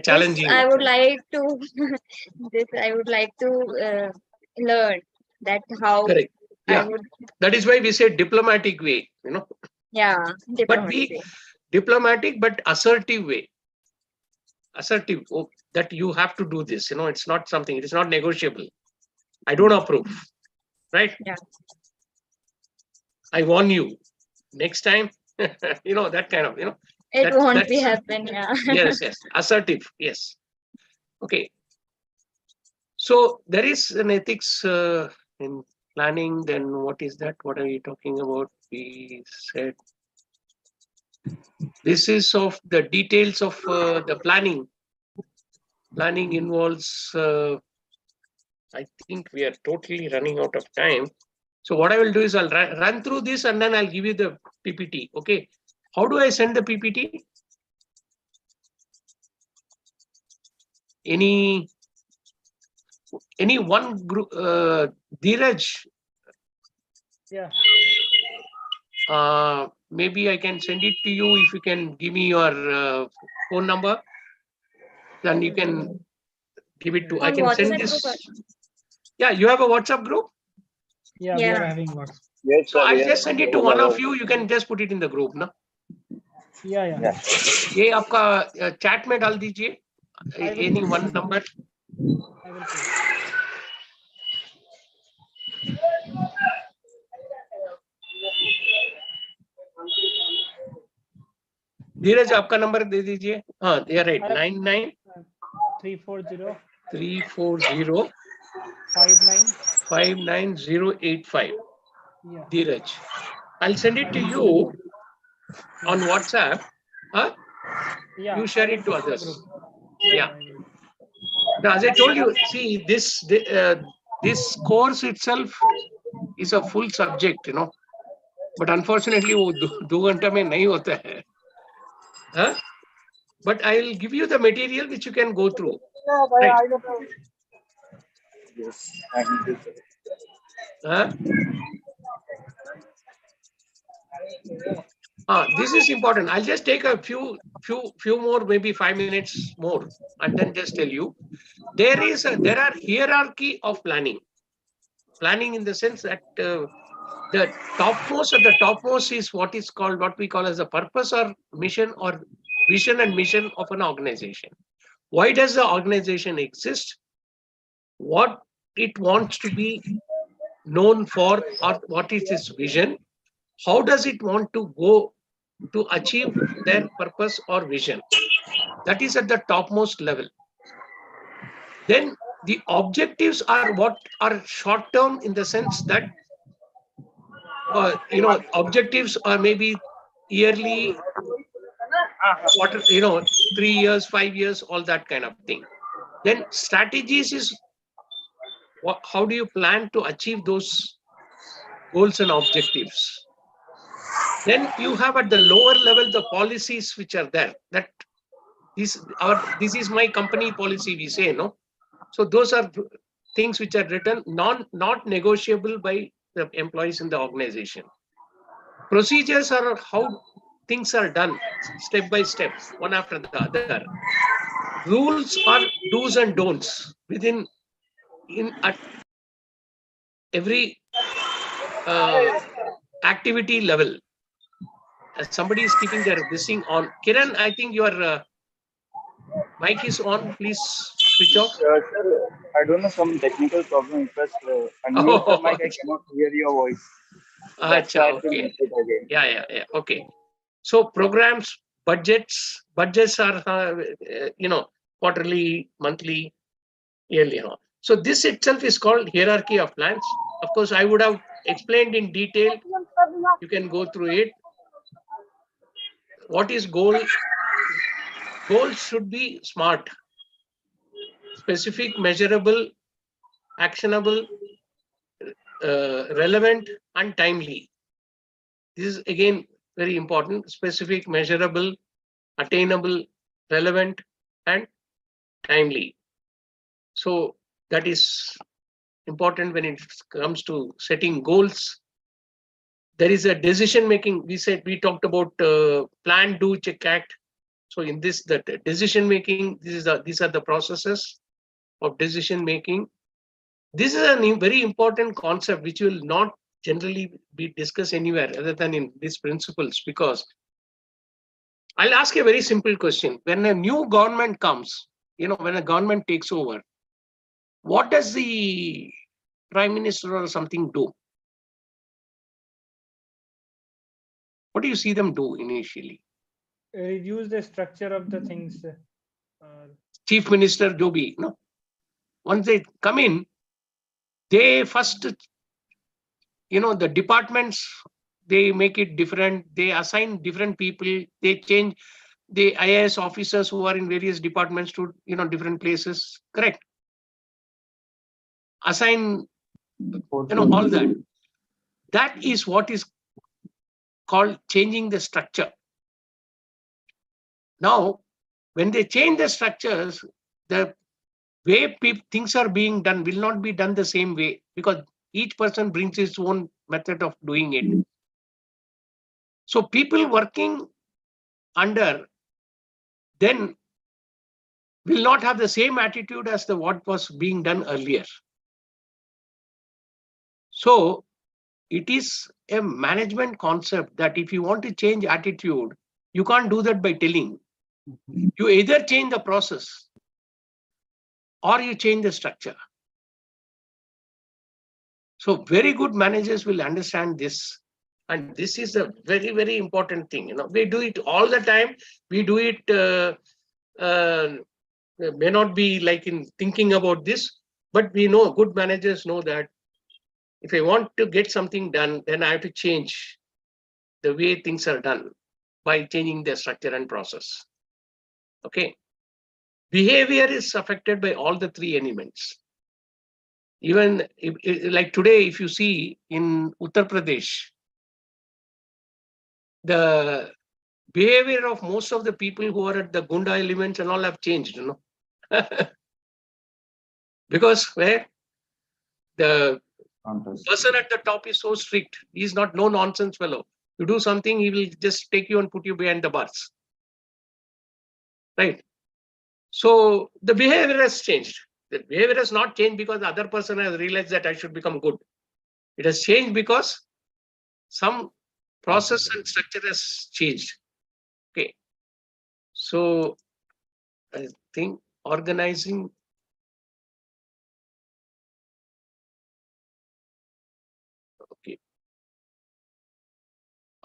challenging. This I would like to. This I would like to learn that how Correct. I Yeah. would. That is why we say diplomatic way, Yeah, but be diplomatic but assertive way. Assertive, that you have to do this, it's not something, it is not negotiable. I don't approve. Right? Yeah. I warn you. Next time, that kind of, It won't be happen. Yeah. Yes. Assertive. Yes. Okay. So there is an ethics in planning. Then what is that? What are you talking about? We said this is of the details of the planning. Planning involves, I think we are totally running out of time. So what I will do is I'll run through this and then I'll give you the PPT. Okay. How do I send the PPT? Any one group, Dheeraj? Yeah. Maybe I can send it to you if you can give me your phone number. Then you can give it to. I can send this. Yeah, you have a WhatsApp group? Yeah, we are having WhatsApp. Yes, So sir, I'll yes. just send it to one of you. You can just put it in the group, no? Yeah. ये आपका chat में डाल दीजिए. Any one number. I will धीरज आपका number दे दीजिए. हाँ, they are right. 99 340 340 59085. Yeah. Dheeraj, I'll send it to you on WhatsApp. Huh? Yeah. You share it to others. Yeah. Now, as I told you, see this course itself is a full subject, but unfortunately, वो 2 घंटा में नहीं होता है. Huh? But I'll give you the material which you can go through. Right. Yes. Thank you, sir. Huh? This is important. I'll just take a few more, maybe 5 minutes more, and then just tell you there are hierarchy of planning. Planning in the sense that the topmost at the topmost is what is called, what we call as the purpose or mission or vision and mission of an organization. Why does the organization exist? What it wants to be known for, or what is its vision? How does it want to go to achieve their purpose or vision? That is at the topmost level. Then the objectives are what are short term in the sense that objectives are maybe yearly, quarter, 3 years, 5 years, all that kind of thing. Then strategies is how do you plan to achieve those goals and objectives? Then you have at the lower level the policies which are there. That this is my company policy, we say, no. So those are things which are written, not negotiable by the employees in the organization. Procedures are how things are done step by step, one after the other. Rules are do's and don'ts within at every activity level. Somebody is keeping their thing on. Kiran, I think your mic is on. Please switch off. Sir, I don't know, some technical problem. First, unmute the mic. I cannot hear your voice. Okay. Yeah. Okay. So programs, budgets are quarterly, monthly, yearly. So this itself is called hierarchy of plans. Of course, I would have explained in detail. You can go through it. What is goal? Goals should be SMART: specific, measurable, actionable, relevant, and timely. This is again very important: specific, measurable, attainable, relevant, and timely. So that is important when it comes to setting goals. There is a decision making. We talked about plan, do, check, act. So in this, the decision making, these are the processes of decision making. This is a very important concept which will not generally be discussed anywhere other than in these principles, because I'll ask a very simple question. When a new government comes, when a government takes over, what does the prime minister or something do? What do you see them do initially? Reduce the structure of the things. Chief Minister Joby, no? Once they come in, they first, the departments, they make it different. They assign different people. They change the IAS officers who are in various departments to, different places. Correct. Assign, all that. That is what is called changing the structure. Now, when they change the structures, the way things are being done will not be done the same way, because each person brings his own method of doing it. So people working under then will not have the same attitude as what was being done earlier. So it is a management concept that if you want to change attitude, you can't do that by telling. You either change the process or you change the structure. So very good managers will understand this. And this is a very, very important thing. We do it all the time. We do it, may not be like in thinking about this, but we know, good managers know that if I want to get something done, then I have to change the way things are done by changing the structure and process. Okay. Behavior is affected by all the three elements. Even like today, if you see in Uttar Pradesh, the behavior of most of the people who are at the Gunda elements and all have changed, because where the person at the top is so strict, he's not no nonsense fellow. You do something, he will just take you and put you behind the bars. Right. So the behavior has changed. The behavior has not changed because the other person has realized that I should become good. It has changed because some process and structure has changed. Okay. So I think organizing. Okay.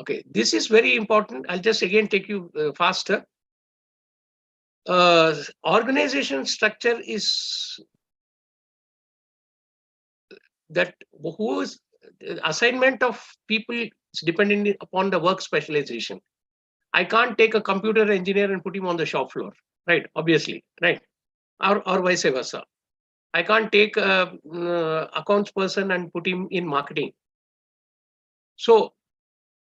Okay. This is very important. I'll just again take you faster. Organization structure is that whose assignment of people is dependent upon the work specialization. I can't take a computer engineer and put him on the shop floor, right? Obviously, right? Or vice versa. I can't take a accounts person and put him in marketing. So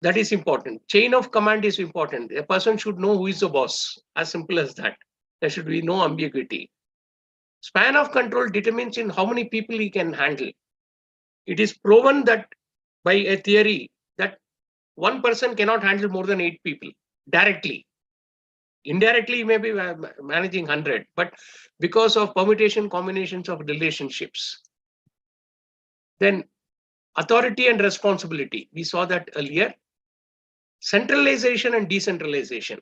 that is important. Chain of command is important. A person should know who is the boss. As simple as that. There should be no ambiguity. Span of control determines in how many people he can handle. It is proven that by a theory that one person cannot handle more than 8 people directly. Indirectly, he may be managing 100, but because of permutation combinations of relationships. Then authority and responsibility. We saw that earlier. Centralization and decentralization.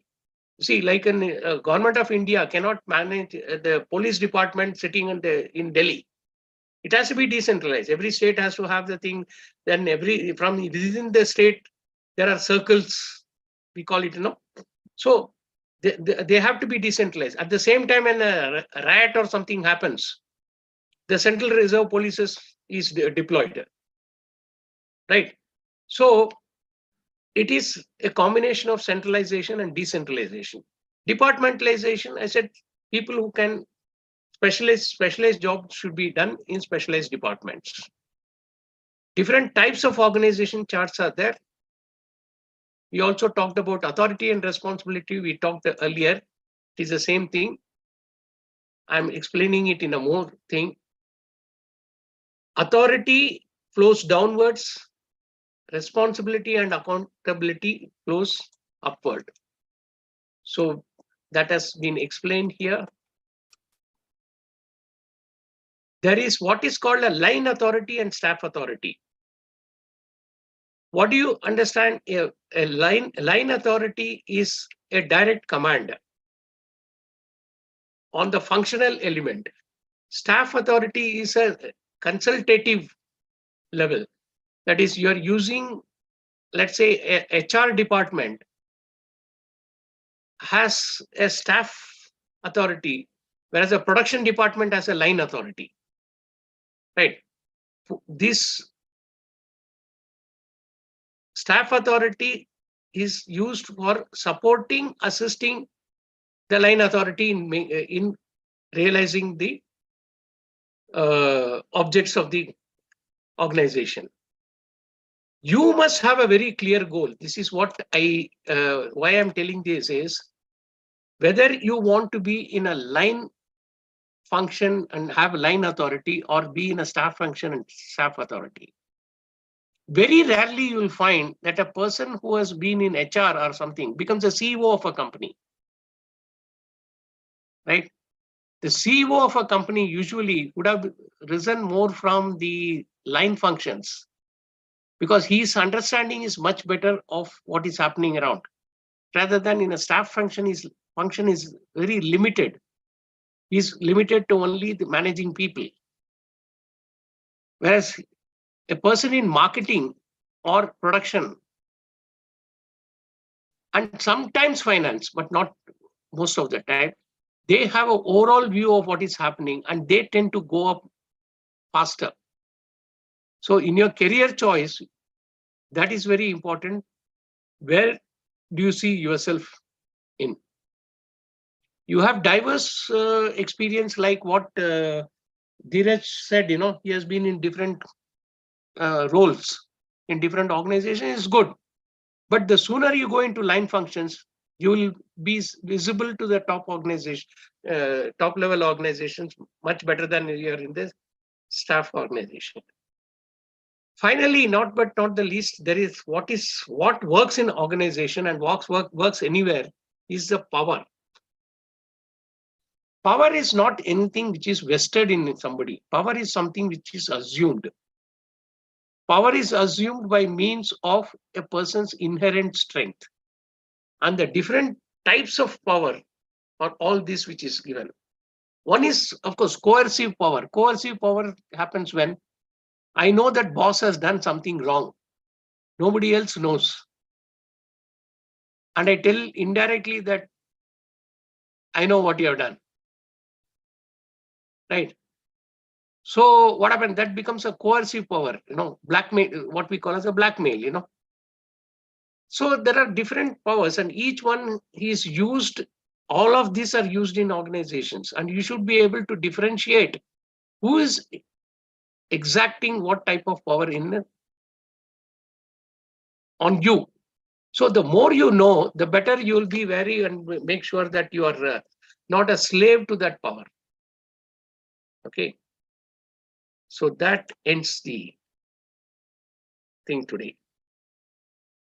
See, like in government of India cannot manage the police department sitting in Delhi. It has to be decentralized. Every state has to have the thing. Then from within the state, there are circles. We call it, So they have to be decentralized. At the same time, when a riot or something happens, the Central Reserve Police is deployed. Right. So it is a combination of centralization and decentralization. Departmentalization, I said, people who can specialized jobs should be done in specialized departments. Different types of organization charts are there. We also talked about authority and responsibility. We talked earlier. It is the same thing. I'm explaining it in a more thing. Authority flows downwards. Responsibility and accountability flows upward. So that has been explained here. There is what is called a line authority and staff authority. What do you understand? A line authority is a direct command on the functional element. Staff authority is a consultative level. That is, you're using, let's say, a HR department has a staff authority, whereas a production department has a line authority. Right. This staff authority is used for supporting, assisting the line authority in realizing the objects of the organization. You must have a very clear goal. This is what why I'm telling this is whether you want to be in a line function and have line authority or be in a staff function and staff authority. Very rarely you will find that a person who has been in HR or something becomes a CEO of a company. Right? The CEO of a company usually would have risen more from the line functions because his understanding is much better of what is happening around. Rather than in a staff function, his function is very limited. He's limited to only the managing people. Whereas a person in marketing or production and sometimes finance, but not most of the time, they have an overall view of what is happening and they tend to go up faster. So in your career choice, that is very important. Where do you see yourself in? You have diverse experience like what Dheeraj said, he has been in different roles in different organizations is good. But the sooner you go into line functions, you will be visible to the top organization, top level organizations much better than you're in the staff organization. Finally, not the least, there is what works in organization and works anywhere is the power. Power is not anything which is vested in somebody. Power is something which is assumed. power is assumed by means of a person's inherent strength. And the different types of power are all this which is given. One is, of course, coercive power. Coercive power happens when I know that boss has done something wrong. Nobody else knows. And I tell indirectly that I know what you have done. Right? So what happened? That becomes a coercive power, blackmail, what we call as a blackmail, So there are different powers, and each one is used. All of these are used in organizations, and you should be able to differentiate who is exacting what type of power on you. So the more you know, the better you will be wary and make sure that you are not a slave to that power. Okay. So that ends the thing today.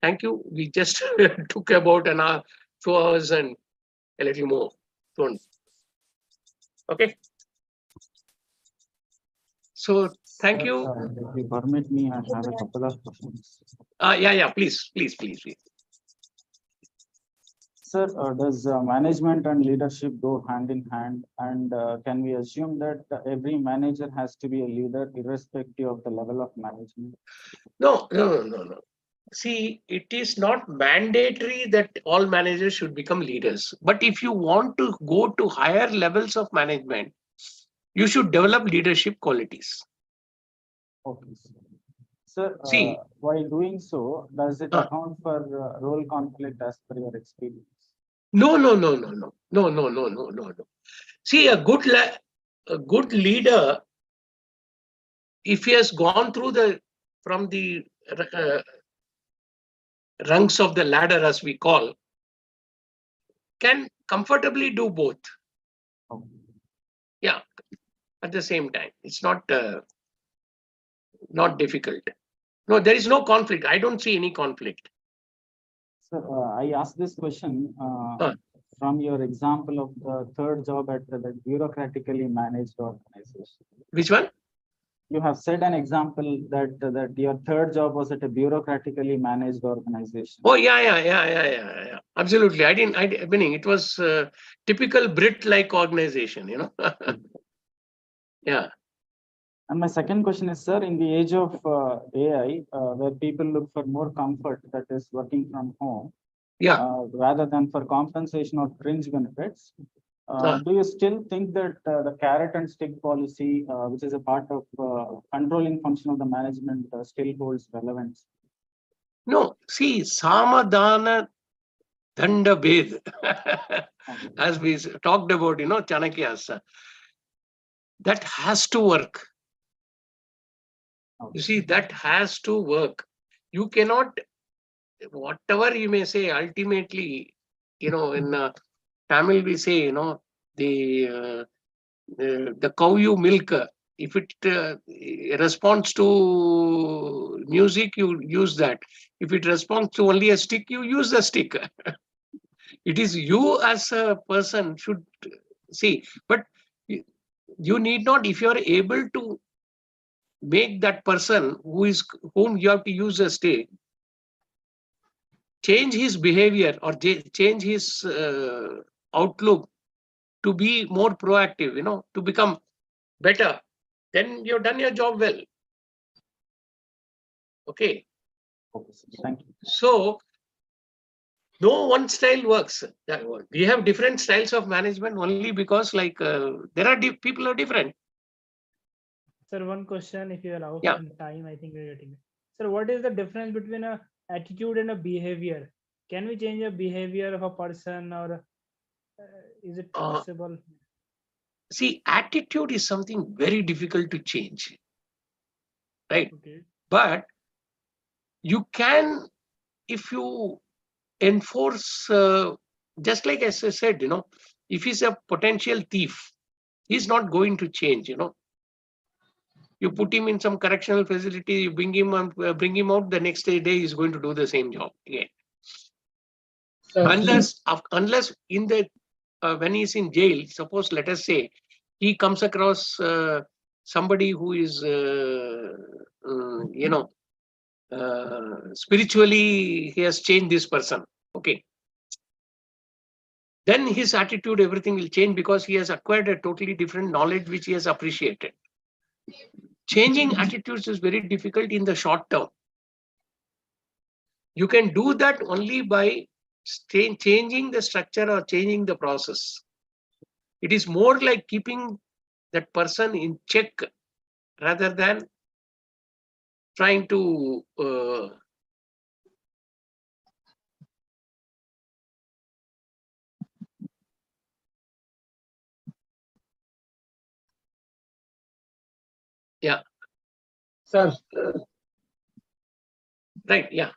Thank you. We just took about an hour, 2 hours and a little more. Okay. So thank you. If you permit me, I have a couple of questions. Yeah, please. Sir, does management and leadership go hand in hand? And can we assume that every manager has to be a leader irrespective of the level of management? No. See, it is not mandatory that all managers should become leaders. But if you want to go to higher levels of management, you should develop leadership qualities. Okay. Sir, See, while doing so, does it account for role conflict as per your experience? No. See, a good leader, if he has gone through from the rungs of the ladder, as we call, can comfortably do both. Okay. Yeah, at the same time, it's not difficult. No, there is no conflict. I don't see any conflict. Sir, I asked this question from your example of the third job at the bureaucratically managed organization. Which one? You have said an example that your third job was at a bureaucratically managed organization. Oh, yeah. Absolutely. Meaning it was typical Brit-like organization, Yeah. And my second question is, sir, in the age of AI, where people look for more comfort, that is working from home, rather than for compensation or fringe benefits, do you still think that the carrot and stick policy, which is a part of controlling function of the management, still holds relevance? No, see, Samadana Danda Ved, as we talked about, Chanakyas, that has to work. You see, that has to work. You cannot, whatever you may say, ultimately, in Tamil we say, the cow you milk, if it responds to music, you use that. If it responds to only a stick, you use the stick. It is you as a person should see, but you need not, if you are able to make that person whom you have to use a stick, change his behavior or change his outlook to be more proactive, to become better, then you've done your job well. Okay. Thank you. So, no one style works. We have different styles of management only because there are people are different. Sir, one question, if you allow Yeah. some time, I think we're getting it. Sir, what is the difference between a attitude and a behavior? Can we change a behavior of a person, or is it possible? See, attitude is something very difficult to change, right? Okay. But you can, if you enforce, just like as I said, if he's a potential thief, he's not going to change, You put him in some correctional facility, you bring him out, the next day he's going to do the same job again. Unless in the when he's in jail, suppose, let us say, he comes across somebody who is, spiritually he has changed this person. Okay. Then his attitude, everything will change because he has acquired a totally different knowledge which he has appreciated. Changing attitudes is very difficult in the short term. You can do that only by changing the structure or changing the process. It is more like keeping that person in check rather than trying to yeah. Sir, Right, yeah.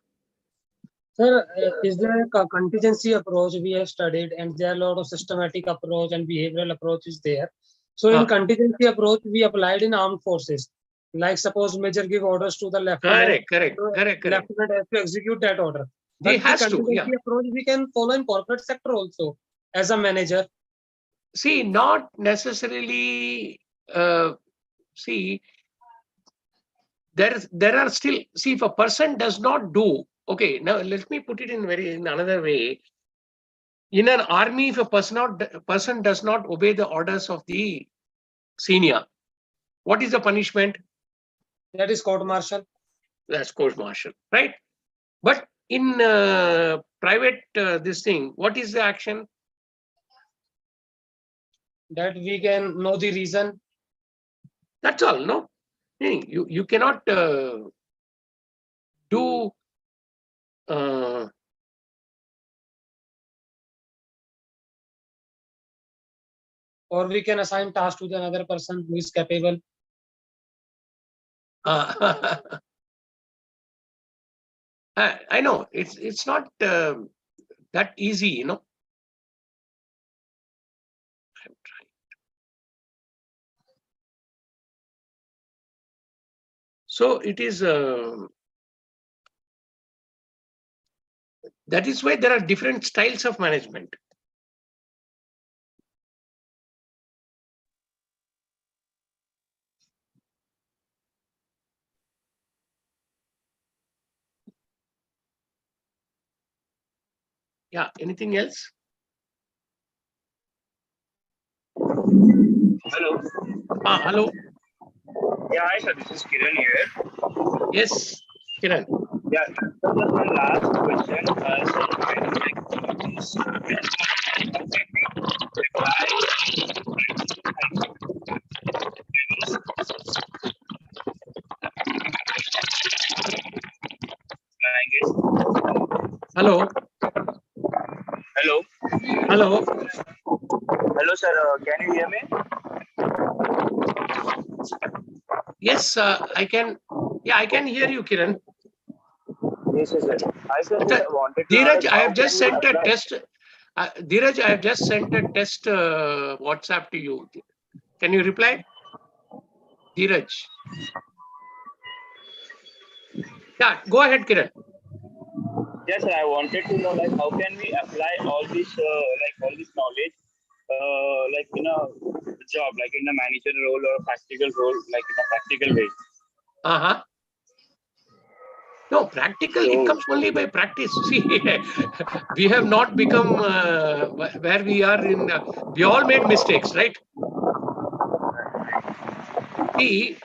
sir, is there a contingency approach we have studied, and there are a lot of systematic approach and behavioral approach is there. So in contingency approach, we applied in armed forces. Like suppose major give orders to the lieutenant. Correct. Lieutenant has to execute that order. He But has the to, contingency approach we can follow in corporate sector also as a manager. See, not necessarily. See, there are still, see, if a person does not do, okay, now let me put it in another way. In an army, if a person does not obey the orders of the senior, what is the punishment? That is court martial. That's court martial, right? But in private, this thing, what is the action? That we can know the reason. That's all, no? You cannot do or we can assign task to another person who is capable. I know it's not that easy, you know. I'm trying. So it is. That is why there are different styles of management. Yeah, anything else? Hello. Hello. Yeah, hi sir, this is Kiran here. Yes, Kiran. Yeah, so just one last question. Hello. Hello. Hello. Hello, sir. Can you hear me? Yes, I can. Yeah, I can hear you, Kiran. Yes, sir. I wanted to Dheeraj, I how have just can we sent a apply- test. Dheeraj, I have just sent a test WhatsApp to you. Can you reply? Dheeraj. Yeah, go ahead, Kiran. Yes, sir. I wanted to know like how can we apply all this knowledge like in a job, like in a manager role or a practical role, like in a practical way. No, practical, it comes only by practice. See, we have not become where we are in, we all made mistakes, right? See,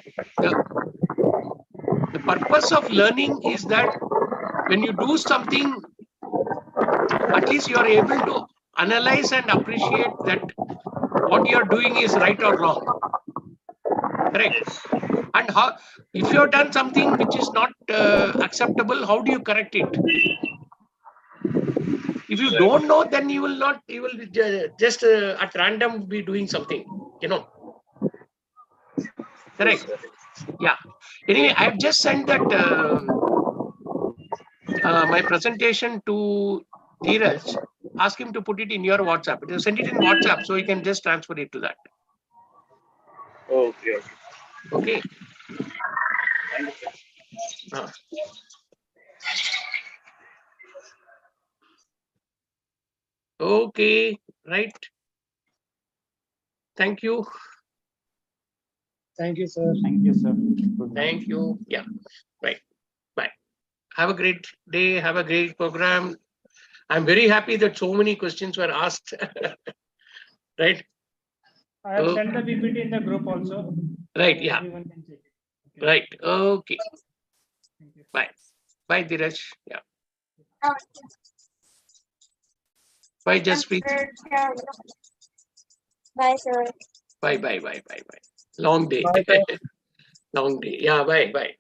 the purpose of learning is that when you do something, at least you are able to analyze and appreciate that what you are doing is right or wrong. Correct. And how, if you have done something which is not acceptable, how do you correct it? If you don't know, then you will not, you will just at random be doing something, you know. Correct. Yeah. Anyway, I have just sent that my presentation to Dheeraj. Ask him to put it in your WhatsApp. Send it in WhatsApp so he can just transfer it to that. Okay. Okay. Thank you. Okay, right. Thank you. Thank you, sir. Thank you, sir. Thank you. Yeah. Right. Bye. have a great day. Have a great program. I'm very happy that so many questions were asked. Right? I have Oh. sent the PPT in the group also. Right. Yeah. Everyone can check it. Okay. Right. Okay. Thank you. Bye. Bye, Dheeraj. Yeah. Bye, Jaspreet. Bye, sir. Bye. Long day. Bye, sir. Long day. Yeah. Bye.